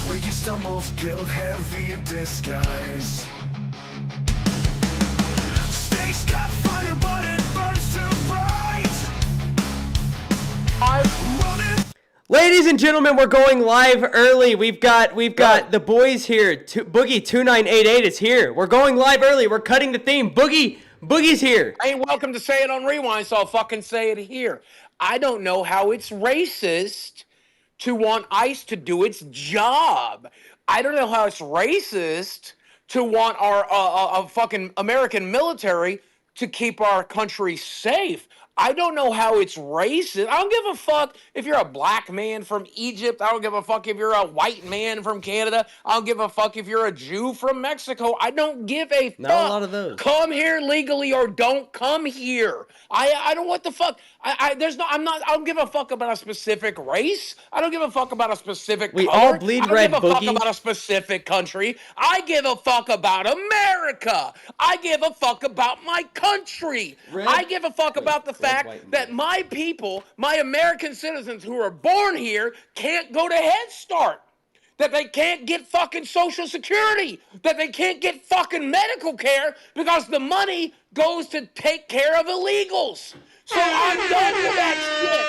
Where you stumble, guilt heavy in disguise. Stakes got fire, but it burns too bright. Ladies and gentlemen, we're going live early. We've got the boys here. Boogie 2988 is here. We're going live early. We're cutting the theme. Boogie's here. I ain't welcome to say it on Rewind, so I'll fucking say it here. I don't know how it's racist to want ICE to do its job. I don't know how it's racist to want our fucking American military to keep our country safe. I don't know how it's racist. I don't give a fuck if you're a black man from Egypt. I don't give a fuck if you're a white man from Canada. I don't give a fuck if you're a Jew from Mexico. I don't give a fuck. Not a lot of those. Come here legally or don't come here. I don't what the fuck. I don't give a fuck about a specific race. I don't give a fuck about a specific color. We all bleed red, I don't give a Boogie. fuck about a specific country. I give a fuck about America. I give a fuck about my country. I give a fuck about the fact that my people, my American citizens who are born here, can't go to Head Start. That they can't get fucking Social Security, that they can't get fucking medical care because the money goes to take care of illegals. So I'm done with that shit.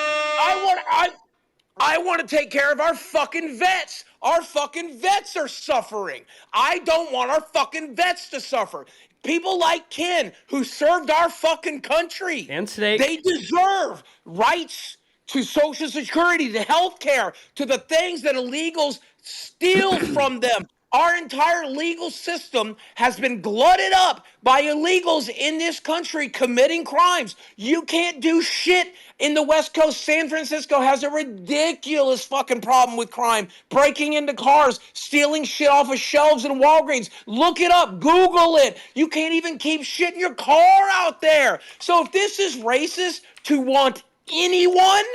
I want to take care of our fucking vets. Our fucking vets are suffering. I don't want our fucking vets to suffer. People like Ken, who served our fucking country. And Snake. They deserve rights to Social Security, to health care, to the things that illegals steal from them. Our entire legal system has been glutted up by illegals in this country committing crimes. You can't do shit in the West Coast. San Francisco has a ridiculous fucking problem with crime. Breaking into cars, stealing shit off of shelves in Walgreens. Look it up, Google it. You can't even keep shit in your car out there. So if this is racist to want anyone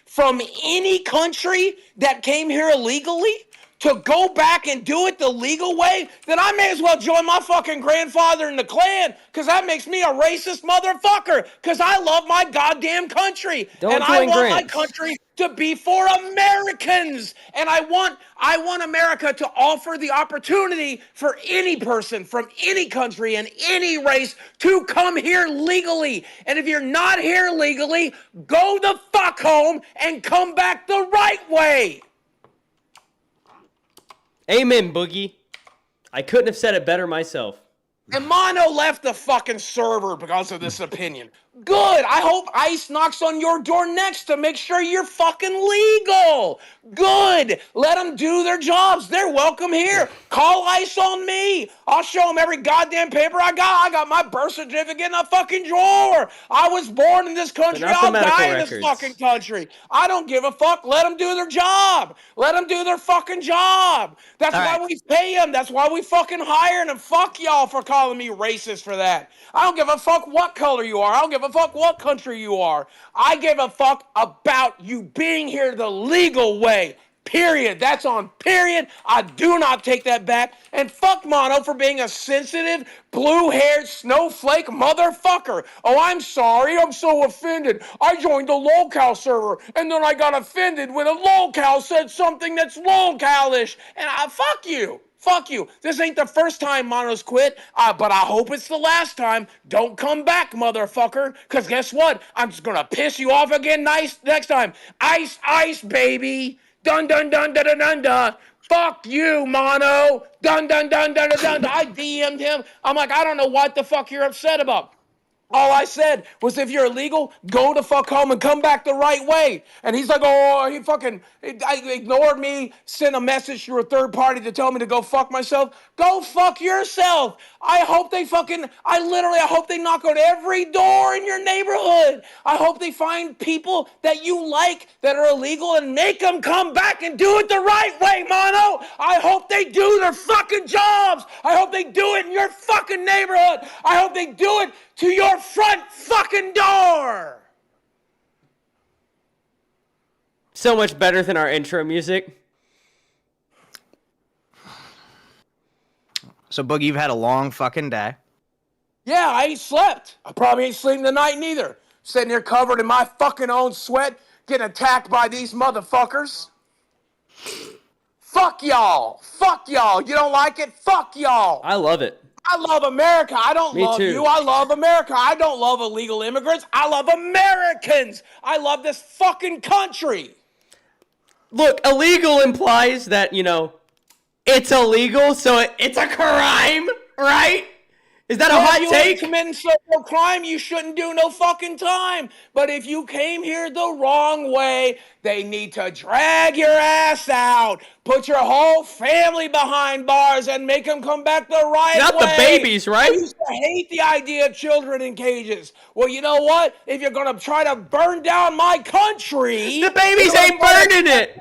from any country that came here illegally to go back and do it the legal way, then I may as well join my fucking grandfather in the Klan, because that makes me a racist motherfucker, because I love my goddamn country. And I want my country to be for Americans. And I want America to offer the opportunity for any person from any country and any race to come here legally. And if you're not here legally, go the fuck home and come back the right way. Amen, Boogie. I couldn't have said it better myself. And Mono left the fucking server because of this opinion. Good. I hope ICE knocks on your door next to make sure you're fucking legal. Good. Let them do their jobs. They're welcome here. Call ICE on me. I'll show them every goddamn paper I got. I got my birth certificate in a fucking drawer. I was born in this country. I'll die in this fucking country. I don't give a fuck. Let them do their job. Let them do their fucking job. That's why we pay them. That's why we fucking hire them. Fuck y'all for calling me racist for that. I don't give a fuck what color you are. I don't give a fuck what country you are. I give a fuck about you being here the legal way. Period. That's on period. I do not take that back. And fuck Mono for being a sensitive, blue-haired snowflake motherfucker. Oh, I'm sorry. I'm so offended. I joined the Lolcow server, and then I got offended when a Lolcow said something that's Lolcow-ish. And fuck you. Fuck you. This ain't the first time Mono's quit, but I hope it's the last time. Don't come back, motherfucker, because guess what? I'm just going to piss you off again next time. Ice, ice, baby. Dun, dun, dun, dun, dun, dun, dun. Fuck you, Mono. Dun, dun, dun, dun, dun, dun. I DM'd him. I'm like, I don't know what the fuck you're upset about. All I said was, if you're illegal, go the fuck home and come back the right way. And he's like, oh, he fucking ignored me, sent a message through a third party to tell me to go fuck myself. Go fuck yourself. I hope they knock on every door in your neighborhood. I hope they find people that you like that are illegal and make them come back and do it the right way, Mono. I hope they do their fucking jobs. I hope they do it in your fucking neighborhood. I hope they do it to your front fucking door. So much better than our intro music. So, Boogie, you've had a long fucking day. Yeah, I ain't slept. I probably ain't sleeping tonight neither. Sitting here covered in my fucking own sweat, getting attacked by these motherfuckers. Fuck y'all. Fuck y'all. You don't like it? Fuck y'all. I love it. I love America. I don't Me love too. you. I love America. I don't love illegal immigrants. I love Americans. I love this fucking country. Look, illegal implies that, it's illegal, so it's a crime, right? Is that a hot If you take? ain't committing no crime, you shouldn't do no fucking time. But if you came here the wrong way, they need to drag your ass out, put your whole family behind bars, and make them come back the right Not way. the babies, right? I used to hate the idea of children in cages. Well, you know what? If you're gonna try to burn down my country, The babies ain't burning it.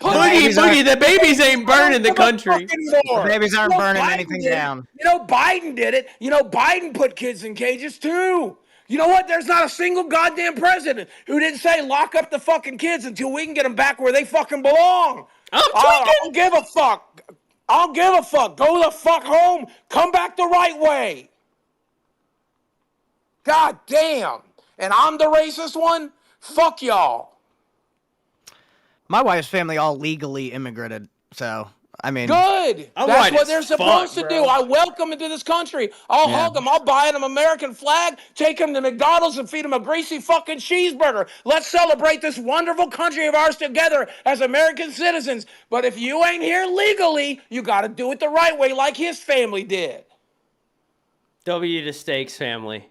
Boogie, the babies ain't burning the country. The babies aren't burning Biden anything did it. down. Biden did it. Biden put kids in cages too. You know what? There's not a single goddamn president who didn't say lock up the fucking kids until we can get them back where they fucking belong. I don't give a fuck. I don't give a fuck. Go the fuck home. Come back the right way. God damn. And I'm the racist one? Fuck y'all. My wife's family all legally immigrated, so I mean, good. I'm That's white what as they're fuck, supposed to bro. do. I welcome them to this country. I'll hug them. I'll buy them American flag, take them to McDonald's and feed them a greasy fucking cheeseburger. Let's celebrate this wonderful country of ours together as American citizens. But if you ain't here legally, you got to do it the right way like his family did. W to Steaks family.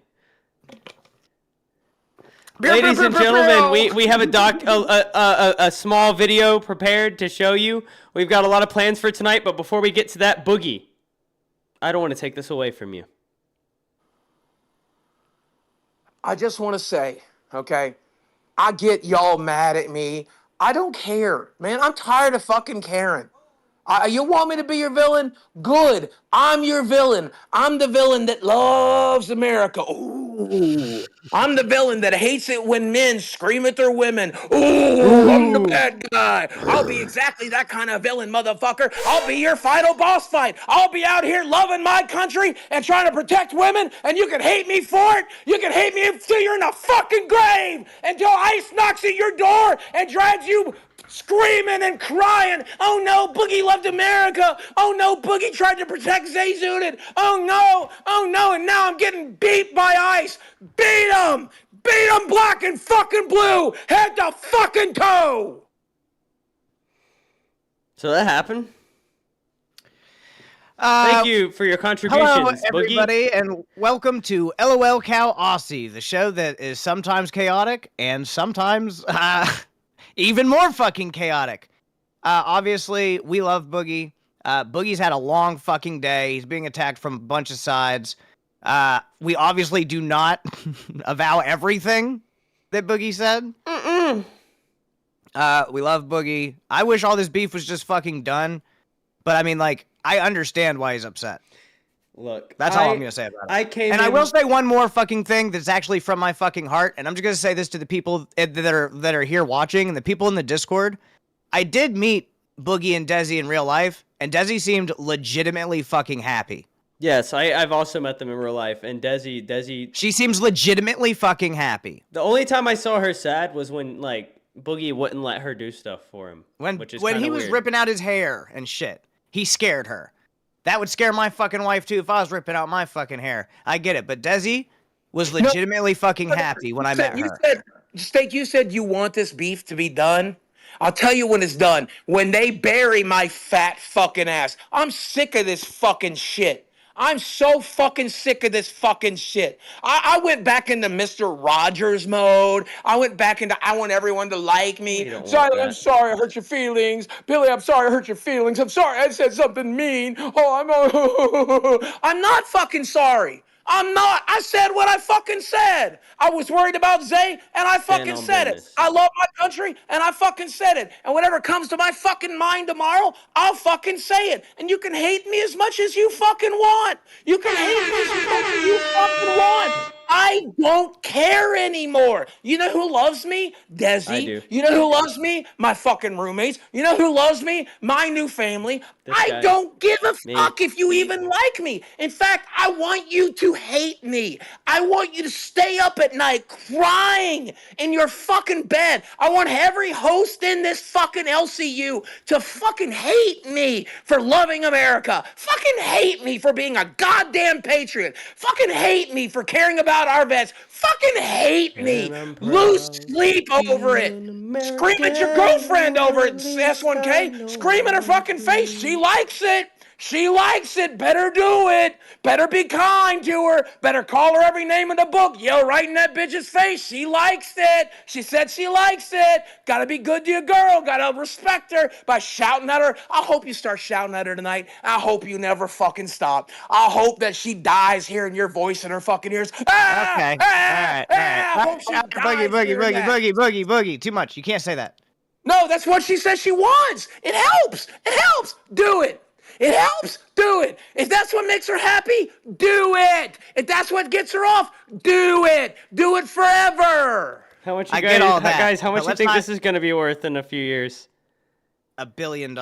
Ladies and gentlemen, we have a small video prepared to show you. We've got a lot of plans for tonight, but before we get to that, Boogie, I don't want to take this away from you. I just want to say, okay, I get y'all mad at me. I don't care, man. I'm tired of fucking caring. You want me to be your villain? Good. I'm your villain. I'm the villain that loves America. Ooh. I'm the villain that hates it when men scream at their women. Ooh, I'm the bad guy. I'll be exactly that kind of villain, motherfucker. I'll be your final boss fight. I'll be out here loving my country and trying to protect women, and you can hate me for it. You can hate me until you're in a fucking grave, until ICE knocks at your door and drags you screaming and crying. Oh no, Boogie loved America. Oh no, Boogie tried to protect Zayzooted. Oh no, and now I'm getting beat by ICE. Beat them black and fucking blue, head to fucking toe. So that happened. Thank you for your contributions, hello, Boogie. everybody, and welcome to Lolcow Aussie, the show that is sometimes chaotic and sometimes even more fucking chaotic. Obviously, we love Boogie. Boogie's had a long fucking day. He's being attacked from a bunch of sides. We obviously do not avow everything that Boogie said. We love Boogie. I wish all this beef was just fucking done. But I mean, like, I understand why he's upset. Look, that's all I'm going to say about it. I will say one more fucking thing that's actually from my fucking heart, and I'm just going to say this to the people that are here watching and the people in the Discord. I did meet Boogie and Desi in real life, and Desi seemed legitimately fucking happy. Yes, I've also met them in real life, and Desi... She seems legitimately fucking happy. The only time I saw her sad was when, like, Boogie wouldn't let her do stuff for him. When he was ripping out his hair and shit, he scared her. That would scare my fucking wife, too, if I was ripping out my fucking hair. I get it, but Desi was legitimately fucking happy when I met her. Steak, you said you want this beef to be done. I'll tell you when it's done. When they bury my fat fucking ass. I'm sick of this fucking shit. I'm so fucking sick of this fucking shit. I went back into Mr. Rogers mode. I went back into I want everyone to like me. Sorry, I'm sorry I hurt your feelings. Billy, I'm sorry I hurt your feelings. I'm sorry I said something mean. I'm not fucking sorry. I'm not. I said what I fucking said. I was worried about Zay, and I fucking said it. I love my country, and I fucking said it. And whatever comes to my fucking mind tomorrow, I'll fucking say it. And you can hate me as much as you fucking want. You can hate me as much as you fucking want. I don't care anymore. You know who loves me? Desi. I do. You know who loves me? My fucking roommates. You know who loves me? My new family. This I guy. don't give a Me. fuck if you even like me. In fact, I want you to hate me. I want you to stay up at night crying in your fucking bed. I want every host in this fucking LCU to fucking hate me for loving America. Fucking hate me for being a goddamn patriot. Fucking hate me for caring about our vets. Fucking hate me. And I'm Lose proud sleep over it. Scream at your girlfriend over it, S1K. Scream in her fucking face. She likes it. She likes it. Better do it. Better be kind to her. Better call her every name in the book. Yo, right in that bitch's face. She likes it. She said she likes it. Gotta be good to your girl. Gotta respect her by shouting at her. I hope you start shouting at her tonight. I hope you never fucking stop. I hope that she dies hearing your voice in her fucking ears. Ah, Okay. ah, All right. I hope she Boogie, dies hearing that. Boogie. Too much. You can't say that. No, that's what she says she wants. It helps. It helps. Do it. It helps. Do it. If that's what makes her happy, do it. If that's what gets her off, do it. Do it forever. How much I get all that, guys? How but much you let's think not- this is gonna be worth in a few years? $1 billion.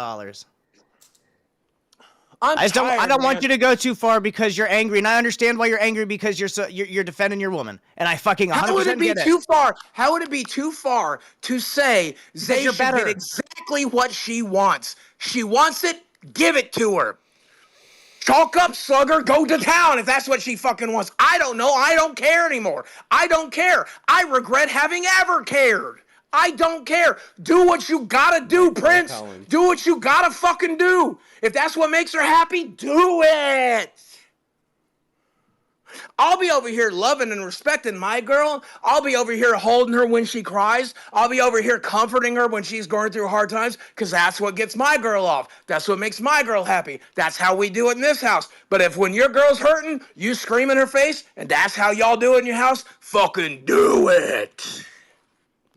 I'm I don't tired, want man. you to go too far because you're angry, and I understand why you're angry because you're defending your woman, and I fucking 100% How would it be get too far? How would it be too far to say Zay you're should better. get exactly what she wants? She wants it, give it to her. Chalk up, slugger, go to town if that's what she fucking wants. I don't know. I don't care anymore. I don't care. I regret having ever cared. I don't care. Do what you gotta do, Prince. Collins. Do what you gotta fucking do. If that's what makes her happy, do it. I'll be over here loving and respecting my girl. I'll be over here holding her when she cries. I'll be over here comforting her when she's going through hard times because that's what gets my girl off. That's what makes my girl happy. That's how we do it in this house. But if when your girl's hurting, you scream in her face and that's how y'all do it in your house, fucking do it.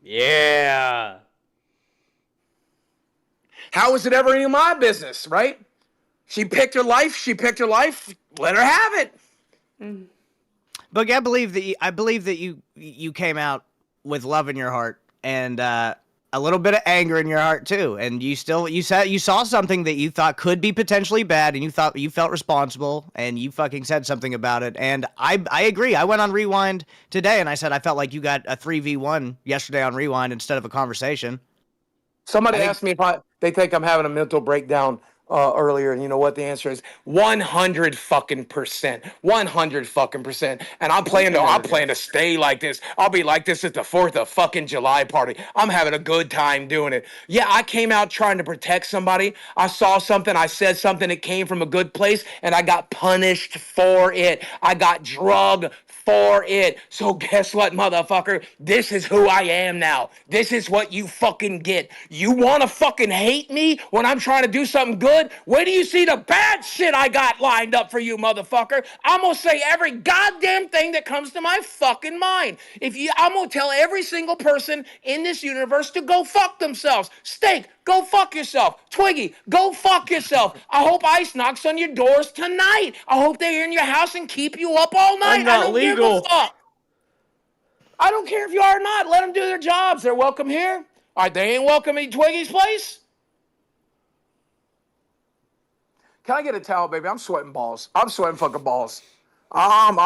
Yeah. How is it ever any of my business, right? She picked her life. She picked her life. Let her have it. Boogie, I believe that you came out with love in your heart and a little bit of anger in your heart too, and you saw something that you thought could be potentially bad, and you felt responsible, and you fucking said something about it, and I agree. I went on Rewind today, and I said I felt like you got a 3v1 yesterday on Rewind instead of a conversation. Somebody asked me if they think I'm having a mental breakdown earlier, and you know what the answer is? 100 fucking percent. 100 fucking percent. And I'm planning to stay like this. I'll be like this at the 4th of fucking July party. I'm having a good time doing it. Yeah, I came out trying to protect somebody. I saw something, I said something that came from a good place, and I got punished for it. I got drugged for it. So guess what, motherfucker? This is who I am now. This is what you fucking get. You want to fucking hate me when I'm trying to do something good? Where do you see the bad shit I got lined up for you, motherfucker? I'm gonna say every goddamn thing that comes to my fucking mind. I'm gonna tell every single person in this universe to go fuck themselves. Steak, go fuck yourself. Twiggy, go fuck yourself. I hope Ice knocks on your doors tonight. I hope they're in your house and keep you up all night. I'm not I don't legal. give a fuck. I don't care if you are or not. Let them do their jobs. They're welcome here. All right, they ain't welcome at Twiggy's place. Can I get a towel, baby? I'm sweating balls. I'm sweating fucking balls. I'm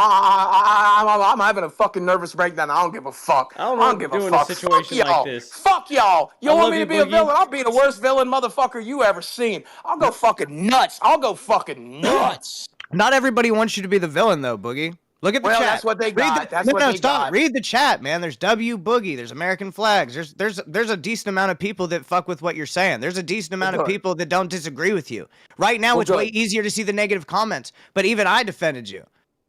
having a fucking nervous breakdown. I don't give a fuck. I don't give do a in a fuck. situation Fuck y'all. like this. Fuck y'all. You I want love me you, to be a Boogie. villain? I'll be the worst villain motherfucker you ever seen. I'll go fucking nuts. I'll go fucking nuts. Not everybody wants you to be the villain though, Boogie. Look at the Well, chat. that's what they got. Stop. Read the chat, man. There's W Boogie. There's American flags. There's a decent amount of people that fuck with what you're saying. There's a decent amount of people that don't disagree with you. Right now, it's way easier to see the negative comments. But even I defended you.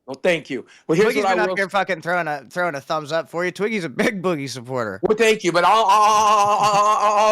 Well, thank you. Well, here's Twiggie's what been I up will. here fucking throwing a thumbs up for you. Twiggie's a big Boogie supporter. Well, thank you, but all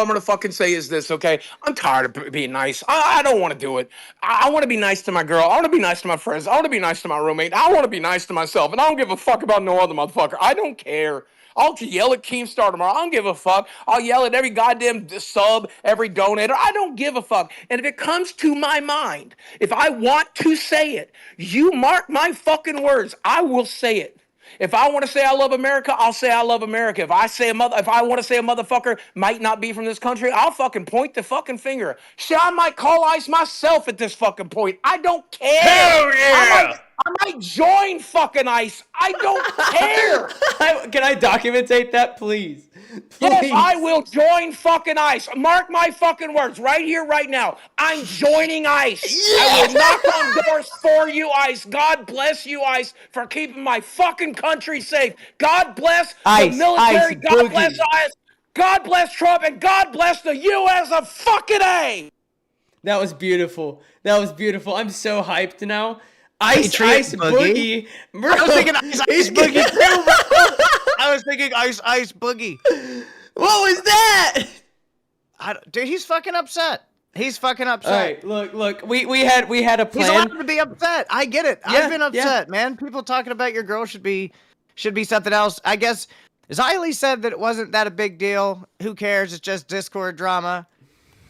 I'm gonna fucking say is this, okay? I'm tired of being nice. I don't want to do it. I want to be nice to my girl. I want to be nice to my friends. I want to be nice to my roommate. I want to be nice to myself, and I don't give a fuck about no other motherfucker. I don't care. I'll yell at Keemstar tomorrow. I don't give a fuck. I'll yell at every goddamn sub, every donator. I don't give a fuck. And if it comes to my mind, if I want to say it, you mark my fucking words. I will say it. If I want to say I love America, I'll say I love America. If I want to say a motherfucker might not be from this country, I'll fucking point the fucking finger. Shit, I might call ICE myself at this fucking point. I don't care. Hell yeah! I might join fucking ICE. I don't care. Can I documentate that, please? Yes, I will join fucking ICE. Mark my fucking words right here, right now. I'm joining ICE. I will knock on doors for you, ICE. God bless you, ICE, for keeping my fucking country safe. God bless ICE, the military. ICE, God Boogie. bless ICE. God bless Trump, and God bless the U.S. of fucking A. That was beautiful. That was beautiful. I'm so hyped now. Ice Patriot Boogie. Bro, I was thinking Ice Boogie too, bro. I was thinking Ice Boogie. What was that? Dude, he's fucking upset. He's fucking upset. All right, look. We had a He's plan. allowed to be upset. I get it. Yeah, I've been upset, man. People talking about your girl should be something else. I guess Xylee said that it wasn't that a big deal. Who cares? It's just Discord drama.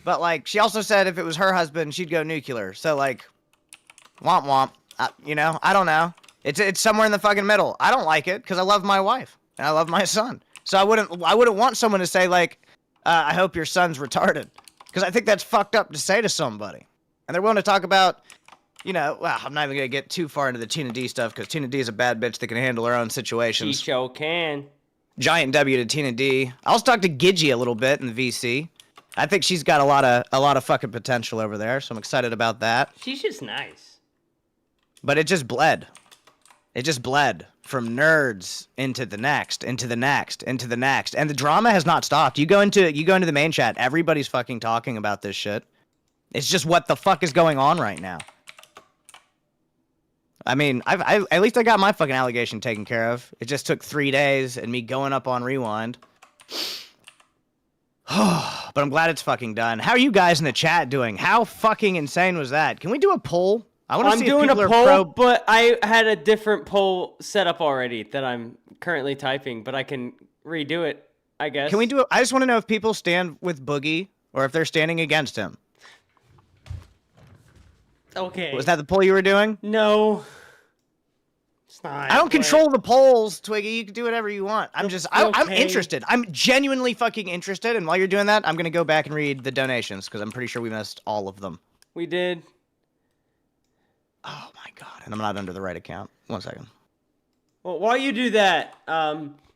But like, she also said if it was her husband, she'd go nuclear. So like, womp womp. I don't know. It's somewhere in the fucking middle. I don't like it because I love my wife and I love my son. So I wouldn't want someone to say like, I hope your son's retarded, because I think that's fucked up to say to somebody. And they're willing to talk about, well, I'm not even gonna get too far into the Tina D stuff because Tina D is a bad bitch that can handle her own She situations. sure can. Giant W to Tina D. I also talked to Gidgey a little bit in the VC. I think she's got a lot of fucking potential over there, so I'm excited about that. She's just nice. But it just bled. It just bled from nerds into the next, into the next, into the next. And the drama has not stopped. You go into the main chat, everybody's fucking talking about this shit. It's just what the fuck is going on right now. I mean, at least I got my fucking allegation taken care of. It just took 3 days and me going up on Rewind. But I'm glad it's fucking done. How are you guys in the chat doing? How fucking insane was that? Can we do a poll? I'm doing a poll, but I had a different poll set up already that I'm currently typing, but I can redo it, I guess. Can we do it? I just want to know if people stand with Boogie or if they're standing against him. Okay. Was that the poll you were doing? No. It's not. I don't control the polls, Twiggy. You can do whatever you want. I'm Okay. interested. I'm genuinely fucking interested. And while you're doing that, I'm going to go back and read the donations because I'm pretty sure we missed all of them. We did. Oh my god. And I'm not under the right account. 1 second. Well, while you do that,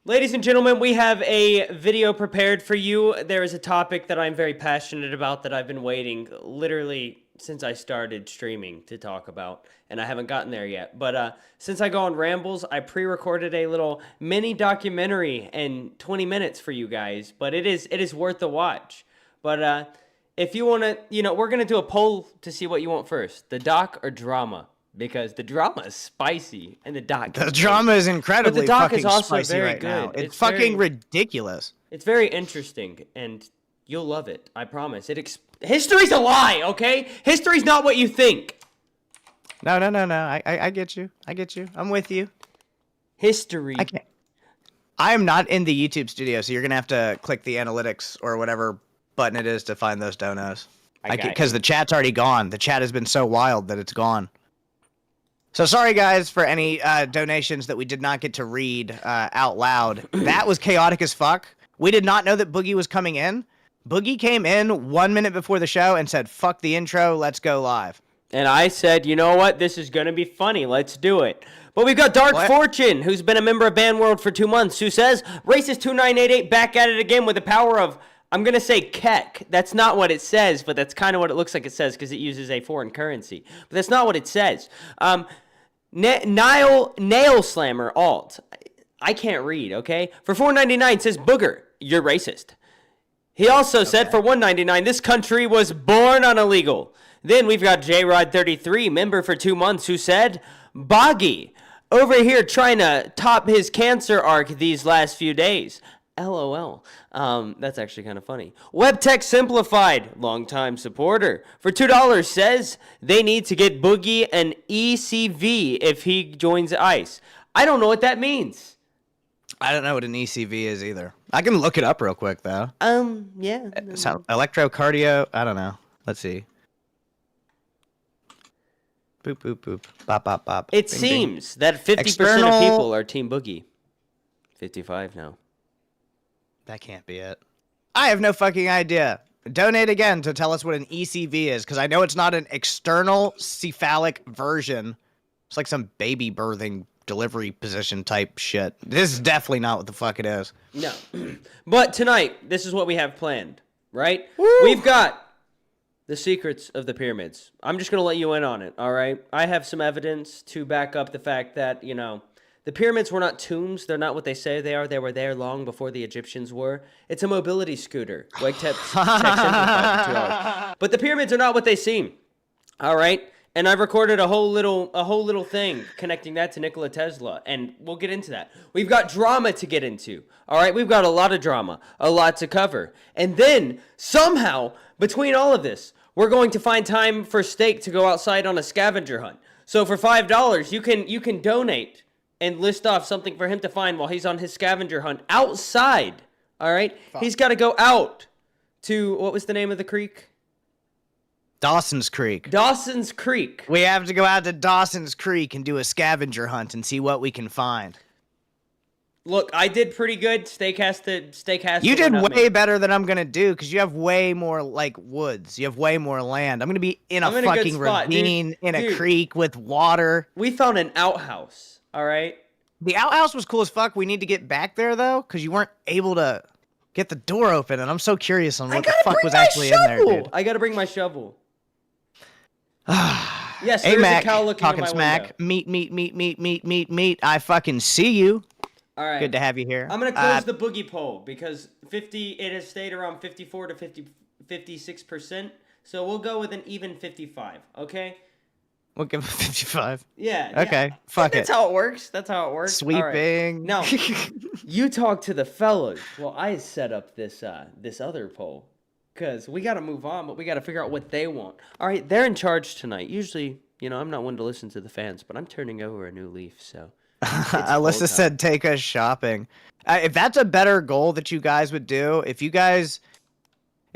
ladies and gentlemen, we have a video prepared for you. There is a topic that I'm very passionate about that I've been waiting literally since I started streaming to talk about, and I haven't gotten there yet. But since I go on rambles, I pre-recorded a little mini documentary in 20 minutes for you guys, but it is worth the watch. But if you want to, we're going to do a poll to see what you want first, the doc or drama, because the drama is spicy and the doc. The drama is incredibly but the doc fucking is also spicy very right good. now. It's fucking ridiculous. It's very interesting, and you'll love it. I promise. History's a lie, okay? History's not what you think. No. I get you. I'm with you. History. I can't. I am not in the YouTube studio, so you're gonna have to click the analytics or whatever button it is to find those donos. Because the chat's already gone. The chat has been so wild that it's gone. So sorry, guys, for any donations that we did not get to read out loud. That was chaotic as fuck. We did not know that Boogie was coming in. Boogie came in 1 minute before the show and said, fuck the intro, let's go live. And I said, you know what? This is going to be funny. Let's do it. But we've got Dark Fortune, who's been a member of Band World for 2 months, who says, Racist2988 back at it again with the power of, I'm going to say Keck. That's not what it says, but that's kind of what it looks like it says because it uses a foreign currency. But that's not what it says. Nail Slammer Alt. I can't read, okay? For $4.99 says, Booger, you're racist. He also said for $1.99, this country was born on illegal. Then we've got JRod33, member for 2 months, who said, Boggy, over here trying to top his cancer arc these last few days. LOL. That's actually kind of funny. WebTech Simplified, longtime supporter, for $2 says they need to get Boogie an ECV if he joins ICE. I don't know what that means. I don't know what an ECV is either. I can look it up real quick, though. Yeah. Electrocardio? I don't know. Let's see. Boop, boop, boop. Bop, bop, bop. It Bing, seems that 50% of External- people are Team Boogie. 55 now. bing. That can't be it. I have no fucking idea. Donate again to tell us what an ECV is, because I know it's not an external cephalic version. It's like some baby birthing delivery position type shit. This is definitely not what the fuck it is. No. But tonight, this is what we have planned, right? Woo! We've got the secrets of the pyramids. I'm just going to let you in on it, all right? I have some evidence to back up the fact that, you know, the pyramids were not tombs. They're not what they say they are. They were there long before the Egyptians were. It's a mobility scooter. Wake Tech simplified for 2 hours. But the pyramids are not what they seem, all right? And I've recorded a whole little thing connecting that to Nikola Tesla, and we'll get into that. We've got drama to get into, all right? We've got a lot of drama, a lot to cover. And then, somehow, between all of this, we're going to find time for Steak to go outside on a scavenger hunt. So for $5, you can donate and list off something for him to find while he's on his scavenger hunt outside, all right? He's got to go out to, what was the name of the creek? Dawson's Creek. Dawson's Creek. We have to go out to Dawson's Creek and do a scavenger hunt and see what we can find. Look, I did pretty good. Steak has to. You did one-up way me. better than I'm gonna do because you have way more like woods. You have way more land. I'm gonna be in a I'm in a good fucking spot, dude. ravine in a Dude. creek with water. We found an outhouse. All right. The outhouse was cool as fuck. We need to get back there though because you weren't able to get the door open, and I'm so curious on what the fuck was actually in there, dude. I gotta bring my shovel. Yes, Hey there's Mac, a cow looking talking in my smack. window. Meat. I fucking see you. All right. Good to have you here. I'm gonna close the boogie poll because it has stayed around 54 to 56%. So we'll go with an even 55. Okay. We'll give it 55. Yeah. Okay, fuck That's it. how it works. That's how it works. All right. Sweeping. Now, you talk to the fellas. Well, I set up this other poll because we got to move on, but we got to figure out what they want. All right, they're in charge tonight. Usually, you know, I'm not one to listen to the fans, but I'm turning over a new leaf. So, Alyssa said, "Take us shopping." If that's a better goal that you guys would do, if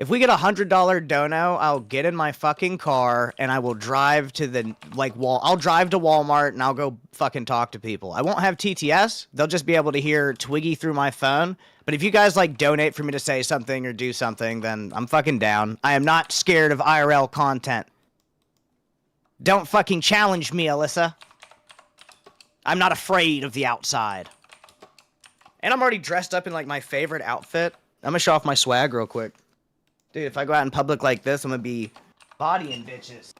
we get $100 dono, I'll get in my fucking car and I will drive to I'll drive to Walmart and I'll go fucking talk to people. I won't have TTS. They'll just be able to hear Twiggy through my phone. But if you guys like donate for me to say something or do something, then I'm fucking down. I am not scared of IRL content. Don't fucking challenge me, Alyssa. I'm not afraid of the outside. And I'm already dressed up in like my favorite outfit. I'm gonna show off my swag real quick. Dude, if I go out in public like this, I'm gonna be bodying bitches.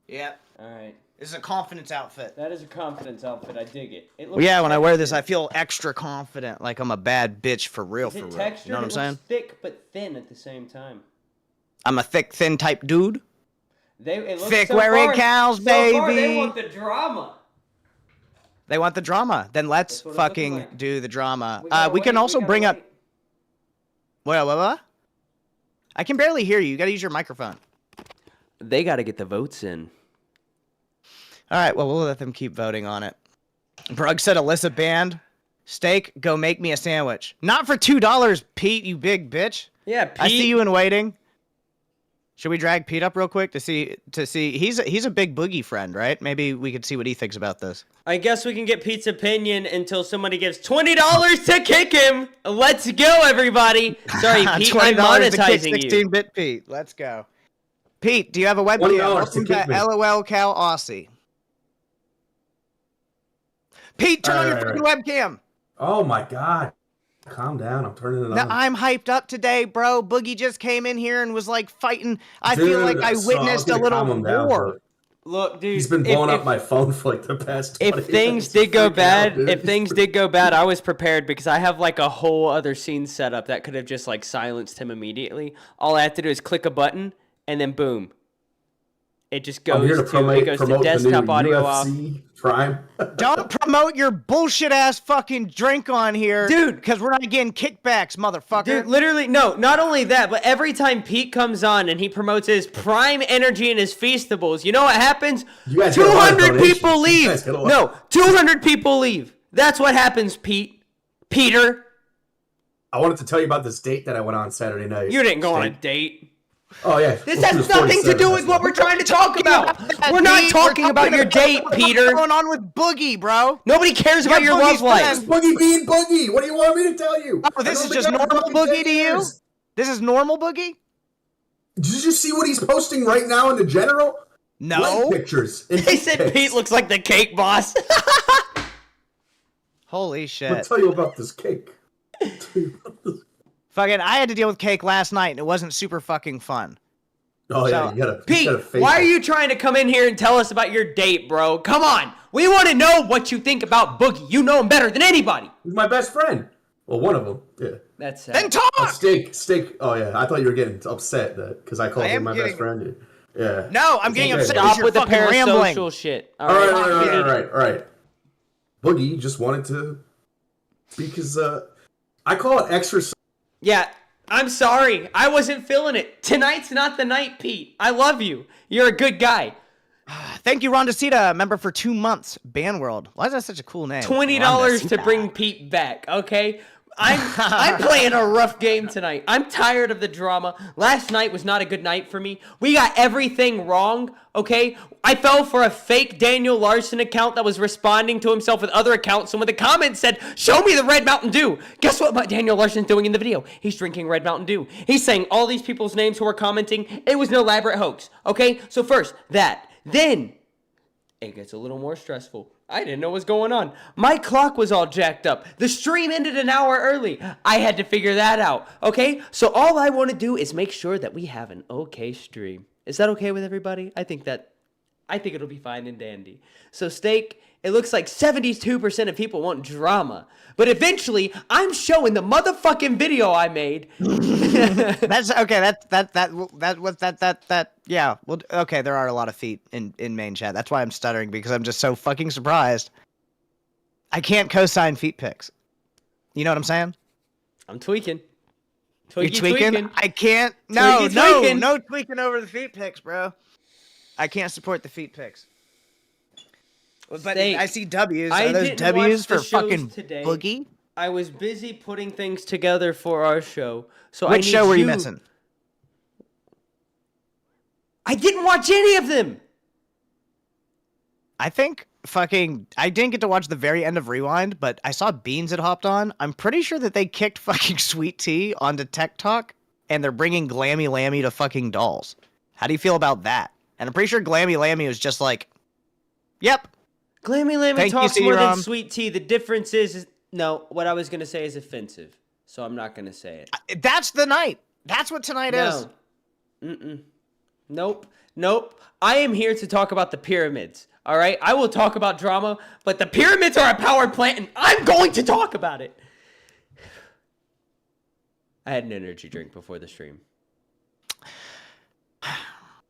Yep. All right. This is a confidence outfit. That is a confidence outfit. I dig it. Well, yeah, when I wear this, I feel extra confident, like I'm a bad bitch for real, Is for it real. textured? You know what I'm It saying? looks thick but thin at the same time. I'm a thick, thin type dude. It looks Thick so wearing far, cows, so far, they baby. want the drama. They want the drama. Then let's That's what it's looking fucking like. do the drama. gotta We can wait, also gotta bring up. wait. What? I can barely hear you. You gotta use your microphone. They got to get the votes in. All right, well, we'll let them keep voting on it. Brug said Alyssa banned. Steak, go make me a sandwich. Not for $2, Pete, you big bitch. Yeah, Pete. I see you in waiting. Should we drag Pete up real quick to see he's a big Boogie friend, right? Maybe we could see what he thinks about this. I guess we can get Pete's opinion until somebody gives $20 to kick him. Let's go, everybody. Sorry, Pete, I'm $20 to kick monetizing you. 16-bit Pete. Let's go. Pete, do you have a webcam? $20 to Welcome kick to me. Lolcow Aussie. Pete, turn on your Alright, fucking webcam. Oh my god. Calm down. I'm turning it Now, on. I'm hyped up today, bro. Boogie just came in here and was like fighting. I feel like I so witnessed a I'm gonna little calm him down, war. but Look, dude. He's been if- blowing if- up my phone for like the past 20 If things minutes. did go Freaking out, bad, dude. if things did go bad, I was prepared because I have like a whole other scene set up that could have just like silenced him immediately. All I have to do is click a button and then boom. It just I'm here goes to to promote, it goes to promote the new desktop audio off. UFC Prime. Don't promote your bullshit ass fucking drink on here, Dude. because we're not getting kickbacks, motherfucker. Dude, literally, no, not only that, but every time Pete comes on and he promotes his Prime Energy and his Feastables, you know what happens? You guys get a lot of 200 people donations. You leave. guys get a lot. No, 200 people leave. That's what happens, Pete. Peter. I wanted to tell you about this date that I went on Saturday night. You didn't go on a date. Oh yeah. This Well, she has was nothing to 47, do with that's what why. we're trying to talk about. We're not talking about your date, Peter. What's going on with Boogie, bro? Nobody cares about your love Boogie's life. friend. Boogie being Boogie. What do you want me to tell you? Oh, this I is know just the guy for normal fucking 10 Boogie to you? years. This is normal Boogie? Did you see what he's posting right now in the general? No. Leg pictures. and They dick said pics. Pete looks like the cake boss. Holy I'll shit. tell you about this cake. Fucking, I had to deal with cake last night, and it wasn't super fucking fun. Oh yeah, So, you gotta. Pete, you gotta fake why are it. you trying to come in here and tell us about your date, bro? Come on. We want to know what you think about Boogie. You know him better than anybody. He's my best friend. Well, one of them. Yeah. That's sad. Then talk! Steak. Oh yeah, I thought you were getting upset because I called I him am my getting- best friend. Yeah. No, I'm getting okay. upset because Stop you're with the fucking rambling. parasocial shit. All right, Peter. all right. Boogie just wanted to, because I call it extra. Yeah, I'm sorry. I wasn't feeling it. Tonight's not the night, Pete. I love you. You're a good guy. Thank you, Rondacita, member for 2 months. Ban World. Why is that such a cool name? $20 to Rondacita. bring Pete back, okay? I'm playing a rough game tonight. I'm tired of the drama. Last night was not a good night for me. We got everything wrong, okay? I fell for a fake Daniel Larson account that was responding to himself with other accounts, and when the comments said, "Show me the Red Mountain Dew," guess what Daniel Larson's doing in the video? He's drinking Red Mountain Dew. He's saying all these people's names who were commenting. It was an elaborate hoax, okay? So first, that. Then, it gets a little more stressful. I didn't know what was going on. My clock was all jacked up. The stream ended an hour early. I had to figure that out, okay? So all I want to do is make sure that we have an okay stream. Is that okay with everybody? I think it'll be fine and dandy. So Steak, it looks like 72% of people want drama. But eventually, I'm showing the motherfucking video I made. That's okay. Yeah. Well, okay. There are a lot of feet in main chat. That's why I'm stuttering, because I'm just so fucking surprised. I can't co-sign feet pics. You know what I'm saying? I'm tweaking. You tweaking? I can't. No, Tweaking. no tweaking over the feet pics, bro. I can't support the feet pics. But Steak. I see W's. I Are those didn't W's watch the for shows fucking today. Boogie? I was busy putting things together for our show. So Which I show need were you missing? I didn't watch any of them. I think I didn't get to watch the very end of Rewind, but I saw Beans had hopped on. I'm pretty sure that they kicked fucking Sweet Tea onto Tech Talk, and they're bringing Glammy Lammy to fucking dolls. How do you feel about that? And I'm pretty sure Glammy Lammy was just like, yep. Glammy Lammy Thank you, talks more than CD-ROM. Sweet Tea. The difference is no, what I was going to say is offensive. So I'm not going to say it. That's the night. That's what tonight is. No. Nope. I am here to talk about the pyramids. All right? I will talk about drama, but the pyramids are a power plant, and I'm going to talk about it. I had an energy drink before the stream.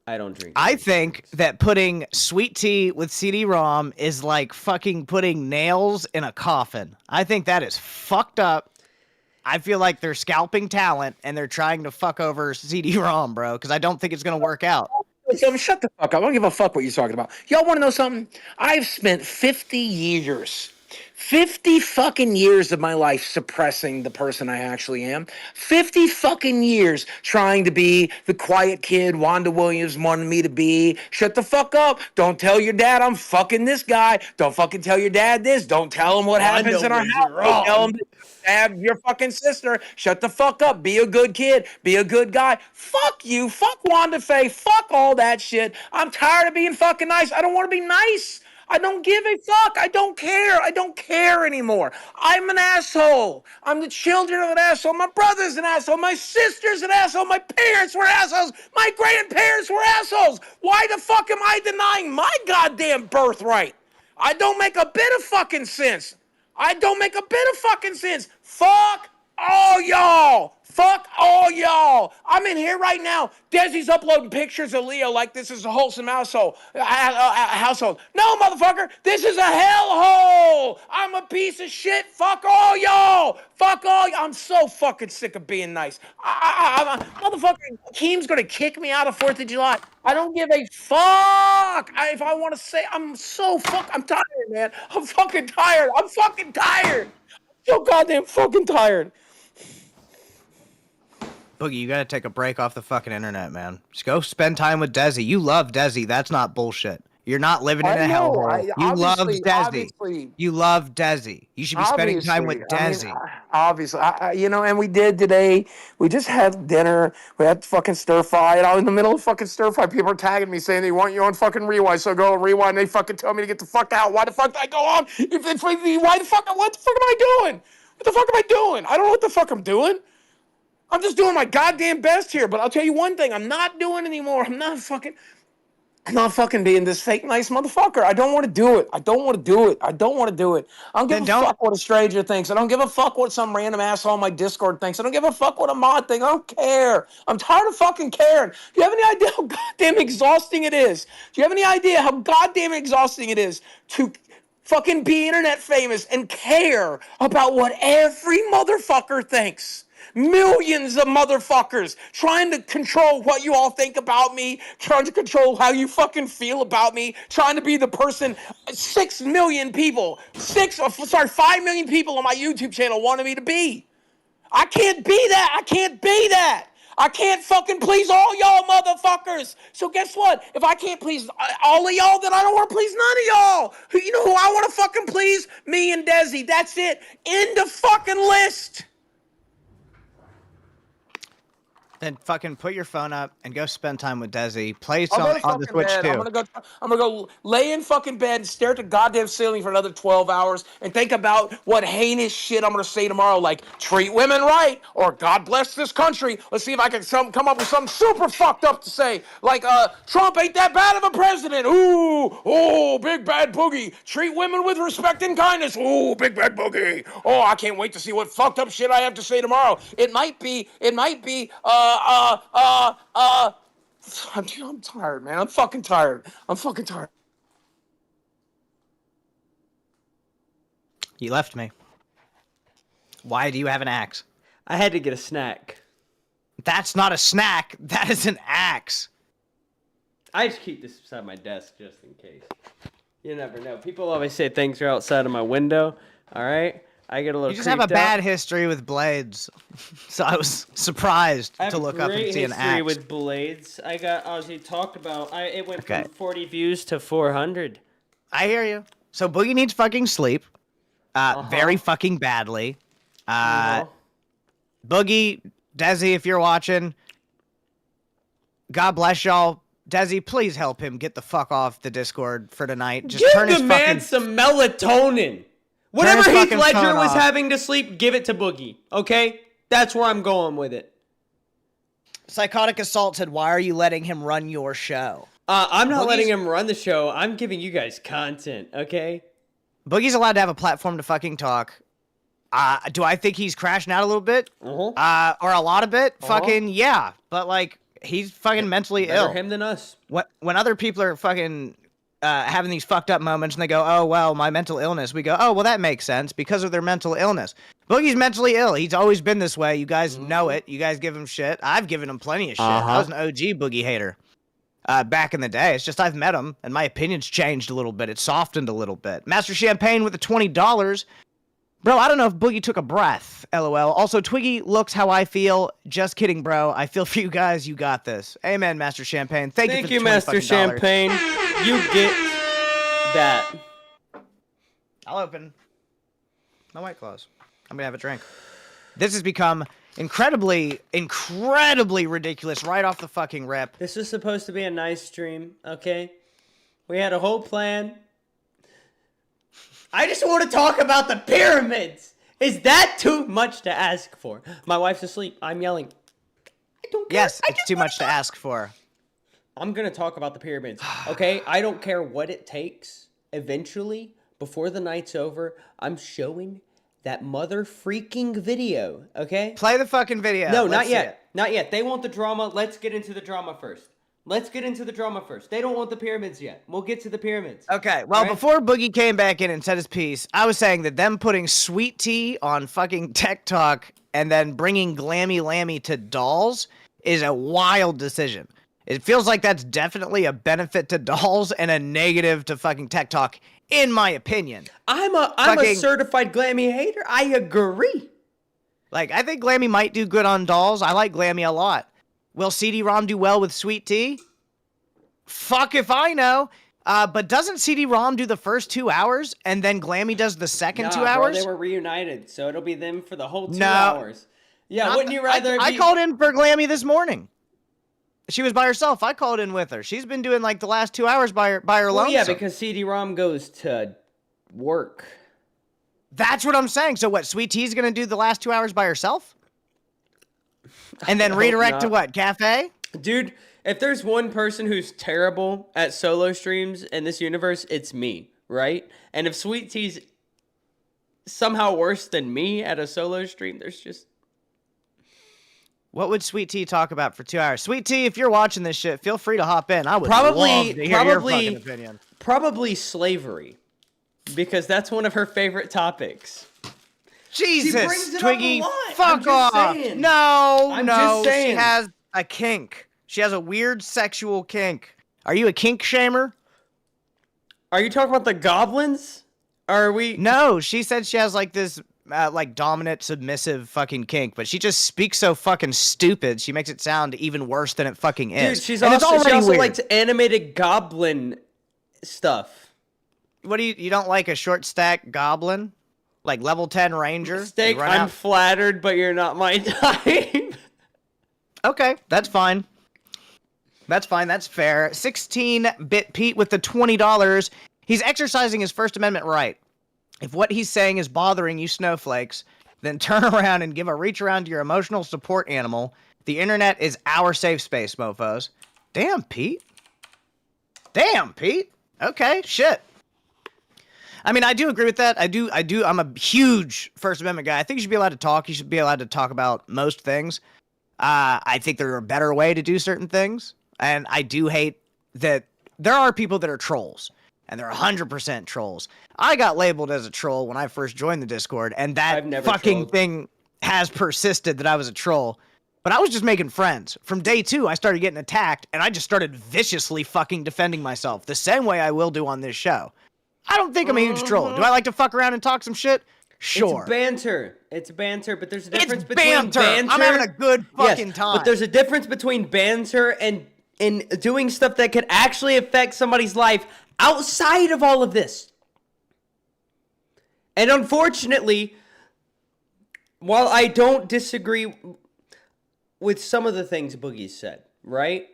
I don't drink. I think that putting Sweet Tea with CD-ROM is like fucking putting nails in a coffin. I think that is fucked up. I feel like they're scalping talent and they're trying to fuck over CD-ROM, bro, because I don't think it's going to work out. Shut the fuck up. I don't give a fuck what you're talking about. Y'all want to know something? I've spent 50 years 50 fucking years of my life suppressing the person I actually am. 50 fucking years trying to be the quiet kid Wanda Williams wanted me to be. Shut the fuck up. Don't tell your dad I'm fucking this guy. Don't fucking tell your dad this. Don't tell him what happens in our house. Don't tell him to stab your fucking sister. Shut the fuck up. Be a good kid. Be a good guy. Fuck you. Fuck Wanda Faye. Fuck all that shit. I'm tired of being fucking nice. I don't want to be nice. I don't give a fuck. I don't care. I don't care anymore. I'm an asshole. I'm the children of an asshole. My brother's an asshole. My sister's an asshole. My parents were assholes. My grandparents were assholes. Why the fuck am I denying my goddamn birthright? I don't make a bit of fucking sense. I don't make a bit of fucking sense. Fuck all y'all. Fuck all y'all. I'm in here right now. Desi's uploading pictures of Leo like this is a wholesome household. Household. No, motherfucker. This is a hellhole. I'm a piece of shit. Fuck all y'all. Fuck all y'all. I'm so fucking sick of being nice. Motherfucker, Keem's going to kick me out of 4th of July. I don't give a fuck. If I want to say, I'm tired, man. I'm fucking tired. I'm so goddamn fucking tired. Boogie, you gotta take a break off the fucking internet, man. Just go spend time with Desi. You love Desi. That's not bullshit. You're not living in a hellhole. You love Desi. You love Desi. You should be spending time with Desi. Obviously, and we did today. We just had dinner. We had fucking stir fry, and I was in the middle of fucking stir fry. People are tagging me saying they want you on fucking rewind, so go on rewind. And they fucking tell me to get the fuck out. Why the fuck did I go on? What the fuck am I doing? What the fuck am I doing? I don't know what the fuck I'm doing. I'm just doing my goddamn best here. But I'll tell you one thing: I'm not doing anymore. I'm not fucking being this fake nice motherfucker. I don't want to do it. I don't want to do it. I don't give a fuck what a stranger thinks. I don't give a fuck what some random asshole on my Discord thinks. I don't give a fuck what a mod thinks. I don't care. I'm tired of fucking caring. Do you have any idea how goddamn exhausting it is? Do you have any idea how goddamn exhausting it is to fucking be internet famous and care about what every motherfucker thinks? Millions of motherfuckers trying to control what you all think about me, trying to control how you fucking feel about me, trying to be the person 5 million people on my YouTube channel wanted me to be. I can't be that. I can't fucking please all y'all motherfuckers. So guess what? If I can't please all of y'all, then I don't want to please none of y'all. You know who I want to fucking please? Me and Desi. That's it. End of fucking list. Then fucking put your phone up and go spend time with Desi. Play some on the Switch too. I'm gonna go lay in fucking bed and stare at the goddamn ceiling for another 12 hours and think about what heinous shit I'm gonna say tomorrow, like treat women right or God bless this country. Let's see if I can come up with something super fucked up to say, like Trump ain't that bad of a president. Ooh, big bad Boogie. Treat women with respect and kindness. Ooh, big bad Boogie. Oh, I can't wait to see what fucked up shit I have to say tomorrow. It might be. I'm tired, man. I'm fucking tired. You left me. Why do you have an axe? I had to get a snack. That's not a snack. That is an axe. I just keep this beside my desk just in case. You never know. People always say things are outside of my window. All right? I get a little. You just have a bad history with blades, so I was surprised to look up and see an axe. History with blades. Ozzy talked about. It went from 40 views to 400. I hear you. So Boogie needs fucking sleep, very fucking badly. Boogie, Desi, if you're watching, God bless y'all. Desi, please help him get the fuck off the Discord for tonight. Just give the man some melatonin. Whatever Heath Ledger was having to sleep, give it to Boogie, okay? That's where I'm going with it. Psychotic Assault said, why are you letting him run your show? I'm not letting him run the show. I'm giving you guys content, okay? Boogie's allowed to have a platform to fucking talk. Do I think he's crashing out a little bit? Or a lot of bit? Fucking, yeah. But, like, he's fucking mentally ill. Better him than us. When other people are fucking... having these fucked up moments and they go, oh, well, my mental illness. We go, oh, well, that makes sense because of their mental illness. Boogie's mentally ill. He's always been this way. You guys know it. You guys give him shit. I've given him plenty of shit. I was an OG Boogie hater back in the day. It's just I've met him and my opinion's changed a little bit. It's softened a little bit. Master Champagne with the $20. Bro, I don't know if Boogie took a breath. LOL. Also, Twiggy looks how I feel. Just kidding, bro. I feel for you guys. You got this. Amen, Master Champagne. Thank you for the $20 Master Champagne. You get that. I'll open my White Claws. I'm gonna have a drink. This has become incredibly ridiculous right off the fucking rip. This was supposed to be a nice stream, okay? We had a whole plan. I just want to talk about the pyramids. Is that too much to ask for? My wife's asleep. I'm yelling. I don't care. Yes, it's too much to ask for. I'm going to talk about the pyramids, okay? I don't care what it takes. Eventually, before the night's over, I'm showing that mother freaking video, okay? Play the fucking video. No, not yet. Not yet. They want the drama. Let's get into the drama first. They don't want the pyramids yet. We'll get to the pyramids. Okay, well, before Boogie came back in and said his piece, I was saying that them putting sweet tea on fucking Tech Talk and then bringing Glammy Lammy to dolls is a wild decision. It feels like that's definitely a benefit to dolls and a negative to fucking Tech Talk, in my opinion. I'm a certified Glammy hater. I agree. Like, I think Glammy might do good on dolls. I like Glammy a lot. Will CD-ROM do well with Sweet Tea? Fuck if I know. But doesn't CD-ROM do the first 2 hours, and then Glammy does the second 2 hours? Bro, they were reunited, so it'll be them for the whole 2 No. hours. Yeah, wouldn't you rather I called in for Glammy this morning. She was by herself. I called in with her. She's been doing, like, the last 2 hours by her Well, lonesome. yeah, because CD-ROM goes to work. That's what I'm saying. So what, Sweet Tea's gonna do the last 2 hours by herself? And then redirect to what, Cafe? Dude, if there's one person who's terrible at solo streams in this universe, it's me, right? And if Sweet Tea's somehow worse than me at a solo stream, there's just... What would Sweet Tea talk about for 2 hours? Sweet Tea, if you're watching this shit, feel free to hop in. I would love to hear your fucking opinion. Probably slavery, because that's one of her favorite topics. Jesus, up Twiggy, a lot. fuck I'm just off. saying. No, I'm no, just she saying. has a kink. She has a weird sexual kink. Are you a kink shamer? Are you talking about the goblins? Are we? No, she said she has like this like dominant, submissive fucking kink, but she just speaks so fucking stupid. She makes it sound even worse than it fucking is. Dude, she And it's already also weird. likes animated goblin stuff. What do you don't like a short stack goblin? Like level 10 ranger? Steak, You run I'm out- flattered, but you're not my type. Okay, that's fine. That's fine. That's fair. 16-bit Pete with the $20. He's exercising his First Amendment right. If what he's saying is bothering you snowflakes, then turn around and give a reach around to your emotional support animal. The internet is our safe space, mofos. Damn, Pete. Damn, Pete. Okay, shit. I mean, I do agree with that. I do. I'm a huge First Amendment guy. I think you should be allowed to talk. You should be allowed to talk about most things. I think there are a better way to do certain things. And I do hate that there are people that are trolls. And they're 100% trolls. I got labeled as a troll when I first joined the Discord. And I've that never fucking trolled. thing has persisted that I was a troll. But I was just making friends. From day 2, I started getting attacked. And I just started viciously fucking defending myself. The same way I will do on this show. I don't think I'm a huge troll. Do I like to fuck around and talk some shit? Sure. It's banter, but there's a difference It's between banter. banter. I'm having a good fucking Yes, time. but there's a difference between banter and doing stuff that could actually affect somebody's life outside of all of this. And unfortunately, while I don't disagree with some of the things Boogie said, right?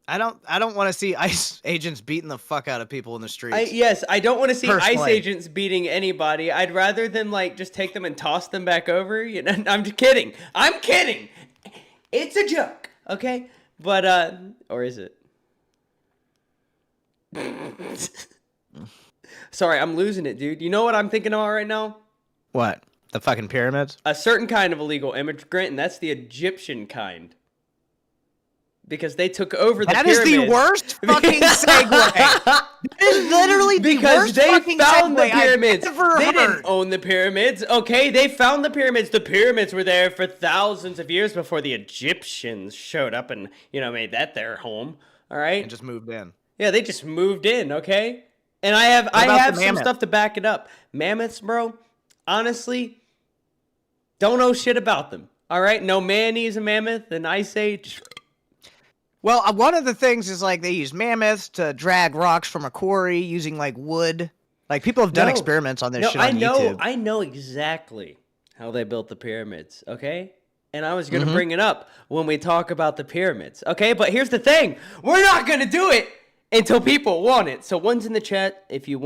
I don't want to see ICE agents beating the fuck out of people in the streets. Yes, I don't want to see ICE Personally. agents beating anybody. I'd rather them like just take them and toss them back over. You know, I'm just kidding. I'm kidding. It's a joke, okay? But or is it? Sorry, I'm losing it, dude. You know what I'm thinking about right now? What? The fucking pyramids? A certain kind of illegal immigrant, and that's the Egyptian kind. Because they took over the That is pyramids. the worst fucking segue. That is literally the Because worst they fucking found the segue pyramids. I've ever They heard. didn't own the pyramids, okay? They found the pyramids. The pyramids were there for thousands of years before the Egyptians showed up and, made that their home, all right? And just moved in. Yeah, they just moved in, okay? And I have about the some mammoth? stuff to back it up. Mammoths, bro, honestly, don't know shit about them, all right? No Manny's a mammoth, and Ice Age... Well, one of the things is like they use mammoths to drag rocks from a quarry using like wood. Like people have done experiments on this shit on YouTube. I know exactly how they built the pyramids, okay? And I was going to bring it up when we talk about the pyramids, okay? But here's the thing. We're not going to do it until people want it. So one's in the chat if you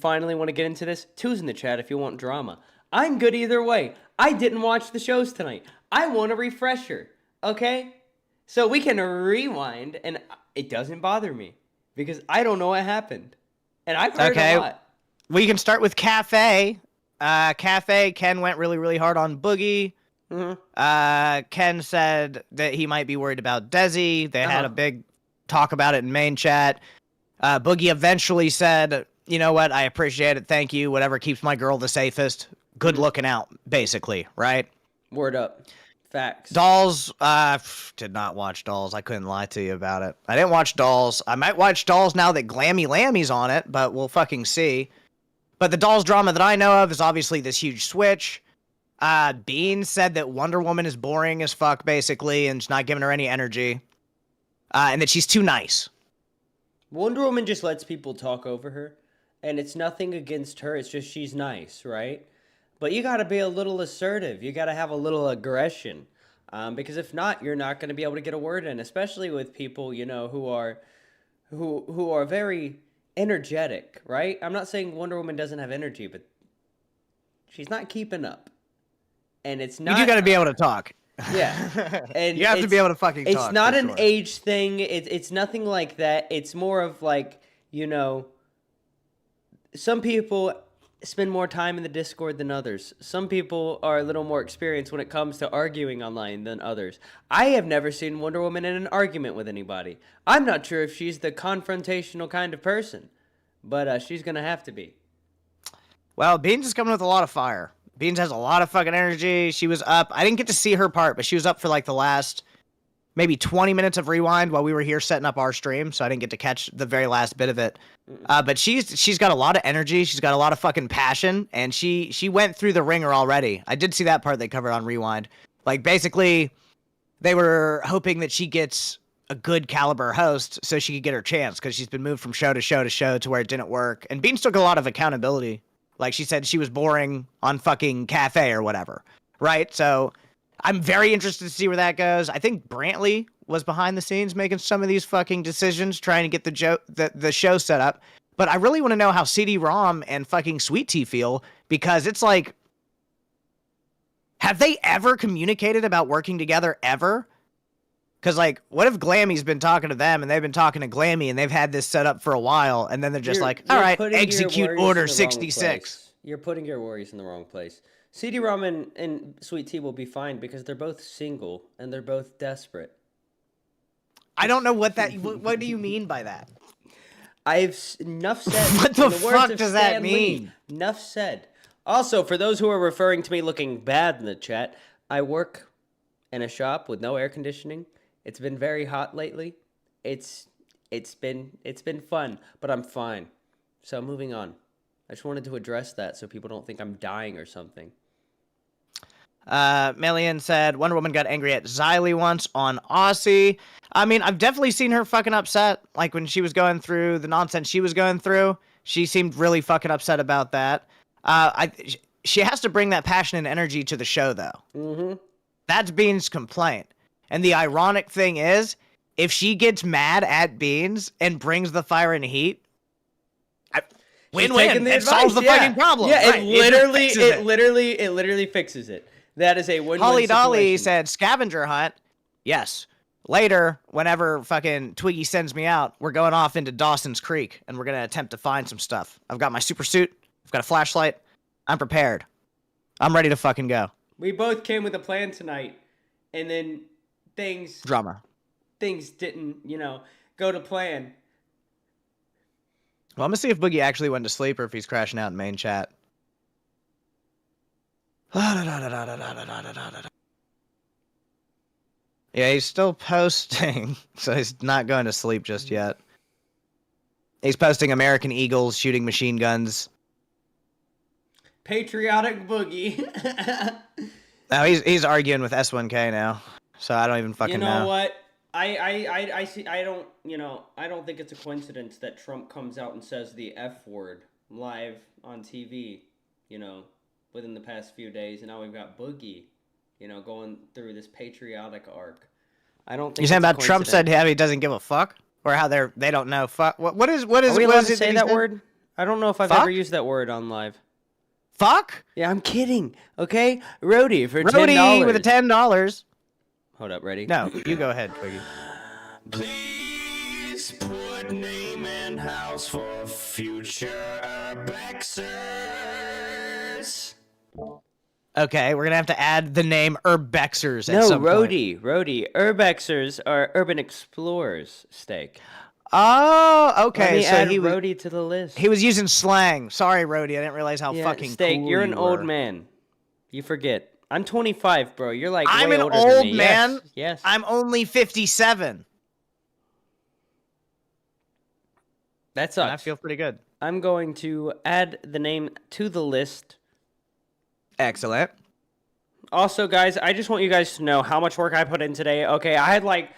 finally want to get into this. Two's in the chat if you want drama. I'm good either way. I didn't watch the shows tonight. I want a refresher, okay? So we can rewind, and it doesn't bother me because I don't know what happened. And I've heard a lot. We can start with Cafe. Cafe, Ken went really, really hard on Boogie. Ken said that he might be worried about Desi. They had a big talk about it in main chat. Boogie eventually said, you know what, I appreciate it, thank you, whatever keeps my girl the safest. Good looking out, basically, right? Word up. Facts. Dolls, did not watch Dolls. I couldn't lie to you about it. I didn't watch Dolls. I might watch Dolls now that Glammy Lammy's on it, but we'll fucking see. But the Dolls drama that I know of is obviously this huge switch. Bean said that Wonder Woman is boring as fuck, basically, and it's not giving her any energy. And that she's too nice. Wonder Woman just lets people talk over her, and it's nothing against her. It's just she's nice, right? But you got to be a little assertive. You got to have a little aggression, because if not, you're not going to be able to get a word in. Especially with people, you know, who are very energetic, right? I'm not saying Wonder Woman doesn't have energy, but she's not keeping up, and it's not. You do got to be able to talk. Yeah, and you have to be able to fucking talk. It's not an sure. age thing. It's nothing like that. It's more of like, you know, some people spend more time in the Discord than others. Some people are a little more experienced when it comes to arguing online than others. I have never seen Wonder Woman in an argument with anybody. I'm not sure if she's the confrontational kind of person, but she's gonna have to be. Well, Beans is coming with a lot of fire. Beans has a lot of fucking energy. She was up. I didn't get to see her part, but she was up for like the last maybe 20 minutes of rewind while we were here setting up our stream, so I didn't get to catch the very last bit of it. But she's got a lot of energy. She's got a lot of fucking passion, and she went through the ringer already. I did see that part they covered on rewind. Like, basically, they were hoping that she gets a good caliber host so she could get her chance, because she's been moved from show to show to show to where it didn't work. And Beans took a lot of accountability. Like, she said she was boring on fucking Cafe or whatever, right? So I'm very interested to see where that goes. I think Brantley was behind the scenes making some of these fucking decisions, trying to get the show set up. But I really want to know how CD-ROM and fucking Sweet Tea feel, because it's like, have they ever communicated about working together ever? Because, like, what if Glammy's been talking to them and they've been talking to Glammy and they've had this set up for a while, and then they're just like, all right, execute Order 66. You're putting your worries in the wrong place. CD-ROM and Sweet Tea will be fine because they're both single and they're both desperate. I don't know what do you mean by that? Enough said. What the fuck does that mean? Enough said. Also, for those who are referring to me looking bad in the chat, I work in a shop with no air conditioning. It's been very hot lately. It's been fun, but I'm fine. So moving on. I just wanted to address that so people don't think I'm dying or something. Melian said Wonder Woman got angry at Xylee once on Aussie. I mean, I've definitely seen her fucking upset. Like, when she was going through the nonsense she was going through, she seemed really fucking upset about that. She has to bring that passion and energy to the show, though. Mm-hmm. That's Beans' complaint. And the ironic thing is, if she gets mad at Beans and brings the fire and heat, win-win. It solves the fucking problem. Yeah, right. it literally fixes it. That is a win-win Holly Dolly situation. said scavenger hunt. Yes. Later, whenever fucking Twiggy sends me out, we're going off into Dawson's Creek, and we're going to attempt to find some stuff. I've got my super suit. I've got a flashlight. I'm prepared. I'm ready to fucking go. We both came with a plan tonight, and then things didn't, go to plan. Well, I'm going to see if Boogie actually went to sleep or if he's crashing out in main chat. Yeah, he's still posting, so he's not going to sleep just yet. He's posting American Eagles shooting machine guns. Patriotic Boogie. No, he's arguing with S1K now, so I don't even fucking know. You know what? I see. I don't think it's a coincidence that Trump comes out and says the F word live on TV, within the past few days, and now we've got Boogie, going through this patriotic arc. I don't think you're saying about Trump said how he doesn't give a fuck, or how they don't know fuck. What is? Are we allowed to it say that word? I don't know if I've fuck? ever used that word on live. Fuck? Yeah, I'm kidding. Okay, Rhodey for $10. Rhodey with a $10. Hold up, ready? No, you go ahead, Twiggy. Please put name and house for future Bexers. Okay, we're gonna have to add the name Urbexers at No, some point. Rhodey. Urbexers are urban explorers steak. Oh, okay. Let me so add he was, Rhodey to the list. he was using slang. Sorry, Rhodey. I didn't realize how Yeah, fucking steak, cool you're an you old were. man. You forget. I'm 25, bro. You're like I'm way an older old than me. man. Yes. I'm only 57. That And I sucks. feel pretty good. I'm going to add the name to the list. Excellent. Also, guys, I just want you guys to know how much work I put in today. Okay, I had like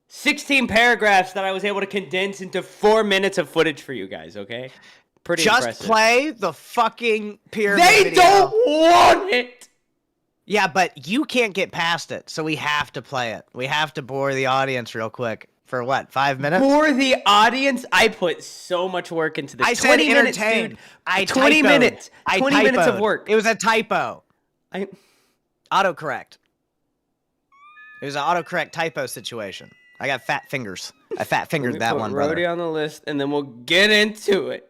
16 paragraphs that I was able to condense into 4 minutes of footage for you guys, okay? Pretty Just impressive. play the fucking pyramid They video. don't want it! Yeah, but you can't get past it, so we have to play it. We have to bore the audience real quick. For what, 5 minutes? For the audience, I put so much work into this. I said 20 minutes, entertain. dude. I 20 typoed. minutes. I 20 minutes of typoed. work. It was a typo. I Autocorrect. It was an autocorrect typo situation. I got fat fingers. I fat fingered that one, brother. Rhodey on the list, and then we'll get into it.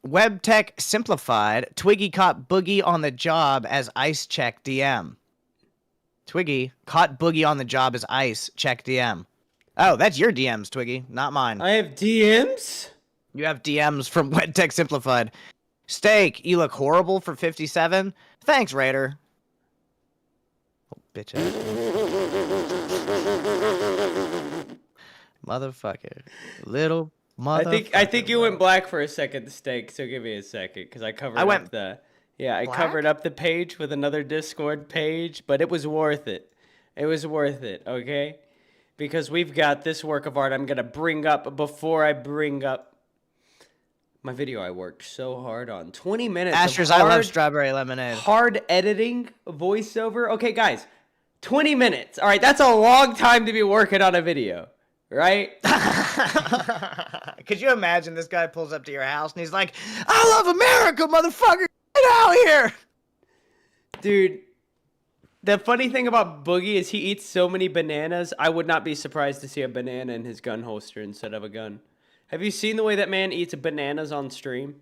Web Tech Simplified. Twiggy caught Boogie on the job as Ice Check DM. Twiggy caught Boogie on the job as Ice Check DM. Oh, that's your DMs, Twiggy, not mine. I have DMs? You have DMs from Web Tech Simplified. Steak, you look horrible for 57. Thanks, Raider. Oh, bitch ass. Motherfucker. Little motherfucker. I think you went black for a second, Steak, so give me a second, because I covered went up the... Yeah, I black? covered up the page with another Discord page, but it was worth it. It was worth it, okay? Because we've got this work of art I'm going to bring up before I bring up my video I worked so hard on. 20 minutes Astros, of I love hard, strawberry lemonade. hard editing voiceover. Okay, guys, 20 minutes. All right, that's a long time to be working on a video, right? Could you imagine this guy pulls up to your house and he's like, I love America, motherfucker! Get out here! Dude, the funny thing about Boogie is he eats so many bananas, I would not be surprised to see a banana in his gun holster instead of a gun. Have you seen the way that man eats bananas on stream?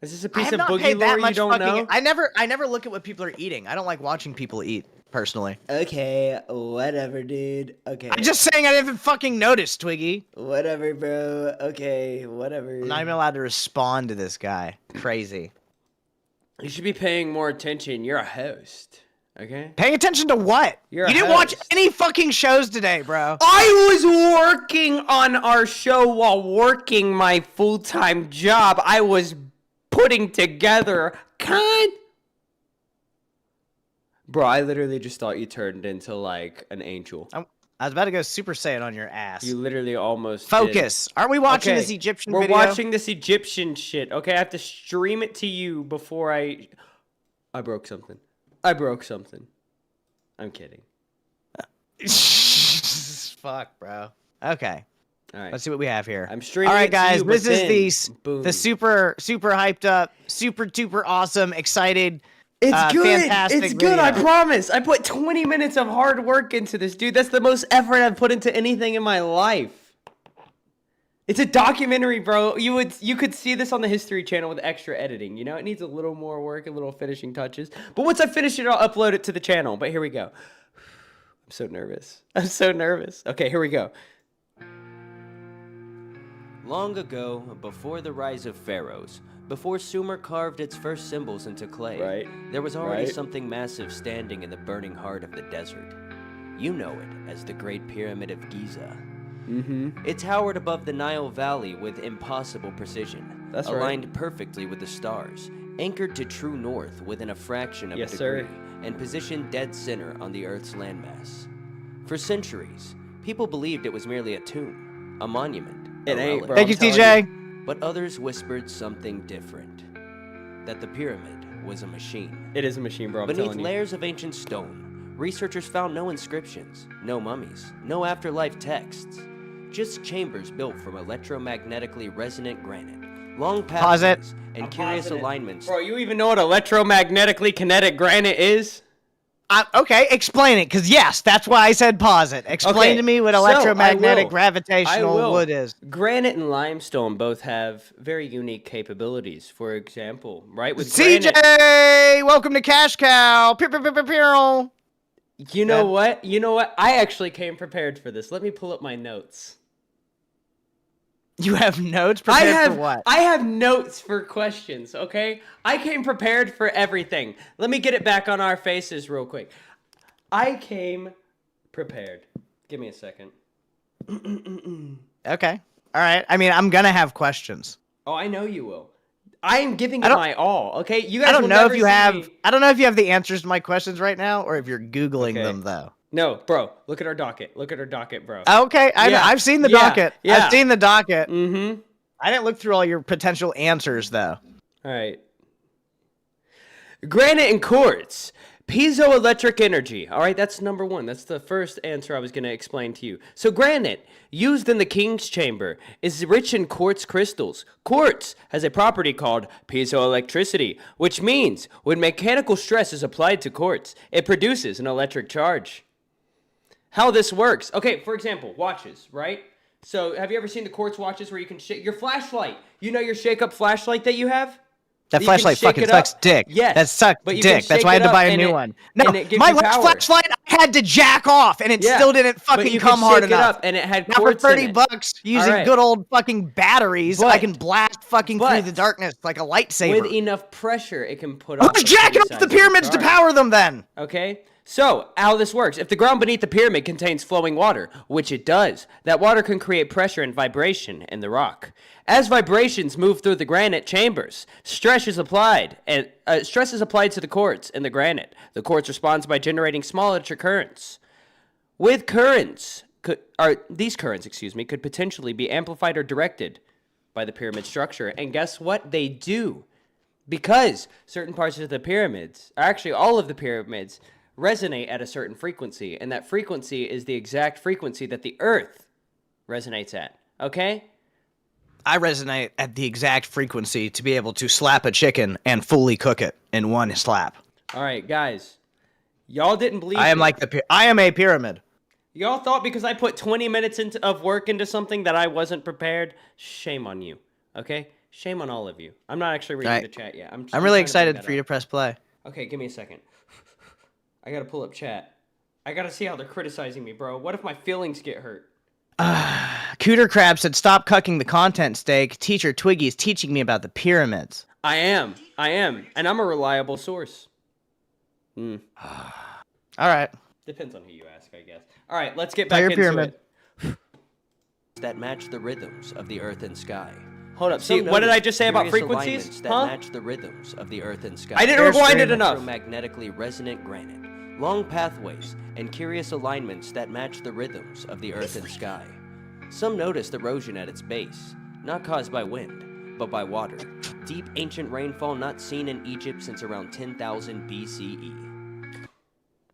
Is this a piece of Boogie lore you don't know? I never look at what people are eating. I don't like watching people eat, personally. Okay, whatever, dude. Okay. I'm just saying I didn't fucking notice, Twiggy. Whatever, bro. Okay, whatever. I'm not even allowed to respond to this guy. Crazy. You should be paying more attention. You're a host. Okay? Paying attention to what? You're You a didn't watch host. any fucking shows today, bro. I was working on our show while working my full-time job. I was putting together Bro, I literally just thought you turned into like an angel. I was about to go Super Saiyan on your ass. You literally almost Focus. Aren't we watching Okay, this Egyptian We're video? watching this Egyptian shit. Okay, I have to stream it to you before I broke something. I'm kidding. Fuck, bro. Okay. All right. Let's see what we have here. I'm streaming All right, it to guys. you, but This then, is boom. the super hyped up, super duper awesome, excited. It's good. Fantastic It's good. I video. promise. I put 20 minutes of hard work into this, dude. That's the most effort I've put into anything in my life. It's a documentary, bro. You could see this on the History Channel with extra editing. You know, it needs a little more work, a little finishing touches. But once I finish it, I'll upload it to the channel. But here we go. I'm so nervous. Okay, here we go. Long ago, before the rise of pharaohs, before Sumer carved its first symbols into clay, there was already something massive standing in the burning heart of the desert. You know it as the Great Pyramid of Giza. It towered above the Nile Valley with impossible precision, aligned perfectly with the stars, anchored to true north within a fraction of a degree, and positioned dead center on the Earth's landmass. For centuries, people believed it was merely a tomb, a monument. It ain't, bro. Thank you, TJ. But others whispered something different. That the pyramid was a machine. It is a machine, bro. Beneath layers of ancient stone, researchers found no inscriptions, no mummies, no afterlife texts. Just chambers built from electromagnetically resonant granite, long pathways, and curious alignments. Bro, you even know what electromagnetically kinetic granite is? Okay, explain it, because yes, that's why I said pause it. Explain to me what electromagnetic gravitational wood is. Granite and limestone both have very unique capabilities. For example, right? With CJ, granite, welcome to Cash Cow. Pew. You know what? I actually came prepared for this. Let me pull up my notes. You have notes prepared for what? I have notes for questions, okay? I came prepared for everything. Let me get it back on our faces real quick. I came prepared. Give me a second. Okay. All right. I mean, I'm going to have questions. Oh, I know you will. I am giving it my all. Okay, you guys. I don't will know never if you see have. me- I don't know if you have the answers to my questions right now, or if you're googling them though. No, bro. Look at our docket. Look at our docket, bro. Okay, I've seen the docket. Yeah. I've seen the docket. Mm-hmm. I didn't look through all your potential answers though. All right. Granite and quartz. Piezoelectric energy. All right, that's number one. That's the first answer I was going to explain to you. So granite, used in the king's chamber, is rich in quartz crystals. Quartz has a property called piezoelectricity, which means when mechanical stress is applied to quartz, it produces an electric charge. How this works. Okay, for example, watches, right? So have you ever seen the quartz watches where you can shake your flashlight? You know your shake-up flashlight that you have? That You can flashlight shake fucking it sucks up. dick. Yes, That sucks but you can dick. That's shake why I it had to up buy a and new it- one. No, and it gives my you last power. flashlight I had to jack off, and it Yeah, still didn't but fucking you come can hard shake it enough. up and it had Now for quartz in 30 it. bucks, using Alright. good old fucking batteries, I But- can blast fucking through but- the darkness like a lightsaber. With enough pressure, it can put off Who's a jacking pretty off the sizable pyramids to charge. power them then? Okay? So, how this works. If the ground beneath the pyramid contains flowing water, which it does, that water can create pressure and vibration in the rock. As vibrations move through the granite chambers, stress is applied to the quartz in the granite. The quartz responds by generating small electric currents. With these currents, could potentially be amplified or directed by the pyramid structure. And guess what? They do. Because certain parts of the pyramids, actually all of the pyramids, resonate at a certain frequency, and that frequency is the exact frequency that the Earth resonates at. Okay? I resonate at the exact frequency to be able to slap a chicken and fully cook it in one slap. All right, guys. Y'all didn't believe I am me. like I am a pyramid. Y'all thought because I put 20 minutes of work into something that I wasn't prepared? Shame on you. Okay? Shame on all of you. I'm not actually reading the chat yet. I'm really excited for you to press play. Okay, give me a second. I gotta pull up chat. I gotta see how they're criticizing me, bro. What if my feelings get hurt? Cooter Crab said, "Stop cucking the content steak. Teacher Twiggy is teaching me about the pyramids." I am, and I'm a reliable source. All right. Depends on who you ask, I guess. All right, let's get Play back your into pyramid. it. That match the rhythms of the earth and sky. Hold up. See, what did I just say about Curious frequencies? alignments that Huh? match the rhythms of the earth and sky. I didn't There's rewind it stream. enough. Electromagnetically resonant granite, long pathways, and curious alignments that match the rhythms of the earth and sky. Some noticed erosion at its base, not caused by wind, but by water. Deep ancient rainfall not seen in Egypt since around 10,000 BCE.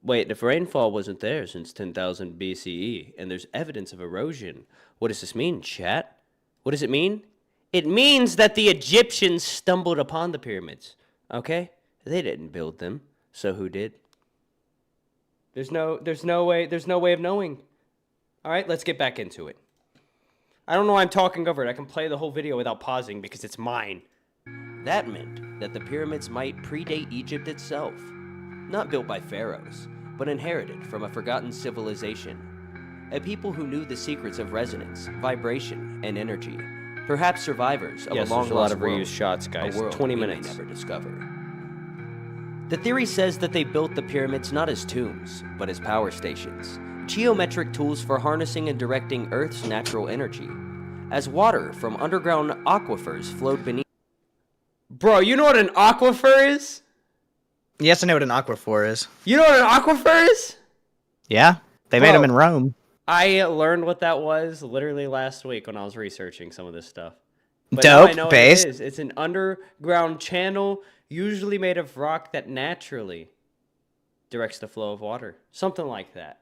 Wait, if rainfall wasn't there since 10,000 BCE, and there's evidence of erosion, what does this mean, chat? What does it mean? It means that the Egyptians stumbled upon the pyramids. Okay? They didn't build them, so who did? There's no way of knowing. All right, let's get back into it. I don't know why I'm talking over it. I can play the whole video without pausing because it's mine. That meant that the pyramids might predate Egypt itself. Not built by pharaohs, but inherited from a forgotten civilization. A people who knew the secrets of resonance, vibration, and energy. Perhaps survivors of Yes, a long there's a lot lost of world, reused shots, guys. A world 20 we may minutes. never discover. The theory says that they built the pyramids not as tombs, but as power stations. Geometric tools for harnessing and directing Earth's natural energy. As water from underground aquifers flowed beneath. Bro, you know what an aquifer is? Yes, I know what an aquifer is. You know what an aquifer is? Yeah, they made Bro. them in Rome. I learned what that was literally last week when I was researching some of this stuff. But now I Dope, know what based. it is. It's an underground channel, usually made of rock that naturally directs the flow of water. Something like that.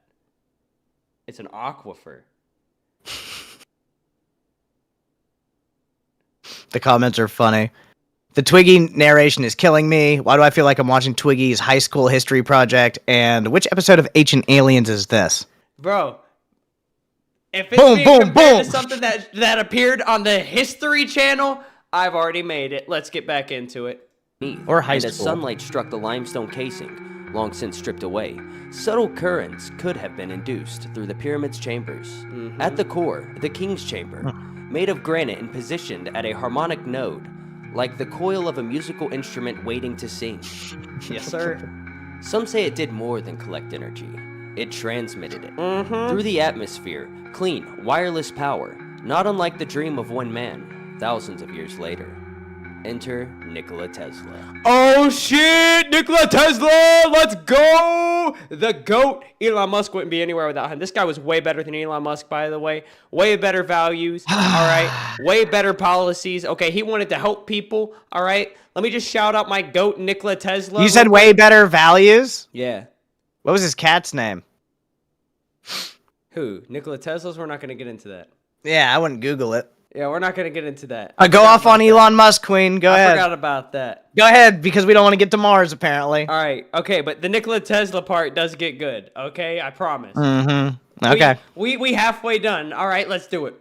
It's an aquifer. The comments are funny. The Twiggy narration is killing me. Why do I feel like I'm watching Twiggy's high school history project? And which episode of Ancient Aliens is this? Bro, if it's Boom, being boom, compared boom. to something that appeared on the History Channel, I've already made it. Let's get back into it. Or high and as school. sunlight struck the limestone casing, long since stripped away, subtle currents could have been induced through the pyramid's chambers. Mm-hmm. At the core, the king's chamber, made of granite and positioned at a harmonic node, like the coil of a musical instrument waiting to sing. Yes, sir. Some say it did more than collect energy. It transmitted it. Mm-hmm. Through the atmosphere, clean, wireless power, not unlike the dream of one man, thousands of years later. Enter Nikola Tesla. Oh shit, Nikola Tesla, let's go! The GOAT. Elon Musk wouldn't be anywhere without him. This guy was way better than Elon Musk, by the way. Way better values, all right? Way better policies. Okay, he wanted to help people, all right? Let me just shout out my GOAT, Nikola Tesla. You said way better values? Yeah. What was his cat's name? Who? Nikola Tesla's? We're not going to get into that. Yeah, I wouldn't Google it. Yeah, we're not going to get into that. Go off on Elon Musk, Queen. Go I ahead. forgot about that. Go ahead, because we don't want to get to Mars, apparently. All right, okay, but the Nikola Tesla part does get good, okay? I promise. Mm-hmm. Okay. We halfway done. All right, let's do it.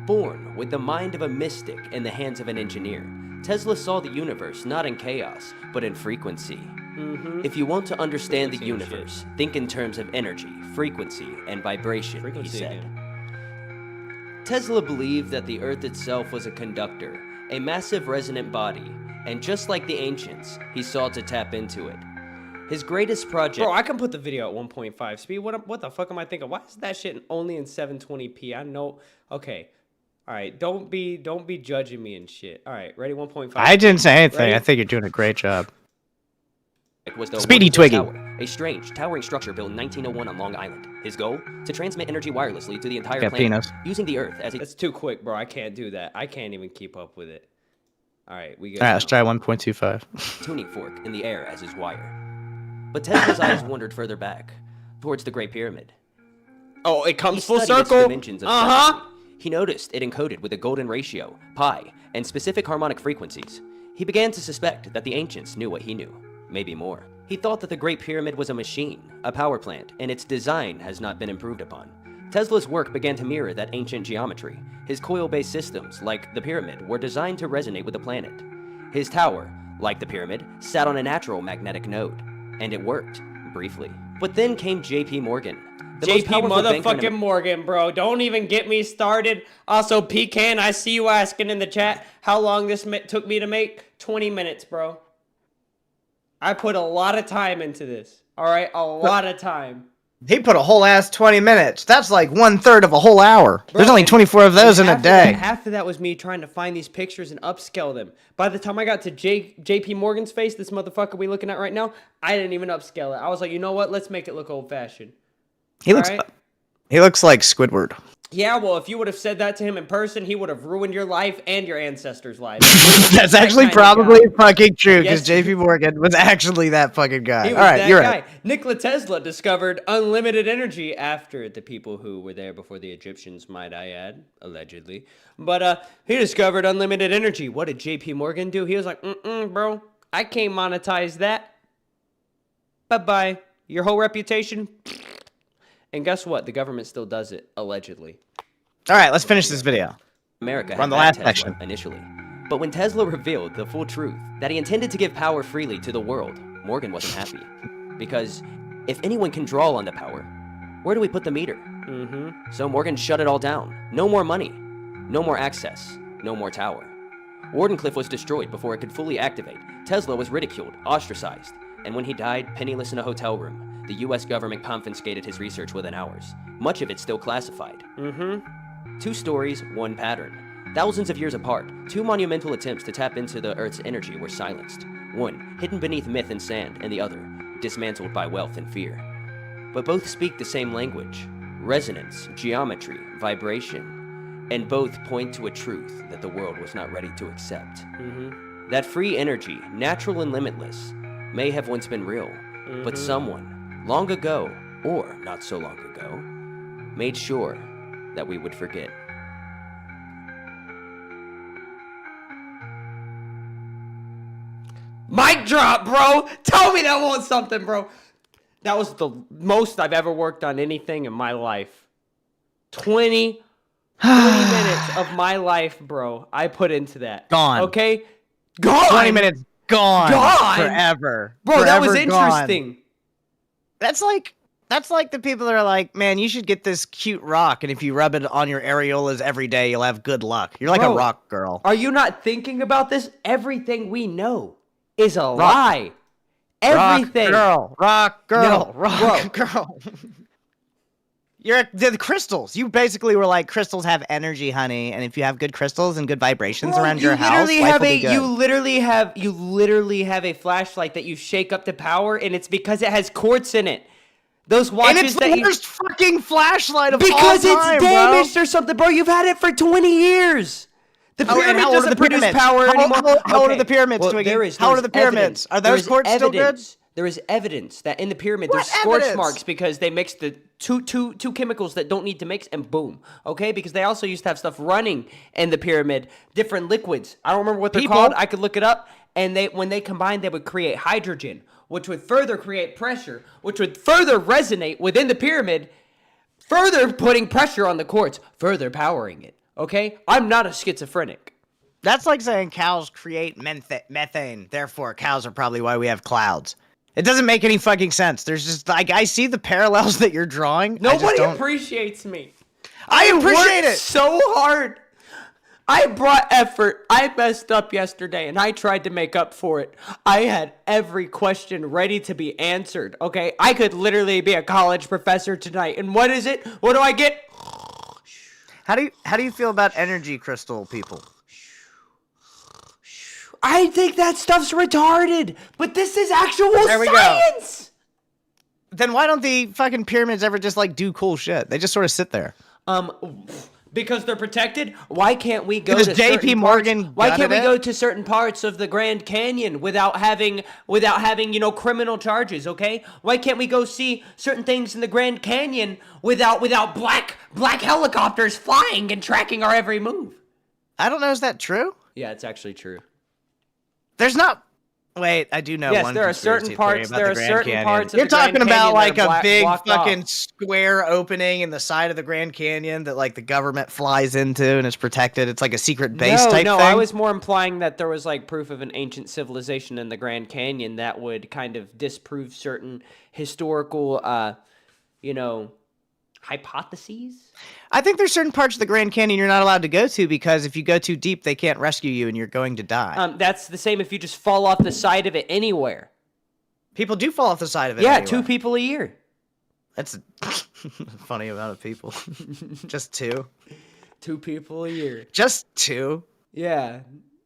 Born with the mind of a mystic in the hands of an engineer, Tesla saw the universe not in chaos, but in frequency. If you want to understand the universe, think in terms of energy, frequency, and vibration, he said. Tesla believed that the Earth itself was a conductor, a massive resonant body, and just like the ancients, he sought to tap into it. His greatest project... Bro, I can put the video at 1.5 speed. What the fuck am I thinking? Why is that shit only in 720p? I know... Okay. All right, don't be judging me and shit. All right, ready? 1.5. I didn't say anything. Ready? I think you're doing a great job. was the Speedy Lolcow Twiggy. Tower, a strange, towering structure built in 1901 on Long Island. His goal? To transmit energy wirelessly to the entire Yeah, planet, penis. using the Earth as a That's too quick, bro. I can't do that. I can't even keep up with it. All right, we go. All right, let's try 1.25. tuning fork in the air as his wire. But Tesla's eyes wandered further back, towards the Great Pyramid. Oh, it comes He full studied its circle. dimensions obsessively. He noticed it encoded with a golden ratio, pi, and specific harmonic frequencies. He began to suspect that the ancients knew what he knew, maybe more. He thought that the Great Pyramid was a machine, a power plant, and its design has not been improved upon. Tesla's work began to mirror that ancient geometry. His coil-based systems, like the pyramid, were designed to resonate with the planet. His tower, like the pyramid, sat on a natural magnetic node, and it worked, briefly. But then came J.P. Morgan. The most JP powerful banker in motherfucking Morgan, bro. Don't even get me started. Also, Pecan, I see you asking in the chat how long this took me to make. 20 minutes, bro. I put a lot of time into this. All right? A lot of time. He put a whole ass 20 minutes. That's like 1/3 of a whole hour. Bro, There's only and- 24 of those in a day. Half of that was me trying to find these pictures and upscale them. By the time I got to JP Morgan's face, this motherfucker we looking at right now, I didn't even upscale it. I was like, you know what? Let's make it look old-fashioned. He looks Alright. he looks like Squidward. Yeah, well, if you would have said that to him in person, he would have ruined your life and your ancestors' lives. That's That actually kind of probably guy. fucking true, because Yes. JP Morgan was actually that fucking guy. He All was right, that you're guy. right. Nikola Tesla discovered unlimited energy after the people who were there before the Egyptians, might I add, allegedly. But he discovered unlimited energy. What did JP Morgan do? He was like, bro, I can't monetize that. Bye-bye. Your whole reputation. And guess what? The government still does it, allegedly. All right, let's finish this video. America We're on had the backed last Tesla section. initially. But when Tesla revealed the full truth, that he intended to give power freely to the world, Morgan wasn't happy. Because if anyone can draw on the power, where do we put the meter? So Morgan shut it all down. No more money, no more access, no more tower. Wardenclyffe was destroyed before it could fully activate. Tesla was ridiculed, ostracized, and when he died penniless in a hotel room, the US government confiscated his research within hours. Much of it still classified. 2 stories, 1 pattern. Thousands of years apart, 2 monumental attempts to tap into the Earth's energy were silenced. One, hidden beneath myth and sand, and the other, dismantled by wealth and fear. But both speak the same language. Resonance, geometry, vibration. And both point to a truth that the world was not ready to accept. That free energy, natural and limitless, may have once been real, but someone, long ago, or not so long ago, made sure that we would forget. Mic drop, bro. Tell me that wasn't something, bro. That was the most I've ever worked on anything in my life. 20 minutes of my life, bro, I put into that. Gone. Okay? Gone. 20 minutes gone. Gone? Forever. Bro, that was Forever gone. interesting. That's like the people that are like, man, you should get this cute rock, and if you rub it on your areolas every day, you'll have good luck. You're like Bro, a rock girl. Are you not thinking about this? Everything we know is a lie. Everything. Rock girl. No, Rock bro. girl. The crystals. You basically were like, crystals have energy, honey, and if you have good crystals and good vibrations around your house, life will be good. You literally have a flashlight that you shake up to power, and it's because it has quartz in it. Those watches and it's the worst fucking flashlight of all time, because it's damaged or something, bro. You've had it for 20 years. The pyramid and how old are doesn't the produce pyramids? power anymore. How old are the pyramids, Twiggy? How old are the pyramids? Are those quartz still good? There is evidence that in the pyramid What there's scorch evidence? marks because they mixed the two chemicals that don't need to mix, and boom. Okay, because they also used to have stuff running in the pyramid, different liquids. I don't remember what they're called. I could look it up. And when they combined, they would create hydrogen, which would further create pressure, which would further resonate within the pyramid, further putting pressure on the quartz, further powering it. Okay, I'm not a schizophrenic. That's like saying cows create methane. Therefore, cows are probably why we have clouds. It doesn't make any fucking sense. There's just like I see the parallels that you're drawing. Nobody appreciates me. I appreciate it so hard. I brought effort. I messed up yesterday, and I tried to make up for it. I had every question ready to be answered. Okay, I could literally be a college professor tonight. And what is it? What do I get? How do you feel about energy crystal people? I think that stuff's retarded, but this is actual Go. science. Then why don't the fucking pyramids ever just like do cool shit? They just sort of sit there. Because they're protected. Why can't we go to J.P. Morgan? Why can't we go to certain parts of the Grand Canyon without having criminal charges? Okay, why can't we go see certain things in the Grand Canyon without black helicopters flying and tracking our every move? I don't know. Is that true? Yeah, it's actually true. There's not. Wait, I do know. Yes, one there are certain parts. There are certain parts of You're the Grand talking about Canyon like a big fucking off. square opening in the side of the Grand Canyon that like the government flies into and it's protected. It's like a secret base type thing. No, I was more implying that there was like proof of an ancient civilization in the Grand Canyon that would kind of disprove certain historical, hypotheses. I think there's certain parts of the Grand Canyon you're not allowed to go to because if you go too deep, they can't rescue you and you're going to die. That's the same if you just fall off the side of it anywhere. People do fall off the side of it. Yeah, anyway. 2 people a year. That's a funny amount of people. Just 2. 2 people a year. Just 2. Yeah,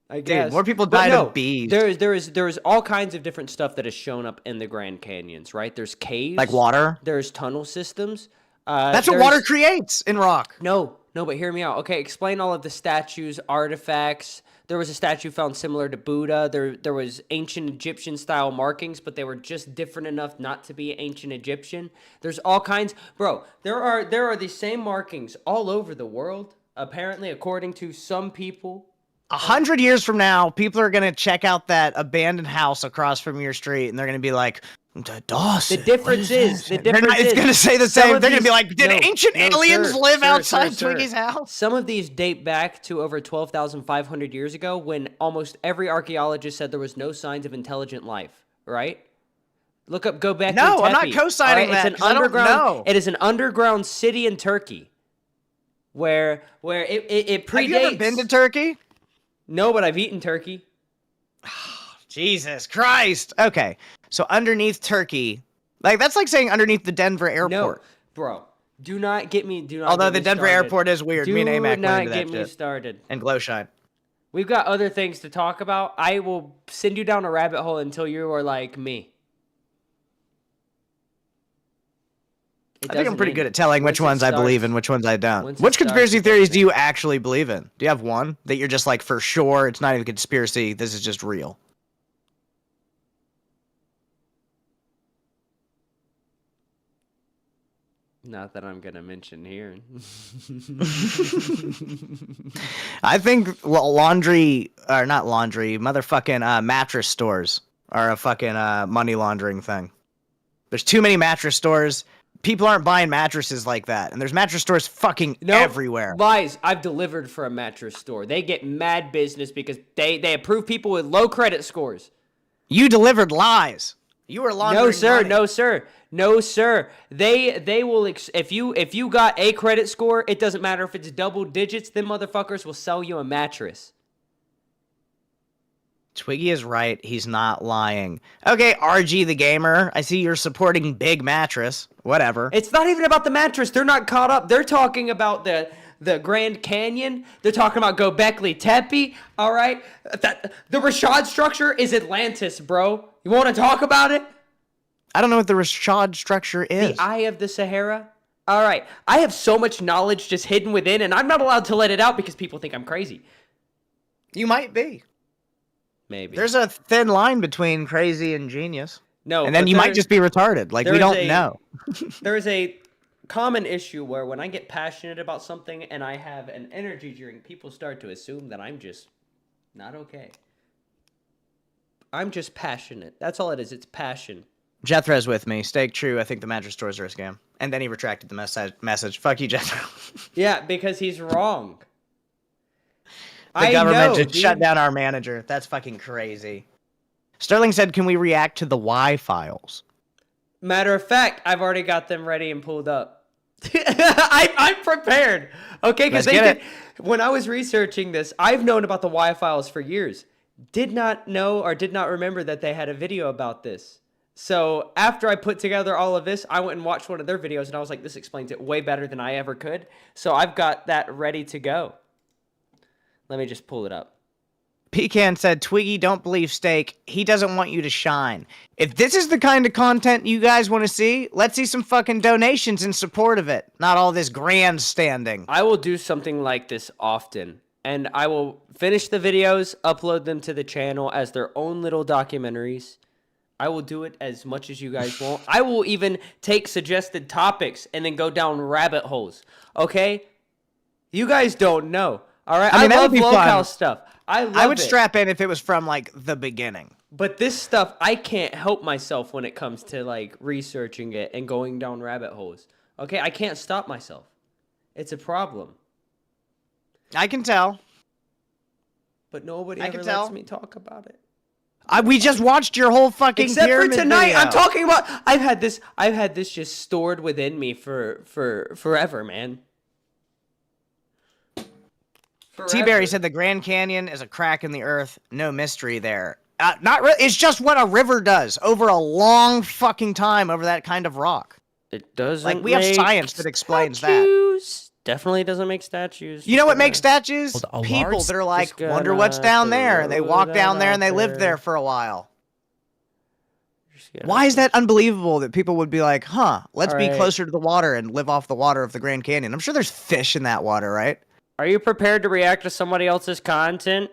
I guess. Dude, more people died of bees. There's all kinds of different stuff that has shown up in the Grand Canyons, right? There's caves. Like water? There's tunnel systems. That's what water creates in rock. No, but hear me out. Okay, explain all of the statues, artifacts. There was a statue found similar to Buddha. There was ancient Egyptian style markings, but they were just different enough not to be ancient Egyptian. There's all kinds, bro. There are the same markings all over the world. Apparently, according to some people. 100 years from now, people are gonna check out that abandoned house across from your street, and they're gonna be like, Dawson. The difference is, it's gonna say the same. They're gonna be like, did ancient aliens live outside sir. Twiggy's house? Some of these date back to over 12,500 years ago, when almost every archaeologist said there was no signs of intelligent life. Right? Go back. No, to I'm not Tepe. co-signing that. It's an underground. I don't know. It is an underground city in Turkey, where it predates. Have you ever been to Turkey? No, but I've eaten turkey. Jesus Christ. Okay. So underneath Turkey, like that's like saying underneath the Denver airport. No, bro. Do not get me. Although get the me Denver started. airport is weird. Me and AMAC went into that Do not get me shit. started. And Glowshine. We've got other things to talk about. I will send you down a rabbit hole until you are like me. I think I'm pretty good at telling which ones I believe in, which ones I don't. Which it conspiracy starts, theories do you actually believe in? Do you have one that you're just like, for sure, it's not even a conspiracy, this is just real? Not that I'm going to mention here. I think motherfucking mattress stores are a fucking money laundering thing. There's too many mattress stores. People aren't buying mattresses like that. And there's mattress stores fucking everywhere. Lies. I've delivered for a mattress store. They get mad business because they approve people with low credit scores. You delivered lies. You were laundering money. No, sir. They will if you got a credit score, it doesn't matter if it's double digits, them motherfuckers will sell you a mattress. Twiggy is right. He's not lying. Okay, RG the gamer. I see you're supporting Big Mattress. Whatever. It's not even about the mattress. They're not caught up. They're talking about the Grand Canyon. They're talking about Göbekli Tepe. All right, the Rashad structure is Atlantis, bro. You want to talk about it? I don't know what the Rashad structure is. The Eye of the Sahara. All right, I have so much knowledge just hidden within, and I'm not allowed to let it out because people think I'm crazy. You might be. Maybe. There's a thin line between crazy and genius. No, and then but you might just be retarded. Like, we don't know. There is a common issue where when I get passionate about something and I have an energy drink, people start to assume that I'm just not okay. I'm just passionate. That's all it is. It's passion. Jethro's with me. Stay true. I think the mattress stores are a scam. And then he retracted the message. Fuck you, Jethro. Yeah, because he's wrong. The government just shut down our manager. That's fucking crazy. Sterling said, can we react to the Y files? Matter of fact, I've already got them ready and pulled up. I'm prepared. Okay, because when I was researching this, I've known about the Y files for years. Did not know or did not remember that they had a video about this. So after I put together all of this, I went and watched one of their videos and I was like, this explains it way better than I ever could. So I've got that ready to go. Let me just pull it up. Pecan said, Twiggy, don't believe Steak. He doesn't want you to shine. If this is the kind of content you guys want to see, let's see some fucking donations in support of it. Not all this grandstanding. I will do something like this often. And I will finish the videos, upload them to the channel as their own little documentaries. I will do it as much as you guys want. I will even take suggested topics and then go down rabbit holes. Okay? You guys don't know. All right? I love Lolcow stuff. I would strap in if it was from, like, the beginning. But this stuff, I can't help myself when it comes to, like, researching it and going down rabbit holes. Okay? I can't stop myself. It's a problem. I can tell. But nobody ever lets me talk about it. We just watched your whole fucking Except for pyramid tonight, video. I'm talking about. I've had this just stored within me for forever, man. T-Berry said the Grand Canyon is a crack in the earth. No mystery there. It's just what a river does over a long fucking time over that kind of rock. It doesn't. Like, we have science that explains that. Definitely doesn't make statues. You know what makes statues? People that are like, wonder what's down there. And they walk down there and they live there for a while. Why is that unbelievable that people would be like, huh, let's be closer to the water and live off the water of the Grand Canyon? I'm sure there's fish in that water, right? Are you prepared to react to somebody else's content?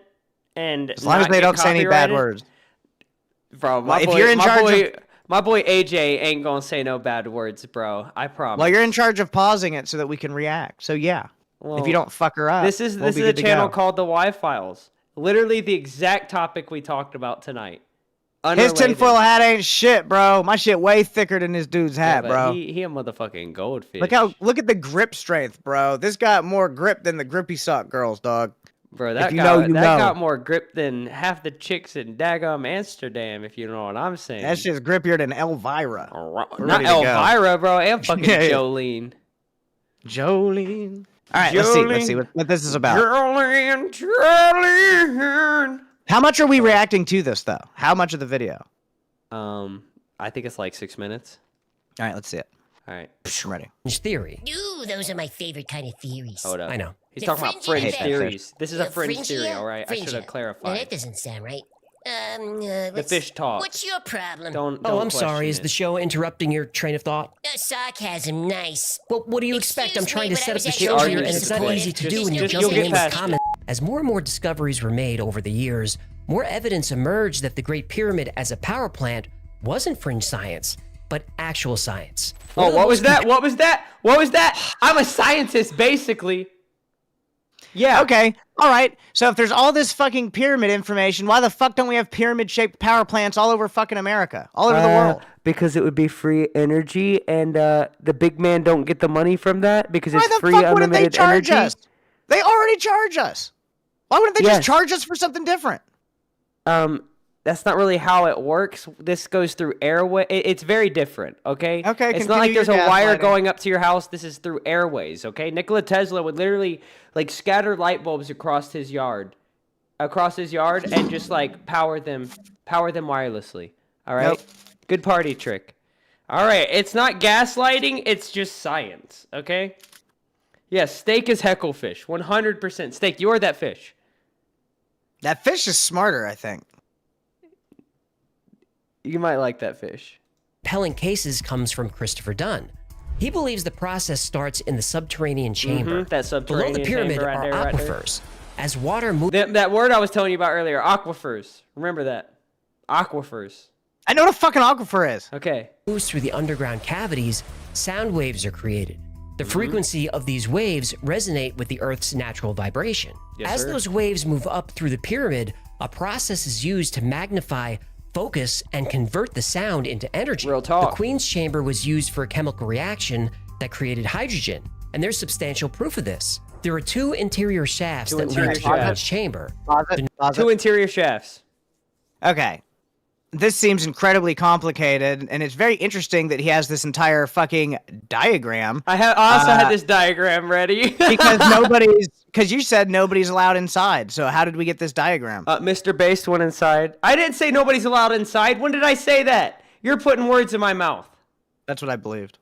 And as long as they don't say any bad words. Bro, my boy AJ ain't gonna say no bad words, bro. I promise. Well, you're in charge of pausing it so that we can react. So yeah, if you don't fuck her up, this is a channel called the Y Files. Literally the exact topic we talked about tonight. Unrelated. His tinfoil hat ain't shit, bro. My shit way thicker than this dude's hat, bro. He a motherfucking goldfish. Look at the grip strength, bro. This got more grip than the grippy sock girls, dog. Bro, that got more grip than half the chicks in daggum Amsterdam, if you know what I'm saying. That shit's grippier than Elvira. Not Elvira, bro. I'm fucking Jolene. Jolene. All right, let's see what this is about. Jolene. How much are we reacting to this, though? How much of the video? I think it's like 6 minutes. All right, let's see it. All right. I'm ready. Theory. Ooh, those are my favorite kind of theories. Hold up. I know. He's talking about fringe theories. This is a fringe theory, all right? I should have No, clarified. that doesn't sound right. The fish talk. What's your problem? Don't I'm sorry. Is question the show interrupting your train of thought? Sarcasm, nice. Well, what do you expect? I'm trying to set up the actually show here, trying and to it's not support easy it. to do Just when you're you'll jumping get in with past it. comments. As more and more discoveries were made over the years, more evidence emerged that the Great Pyramid as a power plant wasn't fringe science, but actual science. Oh, what was that? What was that? What was that? I'm a scientist, basically. Yeah. Okay. All right. So if there's all this fucking pyramid information, why the fuck don't we have pyramid-shaped power plants all over fucking America? All over the world? Because it would be free energy, and the big man don't get the money from that because Why it's the free fuck wouldn't they unlimited charge energy. us? They already charge us. Why wouldn't they Yes. just charge us for something different? That's not really how it works. This goes through airway. It's very different, okay? Okay, it's not like continue there's your a wire gaslighting. going up to your house. This is through airways, okay? Nikola Tesla would literally like scatter light bulbs across his yard, across his yard and just like power them wirelessly. All right. Nope. Good party trick. All right. It's not gaslighting. It's just science. Okay. Yes. Steak is hecklefish. 100%. Steak, you are that fish. That fish is smarter, I think. You might like that fish. Compelling cases comes from Christopher Dunn. He believes the process starts in the subterranean chamber. That subterranean Below the pyramid chamber are right there. aquifers. As water moves That word I was telling you about earlier, aquifers. Remember that. Aquifers. I know what a fucking aquifer is. Okay. through the underground cavities, sound waves are created. The Mm-hmm. frequency of these waves resonate with the Earth's natural vibration. Yes, As sir. those waves move up through the pyramid, a process is used to magnify, focus, and convert the sound into energy. Real talk. The Queen's Chamber was used for a chemical reaction that created hydrogen, and there's substantial proof of this. There are two interior shafts Two that interior lead to the shafts. Queen's Chamber. Pause Two it. interior shafts. Okay. This seems incredibly complicated, and it's very interesting that he has this entire fucking diagram. I also had this diagram ready. Because you said nobody's allowed inside. So how did we get this diagram? Mr. Based went inside. I didn't say nobody's allowed inside. When did I say that? You're putting words in my mouth. That's what I believed.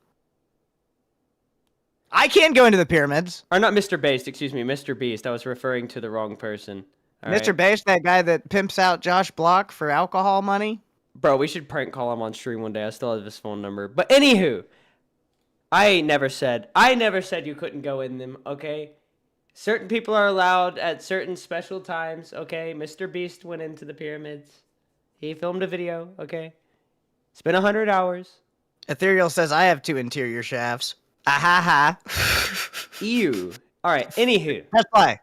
I can't go into the pyramids. Or not Mr. Based, excuse me, Mr. Beast. I was referring to the wrong person. All Mr. right. Bass, that guy that pimps out Josh Block for alcohol money. Bro, we should prank call him on stream one day. I still have his phone number. But anywho, I never said you couldn't go in them, okay? Certain people are allowed at certain special times, okay? Mr. Beast went into the pyramids. He filmed a video, okay? It's been 100 hours. Ethereal says I have two interior shafts. Ah ha ha. Ew. All right, anywho. Press play.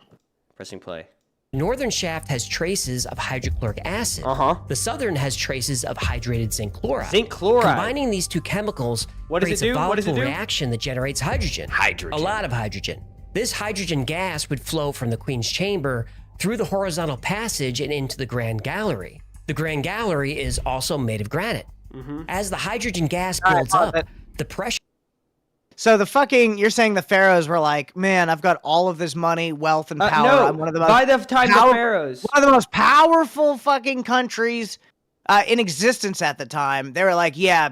Pressing play. The northern shaft has traces of hydrochloric acid. Uh-huh. The southern has traces of hydrated zinc chloride. Zinc chloride. Combining these two chemicals What does it creates do? a What does it volatile do? reaction that generates hydrogen. Hydrogen. A lot of hydrogen. This hydrogen gas would flow from the Queen's Chamber through the horizontal passage and into the Grand Gallery. The Grand Gallery is also made of granite. As the hydrogen gas All right, builds pause up, it. the pressure So you're saying the pharaohs were like, man, I've got all of this money, wealth, and power. No, I'm one of the most by the time power- the pharaohs. one of the most powerful fucking countries in existence at the time. They were like, yeah,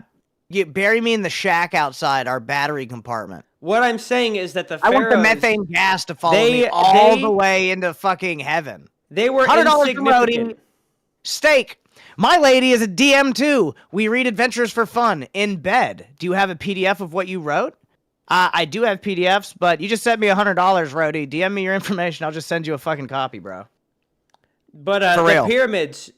you bury me in the shack outside our battery compartment. What I'm saying is that the I pharaohs, want the methane gas to follow they- me all they- the way into fucking heaven. they were $100 for roadie. insignificant. Steak. My lady is a DM too. We read adventures for fun in bed. Do you have a PDF of what you wrote? I do have PDFs, but you just sent me $100, Rody. DM me your information. I'll just send you a fucking copy, bro. But For the real. pyramids.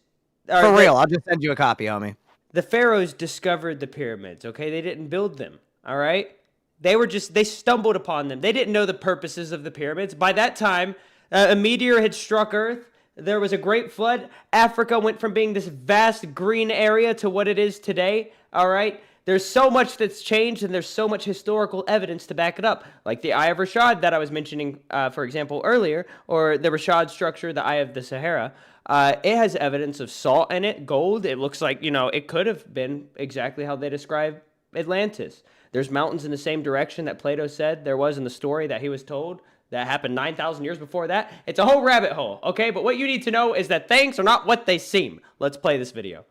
For real, I'll just send you a copy, homie. The pharaohs discovered the pyramids, okay? They didn't build them, all right? They stumbled upon them. They didn't know the purposes of the pyramids. By that time, a meteor had struck Earth. There was a great flood. Africa went from being this vast green area to what it is today, all right? There's so much that's changed, and there's so much historical evidence to back it up. Like the Eye of Rashad that I was mentioning, for example, earlier, or the Rashad structure, the Eye of the Sahara. It has evidence of salt in it, gold. It looks like, it could have been exactly how they describe Atlantis. There's mountains in the same direction that Plato said there was in the story that he was told. That happened 9,000 years before that. It's a whole rabbit hole, okay? But what you need to know is that things are not what they seem. Let's play this video.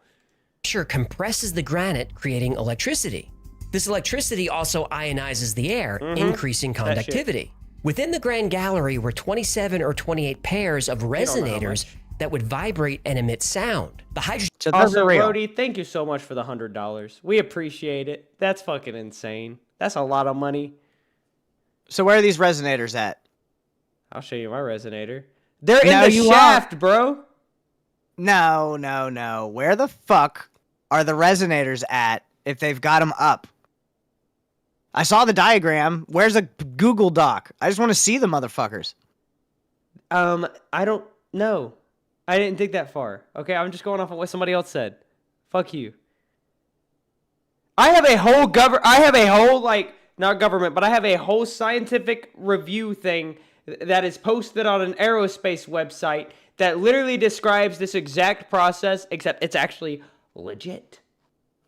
compresses the granite, creating electricity. This electricity also ionizes the air, increasing conductivity. Within the Grand Gallery were 27 or 28 pairs of don't know how resonators that would vibrate and emit sound. The hydrogen So those Also, are real. Brody, thank you so much for the $100. We appreciate it. That's fucking insane. That's a lot of money. So where are these resonators at? I'll show you my resonator. They're No, in the you shaft, bro. No. Where the fuck are the resonators at if they've got them up? I saw the diagram. Where's a Google Doc? I just want to see the motherfuckers. I don't know. I didn't think that far. Okay, I'm just going off of what somebody else said. Fuck you. I have a whole not government, but I have a whole scientific review thing that is posted on an aerospace website that literally describes this exact process, except it's actually legit.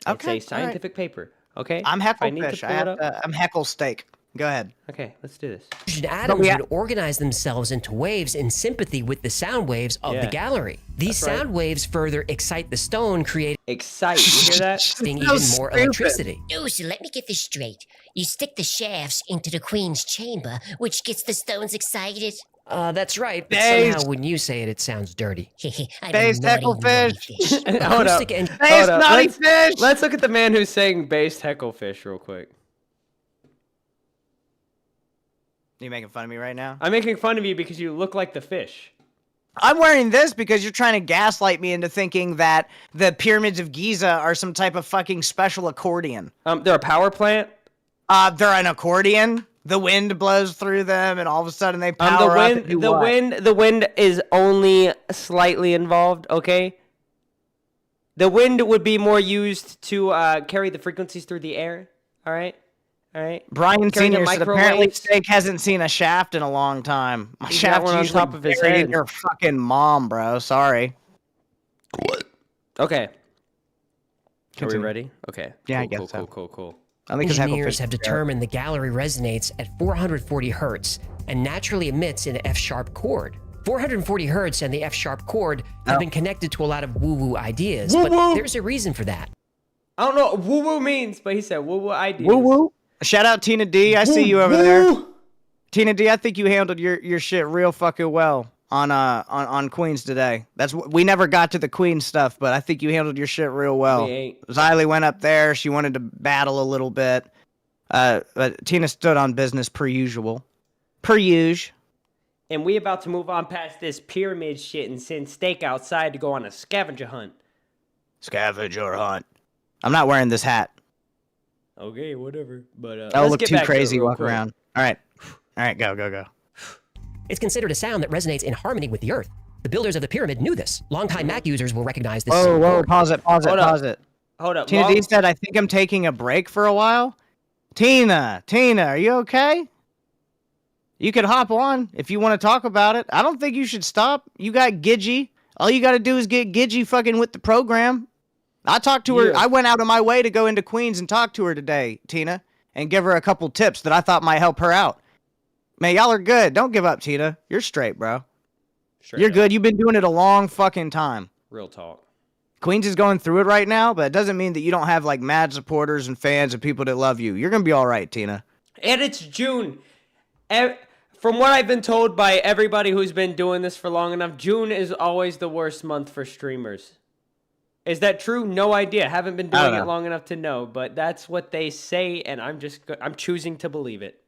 Okay, It's a scientific paper. Okay, I'm If I Heckle need to Fish. pull it up- I'm Heckle Steak. Go ahead. Okay, let's do this. Hydrogen atoms would organize themselves into waves in sympathy with the sound waves of the gallery. These sound waves further excite the stone, creating Excite. You hear that? even more electricity. Oh, so let me get this straight. You stick the shafts into the queen's chamber, which gets the stones excited. That's right, but Bass. somehow when you say it, it sounds dirty. I'm Bass a naughty, heckle naughty fish. fish. Hold up. Acoustic and Hey, it's Hold up. naughty fish! Let's look at the man who's saying based hecklefish real quick. You making fun of me right now? I'm making fun of you because you look like the fish. I'm wearing this because you're trying to gaslight me into thinking that the pyramids of Giza are some type of fucking special accordion. They're a power plant. They're an accordion. The wind blows through them, and all of a sudden they power up. And do what? The wind is only slightly involved. Okay. The wind would be more used to carry the frequencies through the air. All right. All right. Brian Carrying the Senior said apparently microwaves. Steak hasn't seen a shaft in a long time. My He's got shaft's one on usually top of his buried in head. your fucking mom, bro. Sorry. Okay. Are we Continue. ready? Okay. Yeah, I Cool, guess so. Cool. I think it's engineers hecklefish. have determined the gallery resonates at 440 hertz and naturally emits an F-sharp chord. 440 hertz and the F-sharp chord have been connected to a lot of woo-woo ideas, but there's a reason for that. I don't know what woo-woo means, but he said woo-woo ideas. Woo woo. Shout out Tina D. I see you over there. Tina D. I think you handled your shit real fucking well on Queens today. We never got to the Queen stuff, but I think you handled your shit real well. We ain't. Xylee went up there. She wanted to battle a little bit. But Tina stood on business per usual. Per usual. And we about to move on past this pyramid shit and send Steak outside to go on a scavenger hunt. Scavenger hunt. I'm not wearing this hat. Okay, whatever. But That'll let's look get too back to it crazy real walk quick. around. All right, go. It's considered a sound that resonates in harmony with the earth. The builders of the pyramid knew this. Longtime Mac users will recognize this. Whoa, chord. pause it. Hold up. Hold up. Tina D said, I think I'm taking a break for a while. Tina, are you okay? You could hop on if you want to talk about it. I don't think you should stop. You got Gidgy. All you got to do is get Gidgy fucking with the program. I talked to her. Yeah. I went out of my way to go into Queens and talk to her today, Tina, and give her a couple tips that I thought might help her out. Man, y'all are good. Don't give up, Tina. You're straight, bro. Straight You're up. good. You've been doing it a long fucking time. Real talk. Queens is going through it right now, but it doesn't mean that you don't have like mad supporters and fans and people that love you. You're gonna be all right, Tina. And it's June. From what I've been told by everybody who's been doing this for long enough, June is always the worst month for streamers. Is that true? No idea. Haven't been I don't doing it know. long enough to know, but that's what they say, and I'm choosing to believe it.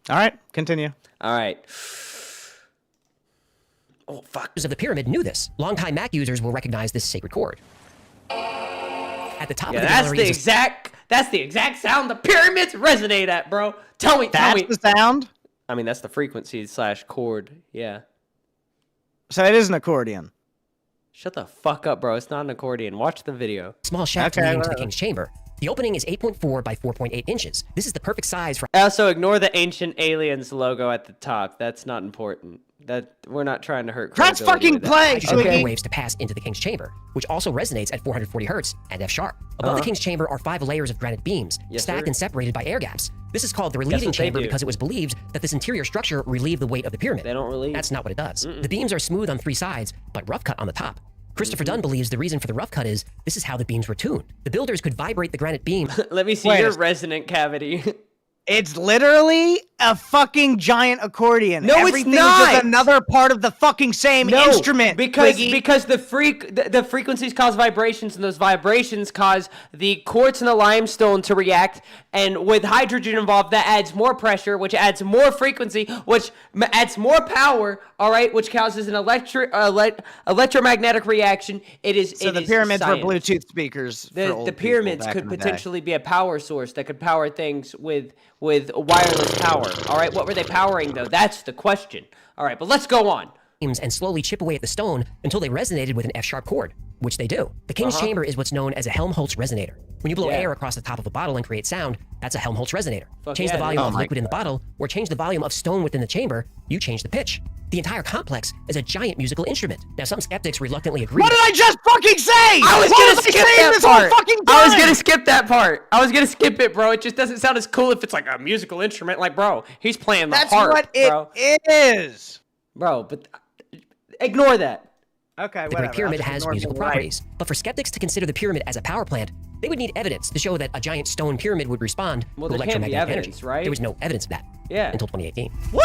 All right, continue. All right. Oh fuck. Of the pyramid knew this. Longtime Mac users will recognize this sacred chord. At the top Yeah, of the that's gallery the is a exact sound the pyramids resonate at, bro. Tell me. That's the sound. I mean, that's the frequency / chord. Yeah. So it is an accordion. Shut the fuck up, bro. It's not an accordion. Watch the video. small shaft Okay, leading to the whatever. king's chamber. The opening is 8.4 by 4.8 inches. This is the perfect size for Also, ignore the Ancient Aliens logo at the top. That's not important. We're not trying to hurt Press credibility fucking with that. play, hydrogen Twiggy. waves to pass into the king's chamber, which also resonates at 440 hertz and F sharp. Above the king's chamber are 5 layers of granite beams, Yes, stacked sir. and separated by air gaps. This is called the relieving what they chamber do. because it was believed that this interior structure relieved the weight of the pyramid. They don't relieve. That's not what it does. The beams are smooth on 3 sides, but rough cut on the top. Christopher Mm-hmm. Dunn believes the reason for the rough cut is this is how the beams were tuned. The builders could vibrate the granite beam Let me see Wait your a- resonant cavity. It's literally a fucking giant accordion. No, it's Everything not. is just another part of the fucking same instrument. because Twiggy. the frequencies cause vibrations, and those vibrations cause the quartz and the limestone to react, and with hydrogen involved, that adds more pressure, which adds more frequency, which adds more power. All right, which causes an electromagnetic reaction. So the pyramids were Bluetooth speakers. for old The people pyramids back could in the day. potentially be a power source that could power things with wireless power. All right, what were they powering though? That's the question. All right, but let's go on. and slowly chip away at the stone until they resonated with an F-sharp chord, which they do. The king's chamber is what's known as a Helmholtz resonator. When you blow Yeah. air across the top of a bottle and create sound, that's a Helmholtz resonator. Fuck Change yeah, the volume dude. of liquid in the bottle, or change the volume of stone within the chamber, you change the pitch. The entire complex is a giant musical instrument. Now, some skeptics reluctantly agree. What did I just fucking say? I was What gonna I skip saying that this whole part. fucking I was time? gonna skip that part. I was gonna skip it, bro. It just doesn't sound as cool if it's like a musical instrument. Like, bro, he's playing the That's harp, what it bro. is. Bro, but ignore that. Okay, The whatever. Great Pyramid I'll just has ignore musical the right. properties. But for skeptics to consider the pyramid as a power plant, they would need evidence to show that a giant stone pyramid would respond Well, to there can't be electromagnetic evidence, energy. right? There was no evidence of that Yeah. until 2018. What?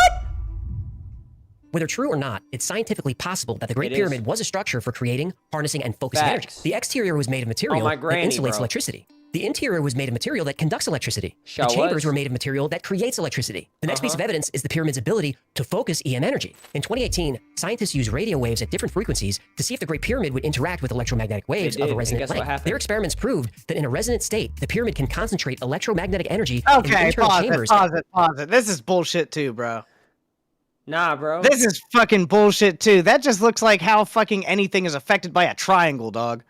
Whether true or not, it's scientifically possible that the Great It is. Pyramid was a structure for creating, harnessing, and focusing energy. Facts. The exterior was made of material my that granny, insulates bro. electricity. The interior was made of material that conducts electricity. Sure The chambers was. were made of material that creates electricity. The next piece of evidence is the pyramid's ability to focus EM energy. In 2018, scientists used radio waves at different frequencies to see if the Great Pyramid would interact with electromagnetic waves did, of a and resonant guess what length. happened? Their experiments proved that in a resonant state, the pyramid can concentrate electromagnetic energy in the Okay, internal pause chambers. it. This is bullshit too, bro. Nah, bro. This is fucking bullshit too. That just looks like how fucking anything is affected by a triangle, dog.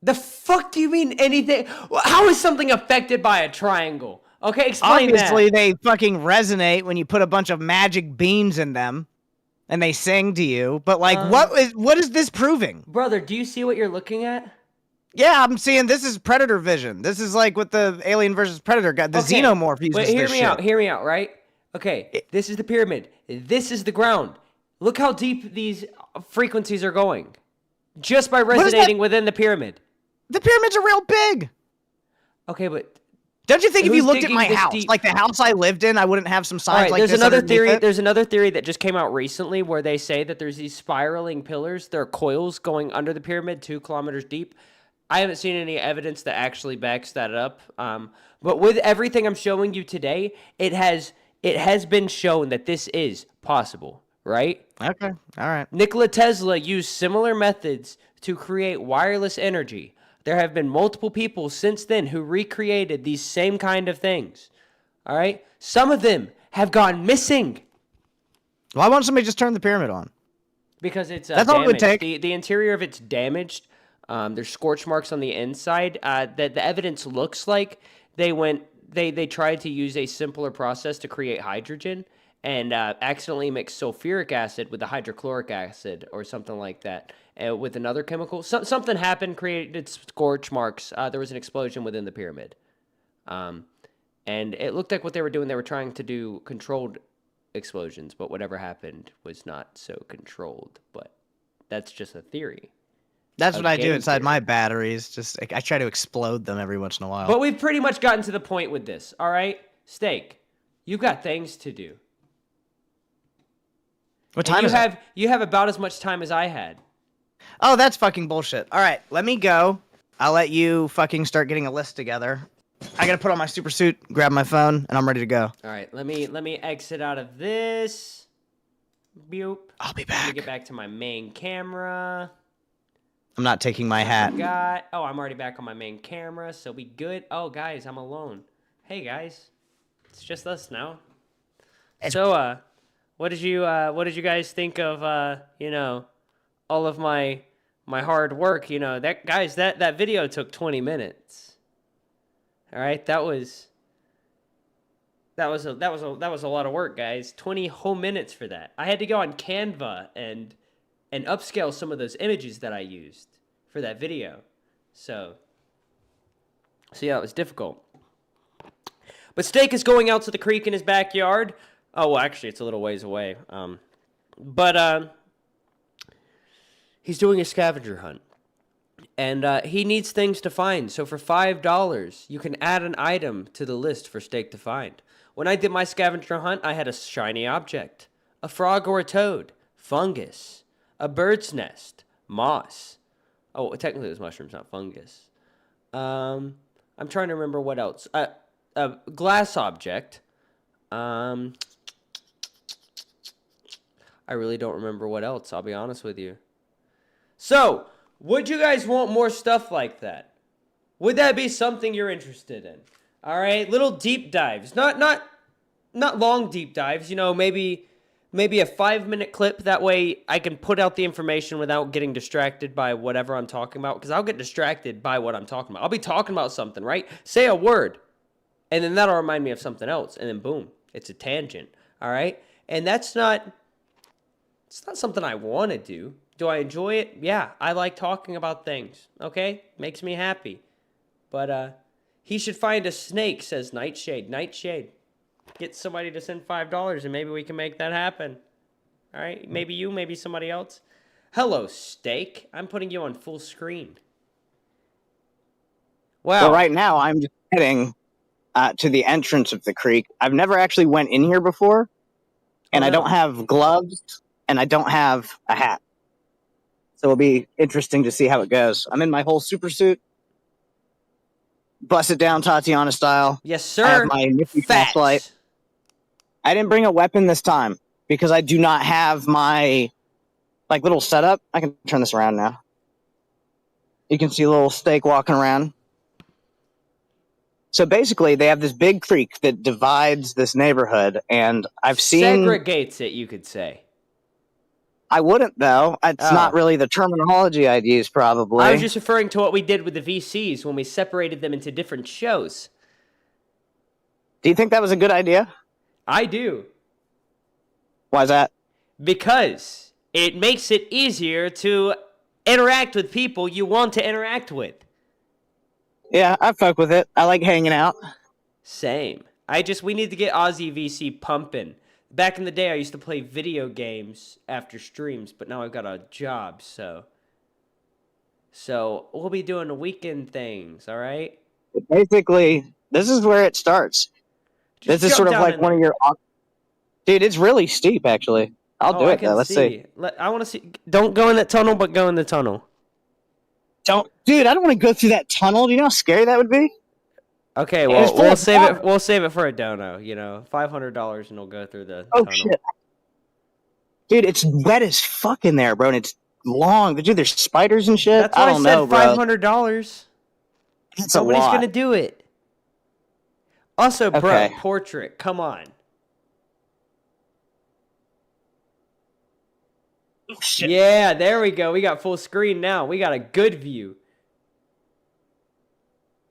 The fuck do you mean anything? How is something affected by a triangle? Okay, explain Obviously, that. they fucking resonate when you put a bunch of magic beans in them, and they sing to you. But like, what is this proving? Brother, do you see what you're looking at? Yeah, I'm seeing this is Predator vision. This is like what the Alien versus Predator got. The Okay, Xenomorph uses Wait, hear this me shit. out. Hear me out, right? Okay, this is the pyramid. This is the ground. Look how deep these frequencies are going. Just by is that? resonating within the pyramid. The pyramids are real big. Okay, but Don't you think if you Who's looked at digging my this house, deep? like the house I lived in, I wouldn't have some all signs right, like there's this another underneath theory. it? There's another theory that just came out recently where they say that there's these spiraling pillars. There are coils going under the pyramid 2 kilometers deep. I haven't seen any evidence that actually backs that up. But with everything I'm showing you today, it has been shown that this is possible, right? Okay, all right. Nikola Tesla used similar methods to create wireless energy. There have been multiple people since then who recreated these same kind of things. All right? Some of them have gone missing Why won't somebody just turn the pyramid on? because it's That's all it would damaged. take. The interior of it's damaged. There's scorch marks on the inside. The evidence looks like they tried to use a simpler process to create hydrogen and accidentally mixed sulfuric acid with the hydrochloric acid or something like that with another chemical. Something happened, created scorch marks. There was an explosion within the pyramid. And it looked like what they were doing, they were trying to do controlled explosions, but whatever happened was not so controlled. But that's just a theory. That's A what I do game inside theory. my batteries. Just I try to explode them every once in a while. But we've pretty much gotten to the point with this, all right? Steak, you've got things to do. What And time is it? you have about as much time as I had. Oh, that's fucking bullshit. All right, let me go. I'll let you fucking start getting a list together. I gotta put on my super suit, grab my phone, and I'm ready to go. All right, let me exit out of this. Boop. I'll be Let me back. get back to my main camera. I'm not taking my hat. I'm already back on my main camera, so we good. Oh, guys, I'm alone. Hey, guys, it's just us now. So, what did you guys think of all of my hard work? That video took 20 minutes. All right, that was a lot of work, guys. 20 whole minutes for that. I had to go on Canva and upscale some of those images that I used for that video. So yeah, it was difficult. But Steak is going out to the creek in his backyard. Oh, well, actually, it's a little ways away. But he's doing a scavenger hunt. And he needs things to find. So for $5, you can add an item to the list for Steak to find. When I did my scavenger hunt, I had a shiny object, a frog or a toad, fungus, a bird's nest, moss. Oh, technically it was mushrooms, not fungus. I'm trying to remember what else. A glass object. I really don't remember what else, I'll be honest with you. So, would you guys want more stuff like that? Would that be something you're interested in? All right, little deep dives. Not long deep dives, maybe a 5-minute clip. That way I can put out the information without getting distracted by whatever I'm talking about, because I'll get distracted by what I'm talking about. I'll be talking about something, right? Say a word, and then that'll remind me of something else, and then boom, it's a tangent, all right? And it's not something I want to do. Do I enjoy it? Yeah, I like talking about things. Okay? Makes me happy. But he should find a snake, says Nightshade. Nightshade. Get somebody to send $5 and maybe we can make that happen. All right? Maybe you, maybe somebody else. Hello, Steak. I'm putting you on full screen. Wow. Well, right now I'm just heading to the entrance of the creek. I've never actually went in here before, and I don't have gloves, and I don't have a hat. So it'll be interesting to see how it goes. I'm in my whole super suit. Bust it down Tatiana style. Yes, sir. I have my nifty flashlight. I didn't bring a weapon this time because I do not have my little setup. I can turn this around now. You can see a little Steak walking around. So basically, they have this big creek that divides this neighborhood, and I've seen... Segregates it, you could say. I wouldn't, though. It's not really the terminology I'd use, probably. I was just referring to what we did with the VCs when we separated them into different shows. Do you think that was a good idea? I do. Why's that? Because it makes it easier to interact with people you want to interact with. Yeah, I fuck with it. I like hanging out. Same. We need to get Aussie VC pumping. Back in the day, I used to play video games after streams, but now I've got a job, so we'll be doing the weekend things, all right? Basically, this is where it starts. This is sort of like one of your... Dude, it's really steep, actually. I'll do it, though. Let's see. I want to see... Don't go in that tunnel, but go in the tunnel. Dude, I don't want to go through that tunnel. Do you know how scary that would be? Okay, well, we'll save it. We'll save it for a dono. $500, and we'll go through the tunnel. Shit, dude! It's wet as fuck in there, bro, and it's long. Dude, there's spiders and shit. That's why I said $500. Nobody's gonna do it. Also, bro, portrait. Come on. Oh, shit. Yeah, there we go. We got full screen now. We got a good view.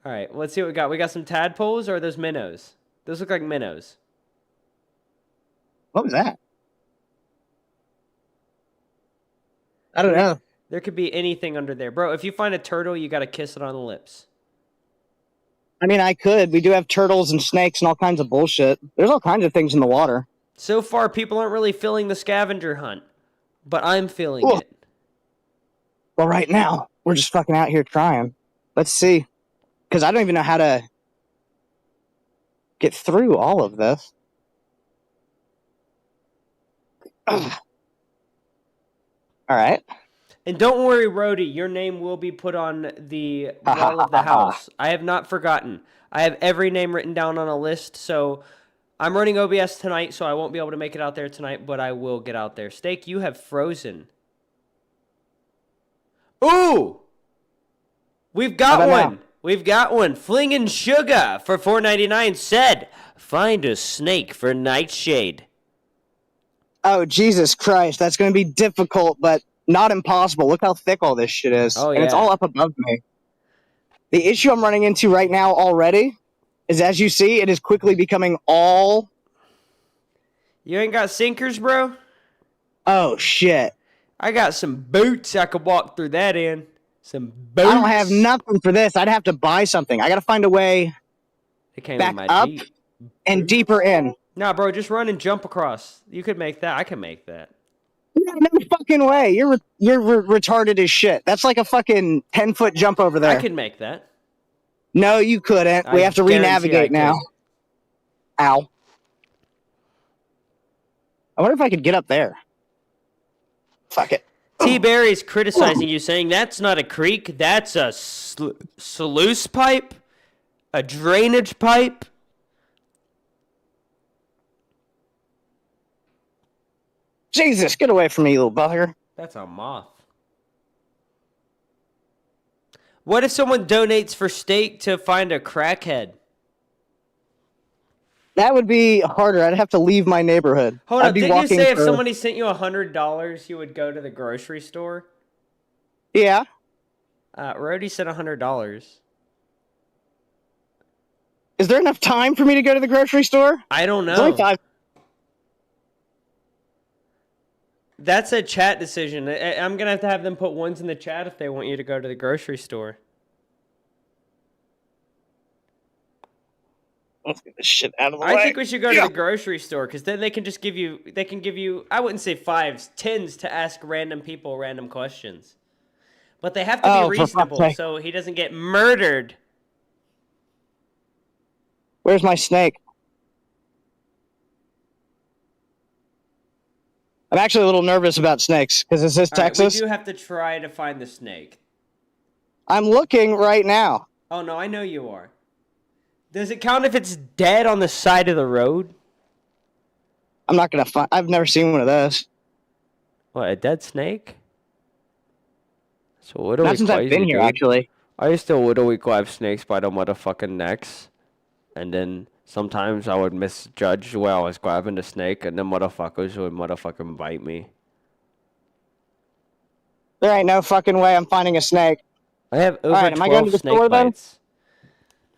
All right, let's see what we got. We got some tadpoles, or are those minnows? Those look like minnows. What was that? I don't know. There could be anything under there. Bro, if you find a turtle, you got to kiss it on the lips. I mean, I could. We do have turtles and snakes and all kinds of bullshit. There's all kinds of things in the water. So far, people aren't really feeling the scavenger hunt, but I'm feeling it. Well, right now, we're just fucking out here trying. Let's see. Because I don't even know how to get through all of this. All right. And don't worry, Rhodey, your name will be put on the wall of the house. I have not forgotten. I have every name written down on a list, so I'm running OBS tonight, so I won't be able to make it out there tonight, but I will get out there. Steak, you have frozen. Ooh! We've got one. We've got one. Flingin' Sugar for $4.99 said, find a snake for Nightshade. Oh, Jesus Christ. That's going to be difficult, but not impossible. Look how thick all this shit is. And it's all up above me. The issue I'm running into right now already is, as you see, it is quickly becoming all... You ain't got sinkers, bro? Oh, shit. I got some boots I could walk through that in. Some boots. I don't have nothing for this. I'd have to buy something. I got to find a way back up and deeper in. Nah, bro, just run and jump across. You could make that. I can make that. No fucking way. You're retarded as shit. That's like a fucking 10-foot jump over there. I could make that. No, you couldn't. We have to re-navigate now. Ow. I wonder if I could get up there. Fuck it. T-Berry's criticizing you, saying that's not a creek, that's a sluice pipe? A drainage pipe? Jesus, get away from me, you little bugger. That's a moth. What if someone donates for Steak to find a crackhead? That would be harder. I'd have to leave my neighborhood. Hold on, didn't you say if somebody sent you $100, you would go to the grocery store? Yeah. Rhodey said $100. Is there enough time for me to go to the grocery store? I don't know. It's only 5. That's a chat decision. I'm gonna have to have them put ones in the chat if they want you to go to the grocery store. Let's get this shit out of the I way. think we should go to the grocery store because then they can just give you. They can give you. I wouldn't say 5s, 10s to ask random people random questions, but they have to be for fuck's reasonable sake. so he doesn't get murdered. Where's my snake? I'm actually a little nervous about snakes because this is All right, Texas. we do have to try to find the snake. I'm looking right now. Oh no, I know you are. Does it count if it's dead on the side of the road? I'm not gonna find. I've never seen one of those. What, a dead snake? So what do Not we since I've been here, actually. I used to literally grab snakes by the motherfucking necks, and then sometimes I would misjudge where I was grabbing the snake, and the motherfuckers would motherfucking bite me. There ain't no fucking way I'm finding a snake. I have over Alright, am I going to 12 the snake store, then? bites.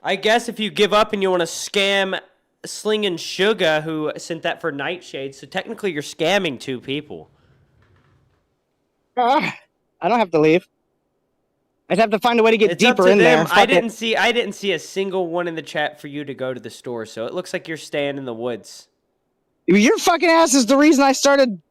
I guess if you give up and you want to scam Slingin' Sugar, who sent that for Nightshade, so technically you're scamming 2 people. I don't have to leave. I'd have to find a way to get It's up deeper to in them. there. Fuck I it. didn't see a single one in the chat for you to go to the store, so it looks like you're staying in the woods. Your fucking ass is the reason I started.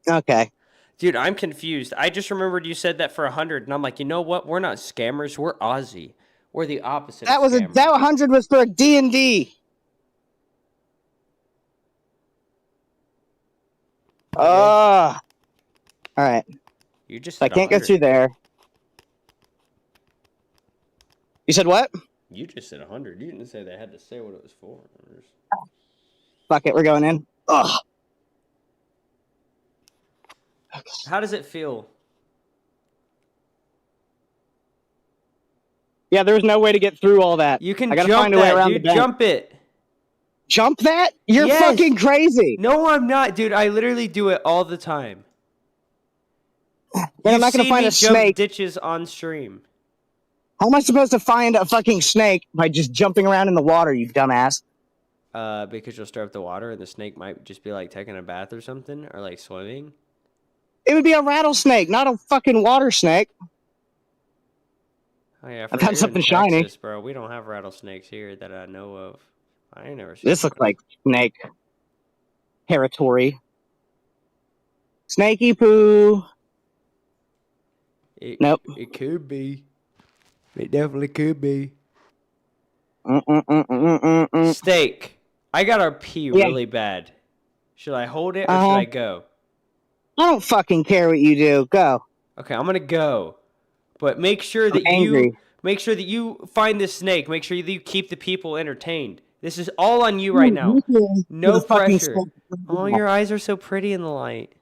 Okay. Dude, I'm confused. I just remembered you said that for 100, and I'm like, you know what? We're not scammers. We're Aussie. We're the opposite. That of was scammers. that 100 was for a D&D. All right. You just I said can't go 100. through there. You said what? You just said 100. You didn't say they had to say what it was for. Fuck it, we're going in. Ugh. How does it feel? Yeah, there's no way to get through all that. You can I gotta jump find a way that, around dude. the bank. Jump it. Jump that? You're Yes. fucking crazy. No, I'm not, dude. I literally do it all the time. Then You've I'm not gonna seen find me a jump snake. ditches on stream. How am I supposed to find a fucking snake by just jumping around in the water, you dumbass? Because you'll stir up the water and the snake might just be like taking a bath or something, or like swimming. It would be a rattlesnake, not a fucking water snake. Oh yeah, I found something shiny. Texas, bro. We don't have rattlesnakes here that I know of. I ain't never seen. This looks like snake territory. Snaky poo. Nope. It could be. It definitely could be. Steak. I gotta pee really bad. Should I hold it or should I go? I don't fucking care what you do. Go. Okay, I'm gonna go. But make sure that you find this snake. Make sure that you keep the people entertained. This is all on you right now. No pressure. Oh, your eyes are so pretty in the light.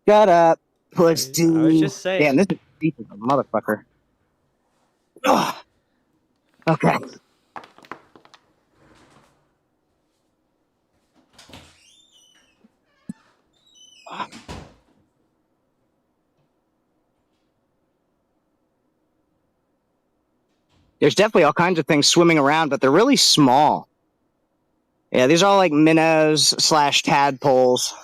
Shut up, pussy. I was just saying. Damn, this is deep as a motherfucker. Ugh. Okay. There's definitely all kinds of things swimming around, but they're really small. Yeah, these are all like minnows / tadpoles.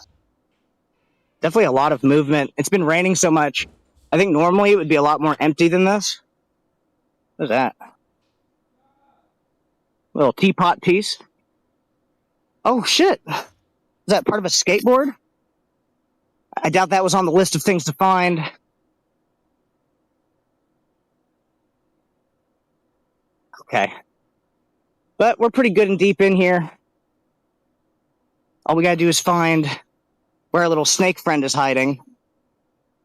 Definitely a lot of movement. It's been raining so much. I think normally it would be a lot more empty than this. What's that? Little teapot piece. Oh shit! Is that part of a skateboard? I doubt that was on the list of things to find. Okay. But we're pretty good and deep in here. All we gotta do is find where our little snake friend is hiding.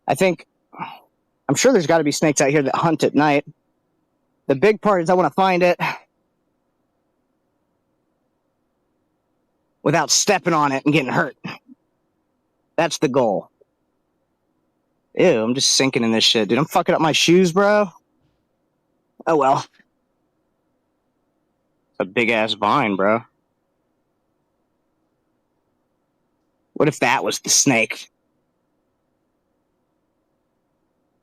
I'm sure there's gotta be snakes out here that hunt at night. The big part is I want to find it without stepping on it and getting hurt. That's the goal. Ew, I'm just sinking in this shit, dude. I'm fucking up my shoes, bro. Oh well. It's a big-ass vine, bro. What if that was the snake?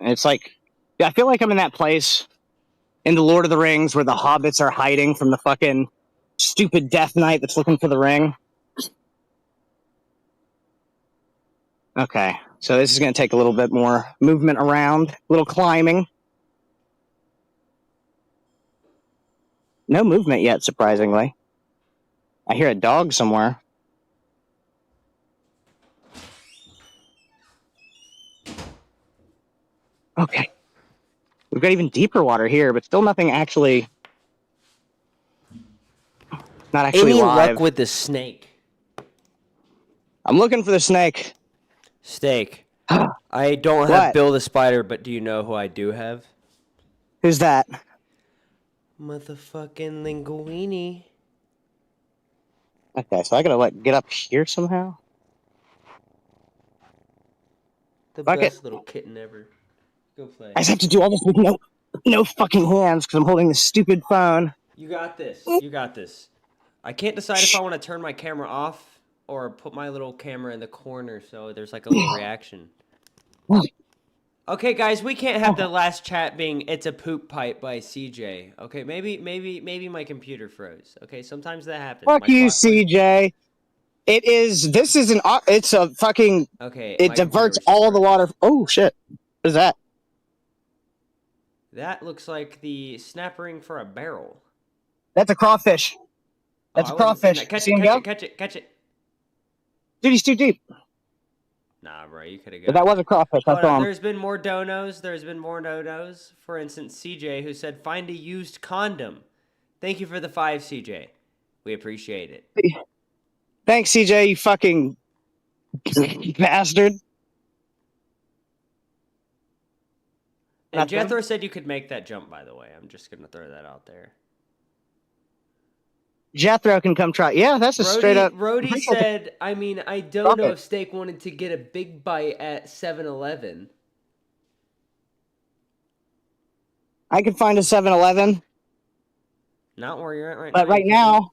And it's like, I feel like I'm in that place in the Lord of the Rings where the hobbits are hiding from the fucking stupid Death Knight that's looking for the ring. Okay. So this is going to take a little bit more movement around, a little climbing. No movement yet, surprisingly. I hear a dog somewhere. Okay. We've got even deeper water here, but still nothing actually... Not actually Any live. luck with the snake? I'm looking for the snake. Steak. I don't have What? Bill the Spider, but do you know who I do have? Who's that? Motherfucking Linguini. Okay, so I gotta get up here somehow? The Fuck best it. little kitten ever. Go play. I just have to do all this with no fucking hands because I'm holding this stupid phone. You got this. You got this. I can't decide if I want to turn my camera off or put my little camera in the corner so there's like a little reaction. Okay, guys, we can't have the last chat being "It's a poop pipe" by CJ. Okay, maybe my computer froze. Okay, sometimes that happens. Fuck My you, clock went- CJ. It's a fucking, Okay, it my diverts computer was all the frozen. water. Oh, shit. What is that? That looks like the snap ring for a barrel. That's a crawfish. That's Oh, a I wasn't seeing crawfish. that. Catch See it, him catch go? it, catch it, catch it. Dude, he's too deep. Nah, bro, you could have But got that was a crawfish. I Hold saw on, him. there's been more donos. There's been more donos. For instance, CJ, who said, find a used condom. Thank you for the 5, CJ. We appreciate it. Thanks, CJ, you fucking bastard. And Nothing. Jethro said you could make that jump, by the way. I'm just going to throw that out there. Jethro can come try. Yeah, that's a straight up. Rhodey said, I mean, I don't know if Steak wanted to get a big bite at 7-Eleven. I can find a 7-Eleven, Not where you're at right now. but right you couldn't. now,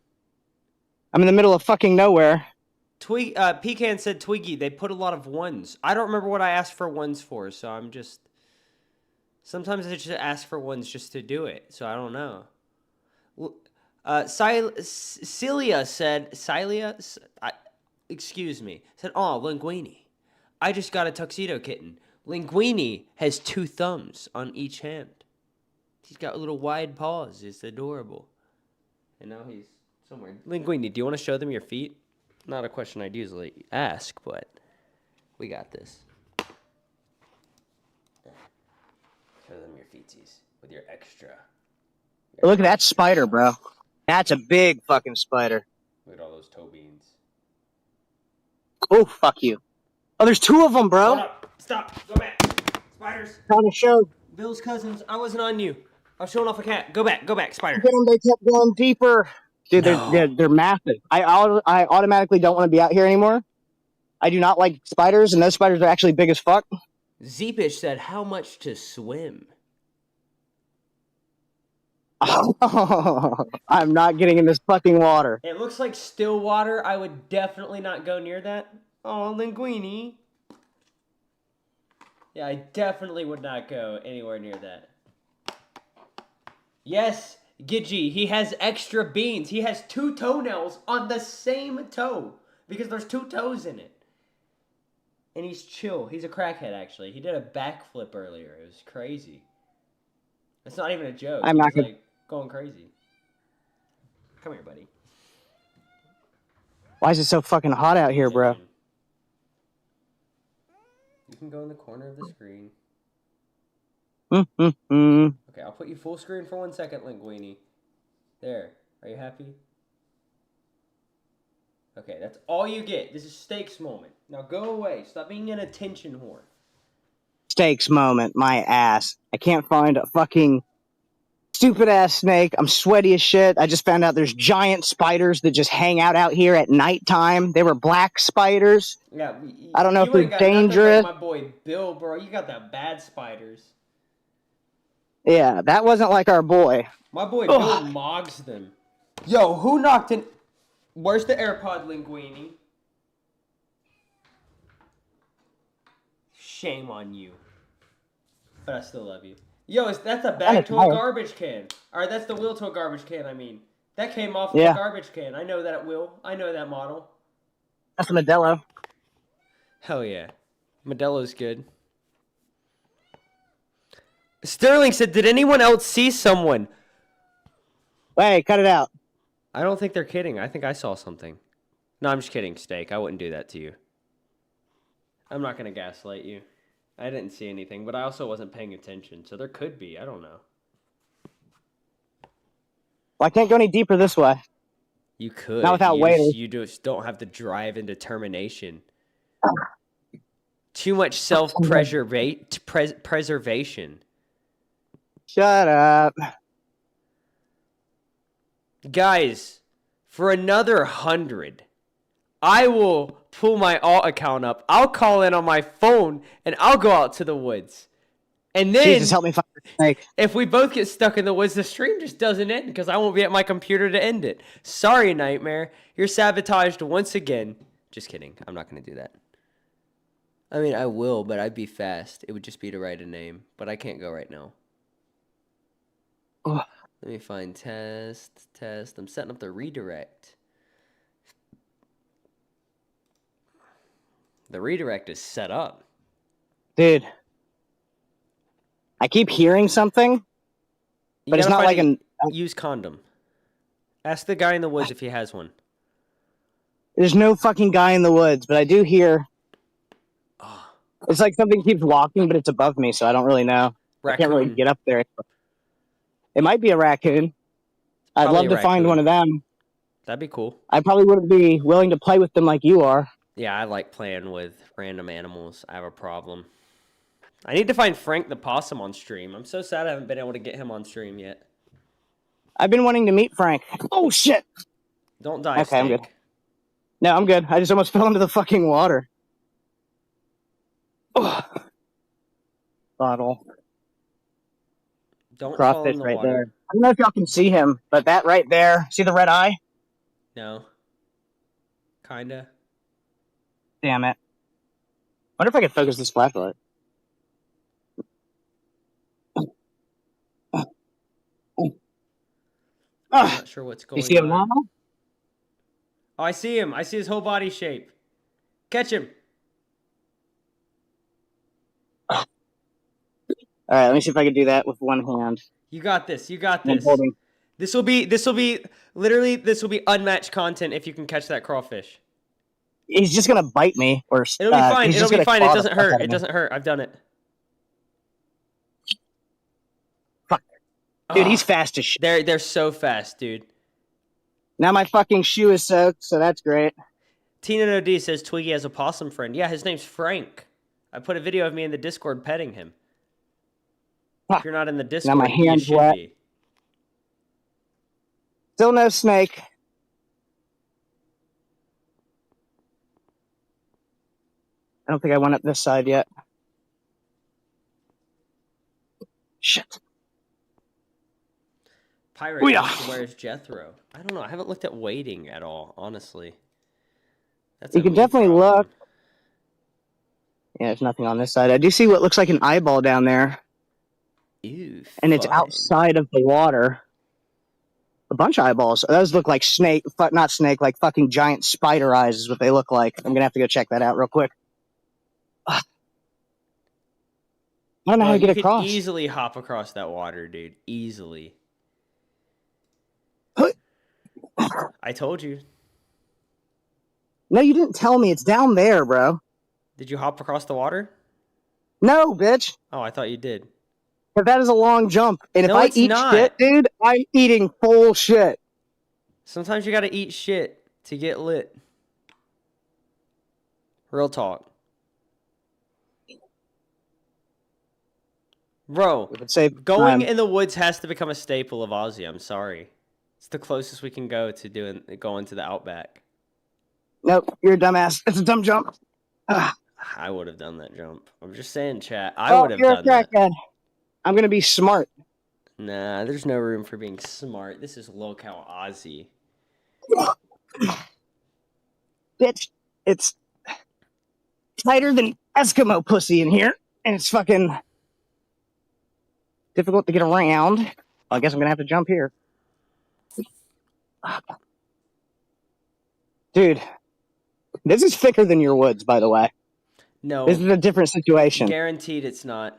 I'm in the middle of fucking nowhere. Pecan said, Twiggy, they put a lot of ones. I don't remember what I asked for ones for, so I'm just... Sometimes I just ask for ones just to do it, so I don't know. Celia said, excuse me, said, "Oh, Linguini. I just got a tuxedo kitten. Linguini has 2 thumbs on each hand. He's got little wide paws. It's adorable. And now he's somewhere. Linguini, do you want to show them your feet? Not a question I'd usually ask, but we got this. Show them your feetsies with your extra. Look at that spider, bro. That's a big fucking spider. Look at all those toe beans. Oh, fuck you. Oh, there's 2 of them, bro. Hold up. Stop. Go back. Spiders. Trying to show. Bill's cousins. I wasn't on you. I was showing off a cat. Go back. Go back, spider. Get them, they kept going deeper. Dude, they're massive. I automatically don't want to be out here anymore. I do not like spiders, and those spiders are actually big as fuck. Zeepish said, how much to swim? I'm not getting in this fucking water. It looks like still water. I would definitely not go near that. Oh, Linguini. Yeah, I definitely would not go anywhere near that. Yes, Gidgy, he has extra beans. He has 2 toenails on the same toe because there's 2 toes in it. And he's chill. He's a crackhead, actually. He did a backflip earlier. It was crazy. It's not even a joke. I'm not He's gonna... like going crazy. Come here, buddy. Why is it so fucking hot out here, bro? You can go in the corner of the screen. Mm-hmm. Okay, I'll put you full screen for 1 second, Linguini. There. Are you happy? Okay, that's all you get. This is Steak's moment. Now go away. Stop being an attention whore. Steaks moment, my ass. I can't find a fucking stupid ass snake. I'm sweaty as shit. I just found out there's giant spiders that just hang out here at nighttime. They were black spiders. Yeah, I don't know if you ain't they're got nothing dangerous. like my boy Bill, bro. You got the bad spiders. Yeah, that wasn't like our boy. My boy Bill mogs them. Yo, who knocked in? Where's the AirPod, Linguini? Shame on you. But I still love you. Yo, that's a bag to a garbage can. Alright, that's the wheel to a garbage can, I mean. That came off the garbage can. I know that wheel. I know that model. That's a Modelo. Hell yeah. Modelo's good. Sterling said, "Did anyone else see someone?" Hey, cut it out. I don't think they're kidding. I think I saw something. No, I'm just kidding, Steak. I wouldn't do that to you. I'm not gonna gaslight you. I didn't see anything, but I also wasn't paying attention, so there could be. I don't know. Well, I can't go any deeper this way. You could. Not without you waiting. You just don't have the drive and determination. Too much self-preservation. Shut up. Guys, for another 100, I will pull my alt account up. I'll call in on my phone, and I'll go out to the woods. And then, Jesus, help me find the snake. if we both get stuck in the woods, the stream just doesn't end because I won't be at my computer to end it. Sorry, Nightmare. You're sabotaged once again. Just kidding. I'm not going to do that. I mean, I will, but I'd be fast. It would just be to write a name. But I can't go right now. Ugh. Let me find test. I'm setting up the redirect. The redirect is set up. Dude. I keep hearing something, but it's not like an... Use condom. Ask the guy in the woods if he has one. There's no fucking guy in the woods, but I do hear... It's like something keeps walking, but it's above me, so I don't really know. Raccoon. I can't really get up there. It might be a raccoon. I'd love to find one of them. That'd be cool. I probably wouldn't be willing to play with them like you are. Yeah, I like playing with random animals. I have a problem. I need to find Frank the Possum on stream. I'm so sad I haven't been able to get him on stream yet. I've been wanting to meet Frank. Oh, shit! Don't die, Okay, I'm Steak. good. No, I'm good. I just almost fell into the fucking water. Ugh. Bottle. Don't fall in Crawfish the right water. there. I don't know if y'all can see him, but that right there, see the red eye? No. Kinda. Damn it. Wonder if I could focus this flashlight. I'm not sure what's going You see him on. now? Oh, I see him. I see his whole body shape. Catch him. Alright, let me see if I can do that with one hand. You got this. You got I'm this. holding. This will be unmatched content if you can catch that crawfish. He's just gonna bite me, or It'll be fine. he's It'll just be gonna fine. It claw the doesn't fuck out hurt. of It me. doesn't hurt. I've done it. Fuck. Dude, Oh, he's fast as shit. They're so fast, dude. Now my fucking shoe is soaked, so that's great. Tina No D says Twiggy has a possum friend. Yeah, his name's Frank. I put a video of me in the Discord petting him. Huh. If you're not in the Discord, my you hand's should wet. be. Still no snake. I don't think I went up this side yet. Shit. Pirate, Booyah. where's Jethro? I don't know. I haven't looked at waiting at all, honestly. That's You a can me definitely problem. look. Yeah, there's nothing on this side. I do see what looks like an eyeball down there, Ew, and it's fun. outside of the water. A bunch of eyeballs. Those look like not snake, like fucking giant spider eyes is what they look like. I'm gonna have to go check that out real quick. I don't know how to You get could across. easily hop across that water, dude. Easily. I told you. No, you didn't tell me. It's down there, bro. Did you hop across the water? No, bitch. Oh, I thought you did. But that is a long jump. And No, if I it's eat not. shit, dude, I'm eating full shit. Sometimes you gotta eat shit to get lit. Real talk. Bro, If it's safe, going in the woods has to become a staple of Aussie. I'm sorry. It's the closest we can go to going to the Outback. Nope, you're a dumbass. It's a dumb jump. Ah. I would have done that jump. I'm just saying, chat. I would have you're done a that. crackhead. I'm gonna be smart. Nah, there's no room for being smart. This is Lolcow Aussie. Bitch, it's tighter than Eskimo pussy in here, and it's fucking difficult to get around. Well, I guess I'm gonna have to jump here. Dude, this is thicker than your woods, by the way. No. This is a different situation. Guaranteed it's not.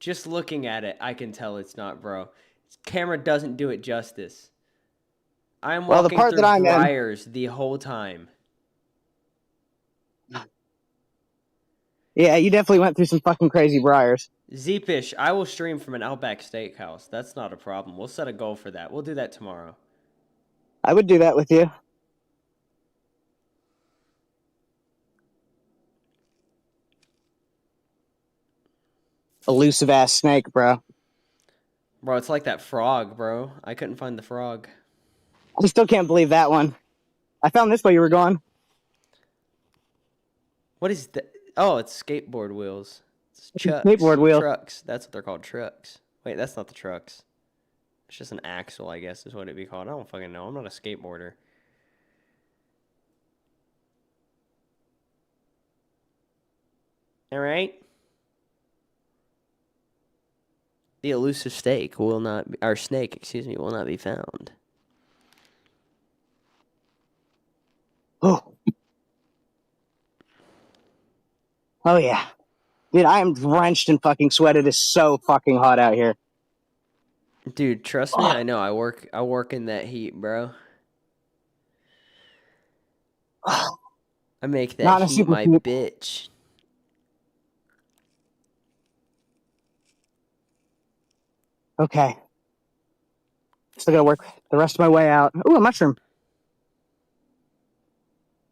Just looking at it, I can tell it's not, bro. Camera doesn't do it justice. I'm Well, the walking part through that I'm in- briars the whole time. Yeah, you definitely went through some fucking crazy briars. Zeepish, I will stream from an Outback Steakhouse. That's not a problem. We'll set a goal for that. We'll do that tomorrow. I would do that with you. Elusive ass snake, bro. Bro, it's like that frog, bro. I couldn't find the frog. I still can't believe that one. I found this way you were going. What is that? Oh, it's skateboard wheels. It's chucks. Skateboard wheel. Trucks. That's what they're called, trucks. Wait, that's not the trucks. It's just an axle, I guess, is what it'd be called. I don't fucking know. I'm not a skateboarder. All right. The elusive snake will not be, or snake, excuse me, will not be found. Oh. Oh yeah. Dude, I am drenched in fucking sweat. It is so fucking hot out here. Dude, trust me, I know. I work in that heat, bro. I make Not that a heat super my heat. bitch. Okay. Still gotta work the rest of my way out. Ooh, a mushroom.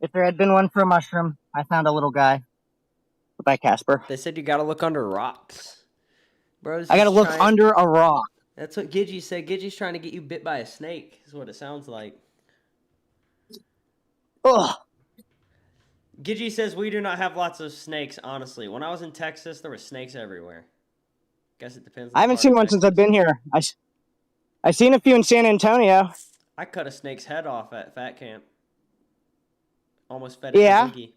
If there had been one for a mushroom, I found a little guy. By Casper. They said you gotta look under rocks. Bro, I gotta look under a rock. That's what Gidgy said. Gidgy's trying to get you bit by a snake, is what it sounds like. Ugh. Gidgy says we do not have lots of snakes, honestly. When I was in Texas, there were snakes everywhere. Guess it depends. I haven't seen one since I've been here. I've seen a few in San Antonio. I cut a snake's head off at Fat Camp. Almost fed it Yeah. to Boogie.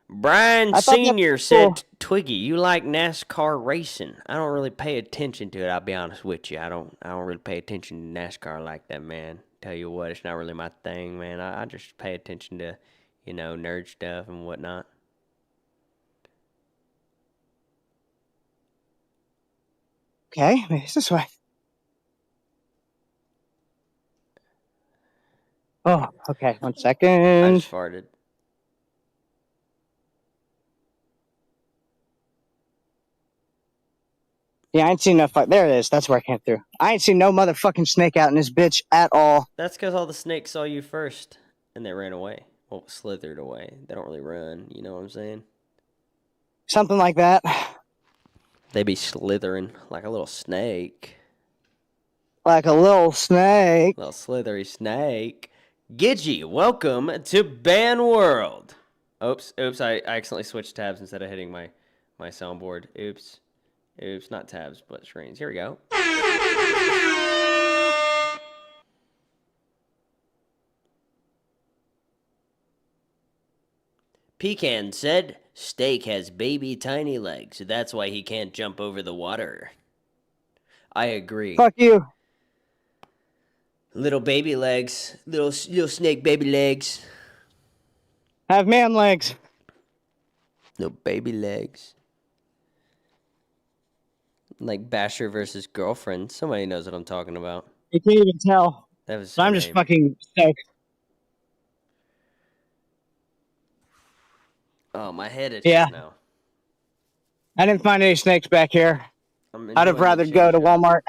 Brian I thought that Sr. was said, cool. Twiggy, you like NASCAR racing. I don't really pay attention to it, I'll be honest with you. I don't really pay attention to NASCAR like that, man. Tell you what, it's not really my thing, man. I just pay attention to, nerd stuff and whatnot. Okay, maybe it's this way. Oh, okay. 1 I second. just farted. Yeah, I ain't seen no fuck. There it is. That's where I came through. I ain't seen no motherfucking snake out in this bitch at all. That's because all the snakes saw you first, and they ran away. Well, slithered away. They don't really run, you know what I'm saying? Something like that. They be slithering like a little snake. Like a little snake. Little slithery snake. Gidgy, welcome to Ban World. Oops, I accidentally switched tabs instead of hitting my soundboard. Oops, not tabs, but screens. Here we go. Pecan said, steak has baby tiny legs. That's why he can't jump over the water. I agree. Fuck you. Little baby legs. Little snake baby legs. Have man legs. Little baby legs. Like Basher versus Girlfriend. Somebody knows what I'm talking about. You can't even tell. That was So I'm just fucking stoked. Oh, my head is Yeah. now. I didn't find any snakes back here. I'd have rather go to Walmart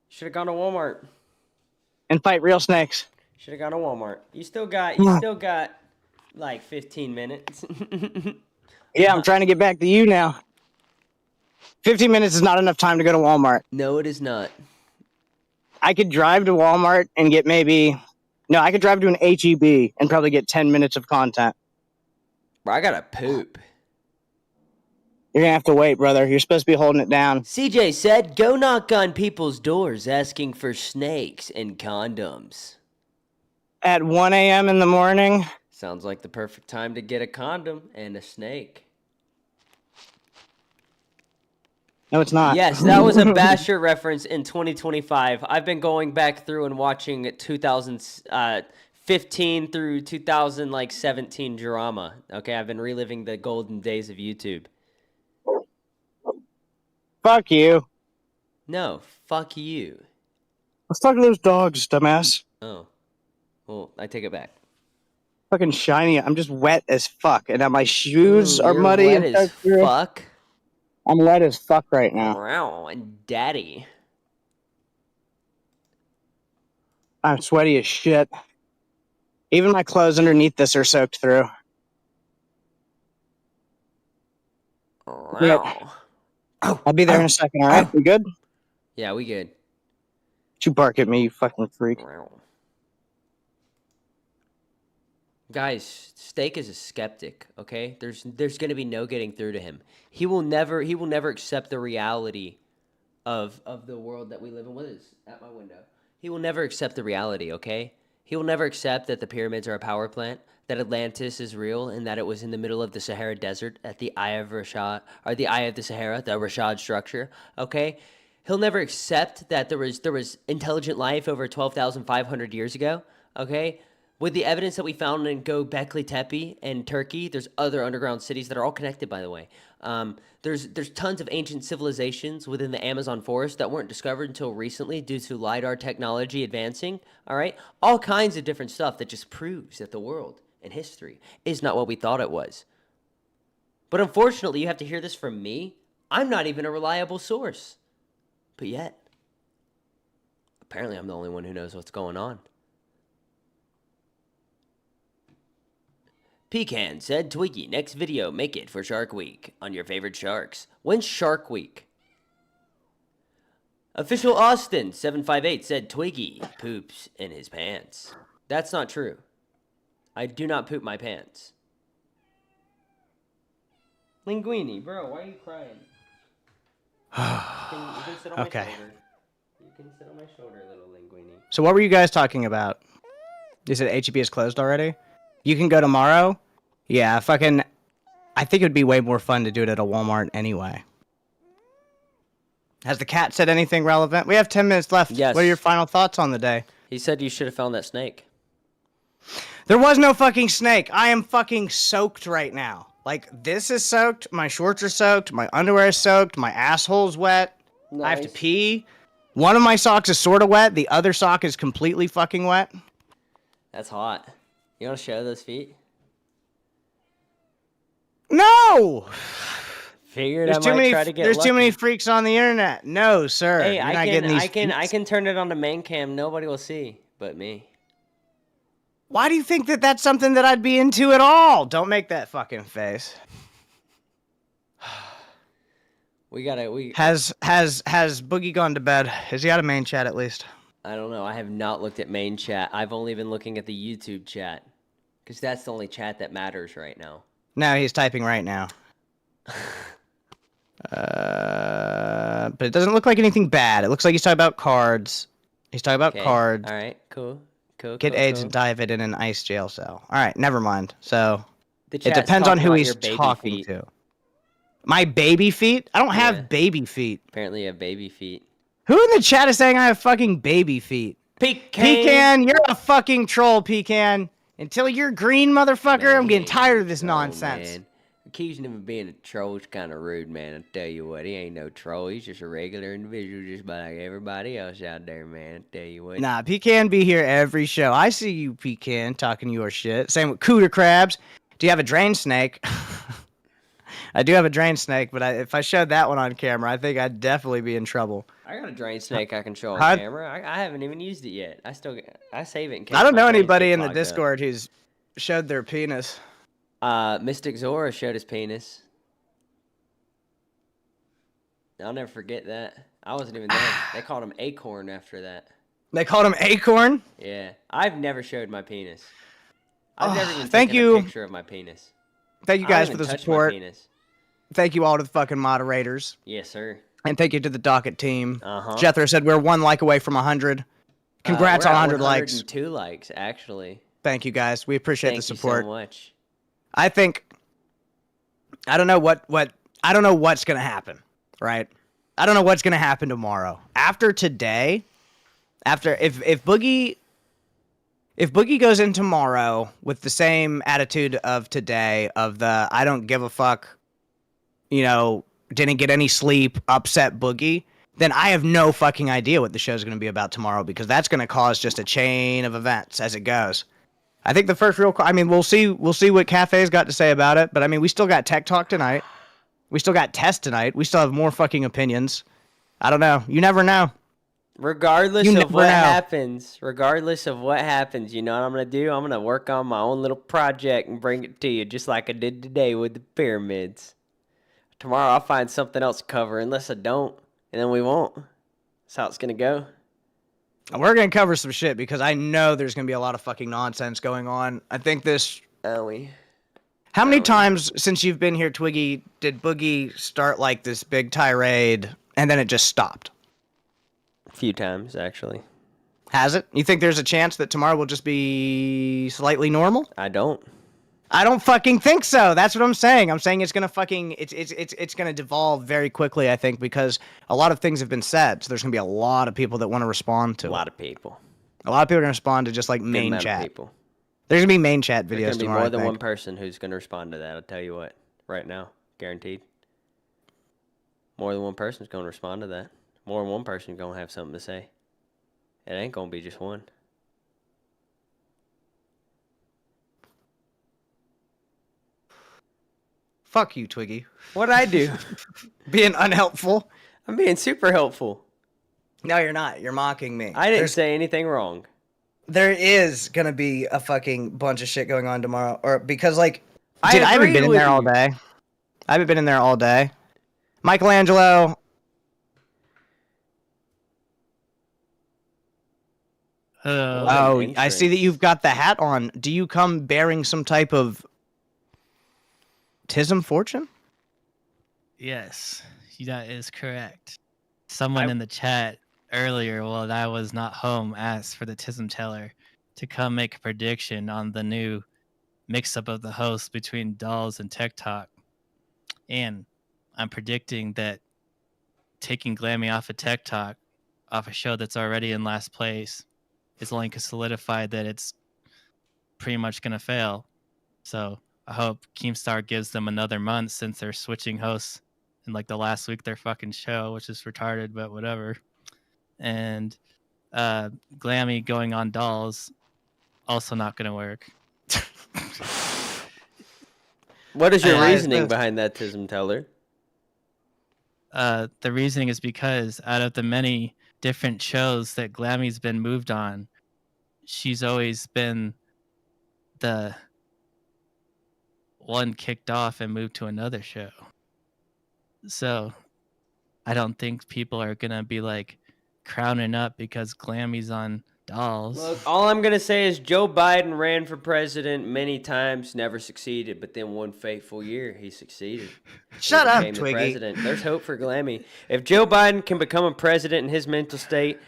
Should have gone to Walmart. and fight real snakes. Should have gone to Walmart. You still got like 15 minutes. Yeah, I'm trying to get back to you now. 15 minutes is not enough time to go to Walmart. No, it is not. I could drive to Walmart and get I could drive to an HEB and probably get 10 minutes of content. Bro, I gotta poop. You're gonna have to wait, brother. You're supposed to be holding it down. CJ said, go knock on people's doors asking for snakes and condoms. At 1 a.m. in the morning. Sounds like the perfect time to get a condom and a snake. No, it's not. Yes, that was a Basher reference in 2025. I've been going back through and watching 2015 2015 through 2017 drama. Okay, I've been reliving the golden days of YouTube. Fuck you. No, fuck you. Let's talk to those dogs, dumbass. Oh, well, I take it back. Fucking shiny. I'm just wet as fuck, and now my shoes are You're muddy wet and as fuck. I'm wet as fuck right now. Wow, and daddy. I'm sweaty as shit. Even my clothes underneath this are soaked through. Wow. I'll be there in a second, alright? We good? Yeah, we good. Don't you bark at me, you fucking freak. Wow. Guys, Steak is a skeptic, okay? There's gonna be no getting through to him. He will never accept the reality of the world that we live in. What is at my window? He will never accept the reality, okay? He will never accept that the pyramids are a power plant, that Atlantis is real, and that it was in the middle of the Sahara Desert at the Eye of Rashad, or the Eye of the Sahara, the Rashad structure, okay? He'll never accept that there was intelligent life over 12,500 years ago, okay? With the evidence that we found in Göbekli Tepe in Turkey, there's other underground cities that are all connected, by the way. There's tons of ancient civilizations within the Amazon forest that weren't discovered until recently due to LiDAR technology advancing, all right? All kinds of different stuff that just proves that the world and history is not what we thought it was. But unfortunately, you have to hear this from me. I'm not even a reliable source. But yet, apparently I'm the only one who knows what's going on. Pecan said, Twiggy, next video, make it for Shark Week on your favorite sharks. When's Shark Week? Official Austin 758 said, Twiggy poops in his pants. That's not true. I do not poop my pants. Linguini, bro, why are you crying? You can sit on Okay. my shoulder. You can sit on my shoulder, little Linguini. So what were you guys talking about? You said HEB is closed already? You can go tomorrow? Yeah, I think it would be way more fun to do it at a Walmart anyway. Has the cat said anything relevant? We have 10 minutes left. Yes. What are your final thoughts on the day? He said you should have found that snake. There was no fucking snake. I am fucking soaked right now. Like, this is soaked, my shorts are soaked, my underwear is soaked, my asshole's wet. Nice. I have to pee. One of my socks is sort of wet, the other sock is completely fucking wet. That's hot. You want to show those feet? No! Figured There's I too might many. try to get There's too many lucky. freaks on the internet. No, sir. Hey, You're not getting these I feeds. can turn it on to main cam. Nobody will see but me. Why do you think that that's something that I'd be into at all? Don't make that fucking face. Has Boogie gone to bed? Has he out of main chat at least? I don't know. I have not looked at main chat. I've only been looking at the YouTube chat. Because that's the only chat that matters right now. No, he's typing right now. But it doesn't look like anything bad. It looks like he's talking about cards. He's talking about cards. All right. Cool. Get AIDS and die of it in an ice jail cell. All right, never mind. So The it chat's depends on talking who about he's your baby talking feet. to. My baby feet? I don't Yeah. have baby feet. Apparently you have baby feet. Who in the chat is saying I have fucking baby feet? Pecan, you're a fucking troll, Pecan. Until you're green, motherfucker, I'm getting tired of this nonsense. Man. Accusing him of being a troll is kind of rude, man. I tell you what, he ain't no troll. He's just a regular individual, just like everybody else out there, man. I tell you what. Nah, Pecan be here every show. I see you, Pecan, talking your shit. Same with Cooter Crabs. Do you have a drain snake? I do have a drain snake, but if I showed that one on camera, I think I'd definitely be in trouble. I got a drain snake I can show on Huh? camera. I haven't even used it yet. I save it in case I don't my know drains anybody get in the clogged up. Discord who's showed their penis. Mystic Zora showed his penis. I'll never forget that. I wasn't even there. They called him Acorn after that. They called him Acorn? Yeah. I've never showed my penis. I've never even thank taken you. a picture of my penis. Thank you I don't guys for even the touch support. My penis. Thank you all to the fucking moderators. Yes, sir. And thank you to the docket team. Uh-huh. Jethro said we're 1 like away from 100. Congrats we're on at 100 likes. 102 likes, actually. Thank you guys. We appreciate Thank the support. you so much. I think I don't know what's gonna happen, right? I don't know what's gonna happen tomorrow. After today, if Boogie if Boogie goes in tomorrow with the same attitude of today, of the I don't give a fuck, didn't get any sleep, upset Boogie, then I have no fucking idea what the show's going to be about tomorrow, because that's going to cause just a chain of events as it goes. I think the first we'll see what Cafe's got to say about it, but I mean, we still got Tech Talk tonight. We still got Test tonight. We still have more fucking opinions. I don't know. You never know. Regardless of what happens, you know what I'm going to do? I'm going to work on my own little project and bring it to you, just like I did today with the pyramids. Tomorrow I'll find something else to cover, unless I don't, and then we won't. That's how it's going to go. We're going to cover some shit, because I know there's going to be a lot of fucking nonsense going on. I think this... How many times since you've been here, Twiggy, did Boogie start like this big tirade, and then it just stopped? A few times, actually. Has it? You think there's a chance that tomorrow will just be slightly normal? I don't fucking think so. That's what I'm saying. I'm saying it's gonna fucking it's gonna devolve very quickly, I think, because a lot of things have been said. So there's gonna be a lot of people that want to respond to a lot of people. A lot of people are gonna respond to just like main chat. People. There's gonna be main chat videos tomorrow. There's gonna be more than one person who's gonna respond to that. I'll tell you what, right now, guaranteed. More than one person's gonna respond to that. More than one person's gonna have something to say. It ain't gonna be just one. Fuck you, Twiggy. What'd I do? Being unhelpful. I'm being super helpful. No, you're not. You're mocking me. I didn't say anything wrong. There is gonna be a fucking bunch of shit going on tomorrow, or because like, I haven't been in there all day. I haven't been in there all day. Michelangelo. Oh, I see that you've got the hat on. Do you come bearing some type of Tism fortune? Yes, that is correct. Someone in the chat earlier, while I was not home, asked for the Tism teller to come make a prediction on the new mix-up of the hosts between Dolls and Tech Talk. And I'm predicting that taking Glammy off of Tech Talk, off a show that's already in last place, is only to solidify that it's pretty much going to fail. So I hope Keemstar gives them another month, since they're switching hosts in like the last week of their fucking show, which is retarded, but whatever. And Glammy going on Dolls, also not going to work. What is your reasoning behind that, Tism Teller? The reasoning is because out of the many different shows that Glammy's been moved on, she's always been the one kicked off and moved to another show. So I don't think people are gonna be like crowning up because Glammy's on Dolls. Look, all I'm gonna say is Joe Biden ran for president many times, never succeeded, but then one fateful year he succeeded. Shut up, became the Twiggy. president. There's hope for Glammy. If Joe Biden can become a president in his mental state,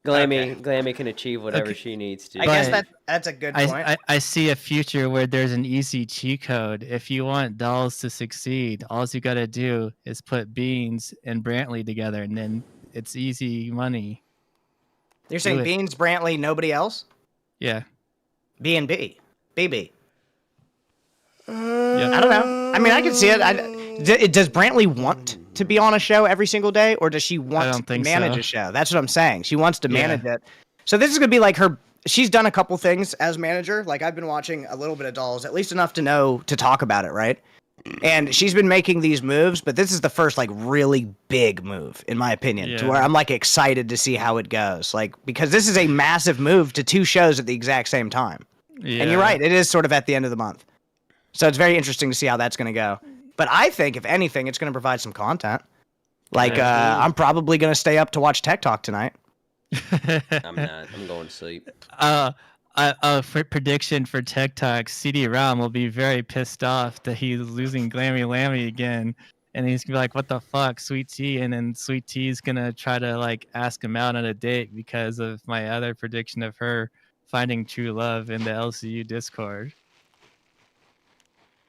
Glammy can achieve whatever she needs to. I guess that's a good point. I see a future where there's an easy cheat code. If you want Dolls to succeed, all you got to do is put Beans and Brantley together, and then it's easy money. You're saying Beans, Brantley, nobody else? Yeah. B&B. BB. Yeah. I don't know. I mean, I can see it. Does Brantley want to be on a show every single day, or does she want to manage a show? That's what I'm saying. She wants to manage it. So this is going to be like her. She's done a couple things as manager. Like, I've been watching a little bit of Dolls, at least enough to know to talk about it, right? And she's been making these moves, but this is the first like really big move, in my opinion, to where I'm like excited to see how it goes. Like, because this is a massive move to two shows at the exact same time. Yeah. And you're right, it is sort of at the end of the month. So it's very interesting to see how that's going to go. But I think, if anything, it's going to provide some content. Like, I'm probably going to stay up to watch Tech Talk tonight. I'm not. I'm going to sleep. For prediction for Tech Talk, CD-ROM will be very pissed off that he's losing Glammy Lammy again. And he's going to be like, what the fuck, Sweet Tea? And then Sweet Tea's going to try to, like, ask him out on a date because of my other prediction of her finding true love in the LCU Discord.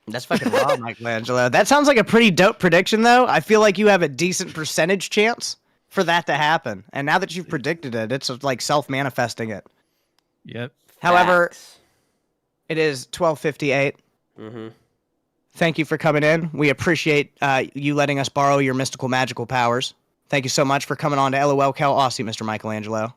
That's fucking raw, Michelangelo. That sounds like a pretty dope prediction, though. I feel like you have a decent percentage chance for that to happen. And now that you've predicted it, it's like self-manifesting it. Yep. However, Facts. it is 12:58. Mm-hmm. Thank you for coming in. We appreciate you letting us borrow your mystical magical powers. Thank you so much for coming on to LOL Cal Aussie, Mr. Michelangelo.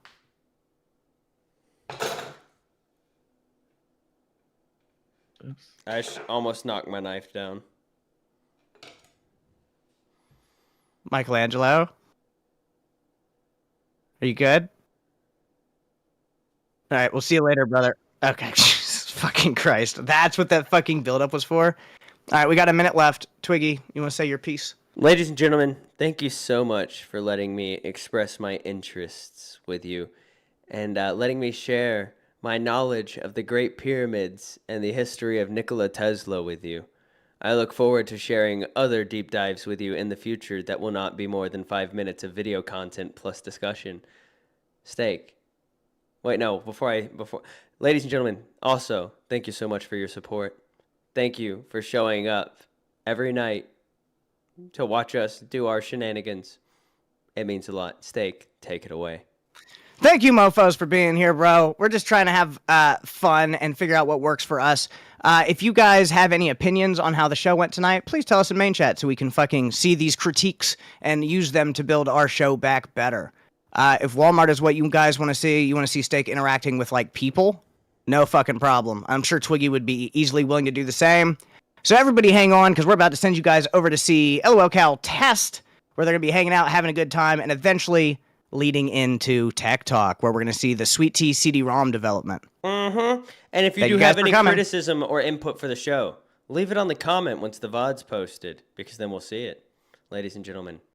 I almost knocked my knife down. Michelangelo? Are you good? All right, we'll see you later, brother. Okay, Jesus fucking Christ. That's what that fucking buildup was for? All right, we got a minute left. Twiggy, you want to say your piece? Ladies and gentlemen, thank you so much for letting me express my interests with you and letting me share my knowledge of the Great Pyramids and the history of Nikola Tesla with you. I look forward to sharing other deep dives with you in the future that will not be more than 5 minutes of video content plus discussion. Steak. Wait, no, before ladies and gentlemen, also, thank you so much for your support. Thank you for showing up every night to watch us do our shenanigans. It means a lot. Steak, take it away. Thank you, mofos, for being here, bro. We're just trying to have fun and figure out what works for us. If you guys have any opinions on how the show went tonight, please tell us in main chat so we can fucking see these critiques and use them to build our show back better. If Walmart is what you guys want to see, you want to see Steak interacting with, like, people, no fucking problem. I'm sure Twiggy would be easily willing to do the same. So everybody hang on, because we're about to send you guys over to see LOL Cal Test, where they're going to be hanging out, having a good time, and eventually leading into Tech Talk, where we're going to see the Sweet Tea CD-ROM development. Mm-hmm. And if you Thank do you guys have for any coming. criticism or input for the show, leave it on the comment once the VOD's posted, because then we'll see it. Ladies and gentlemen,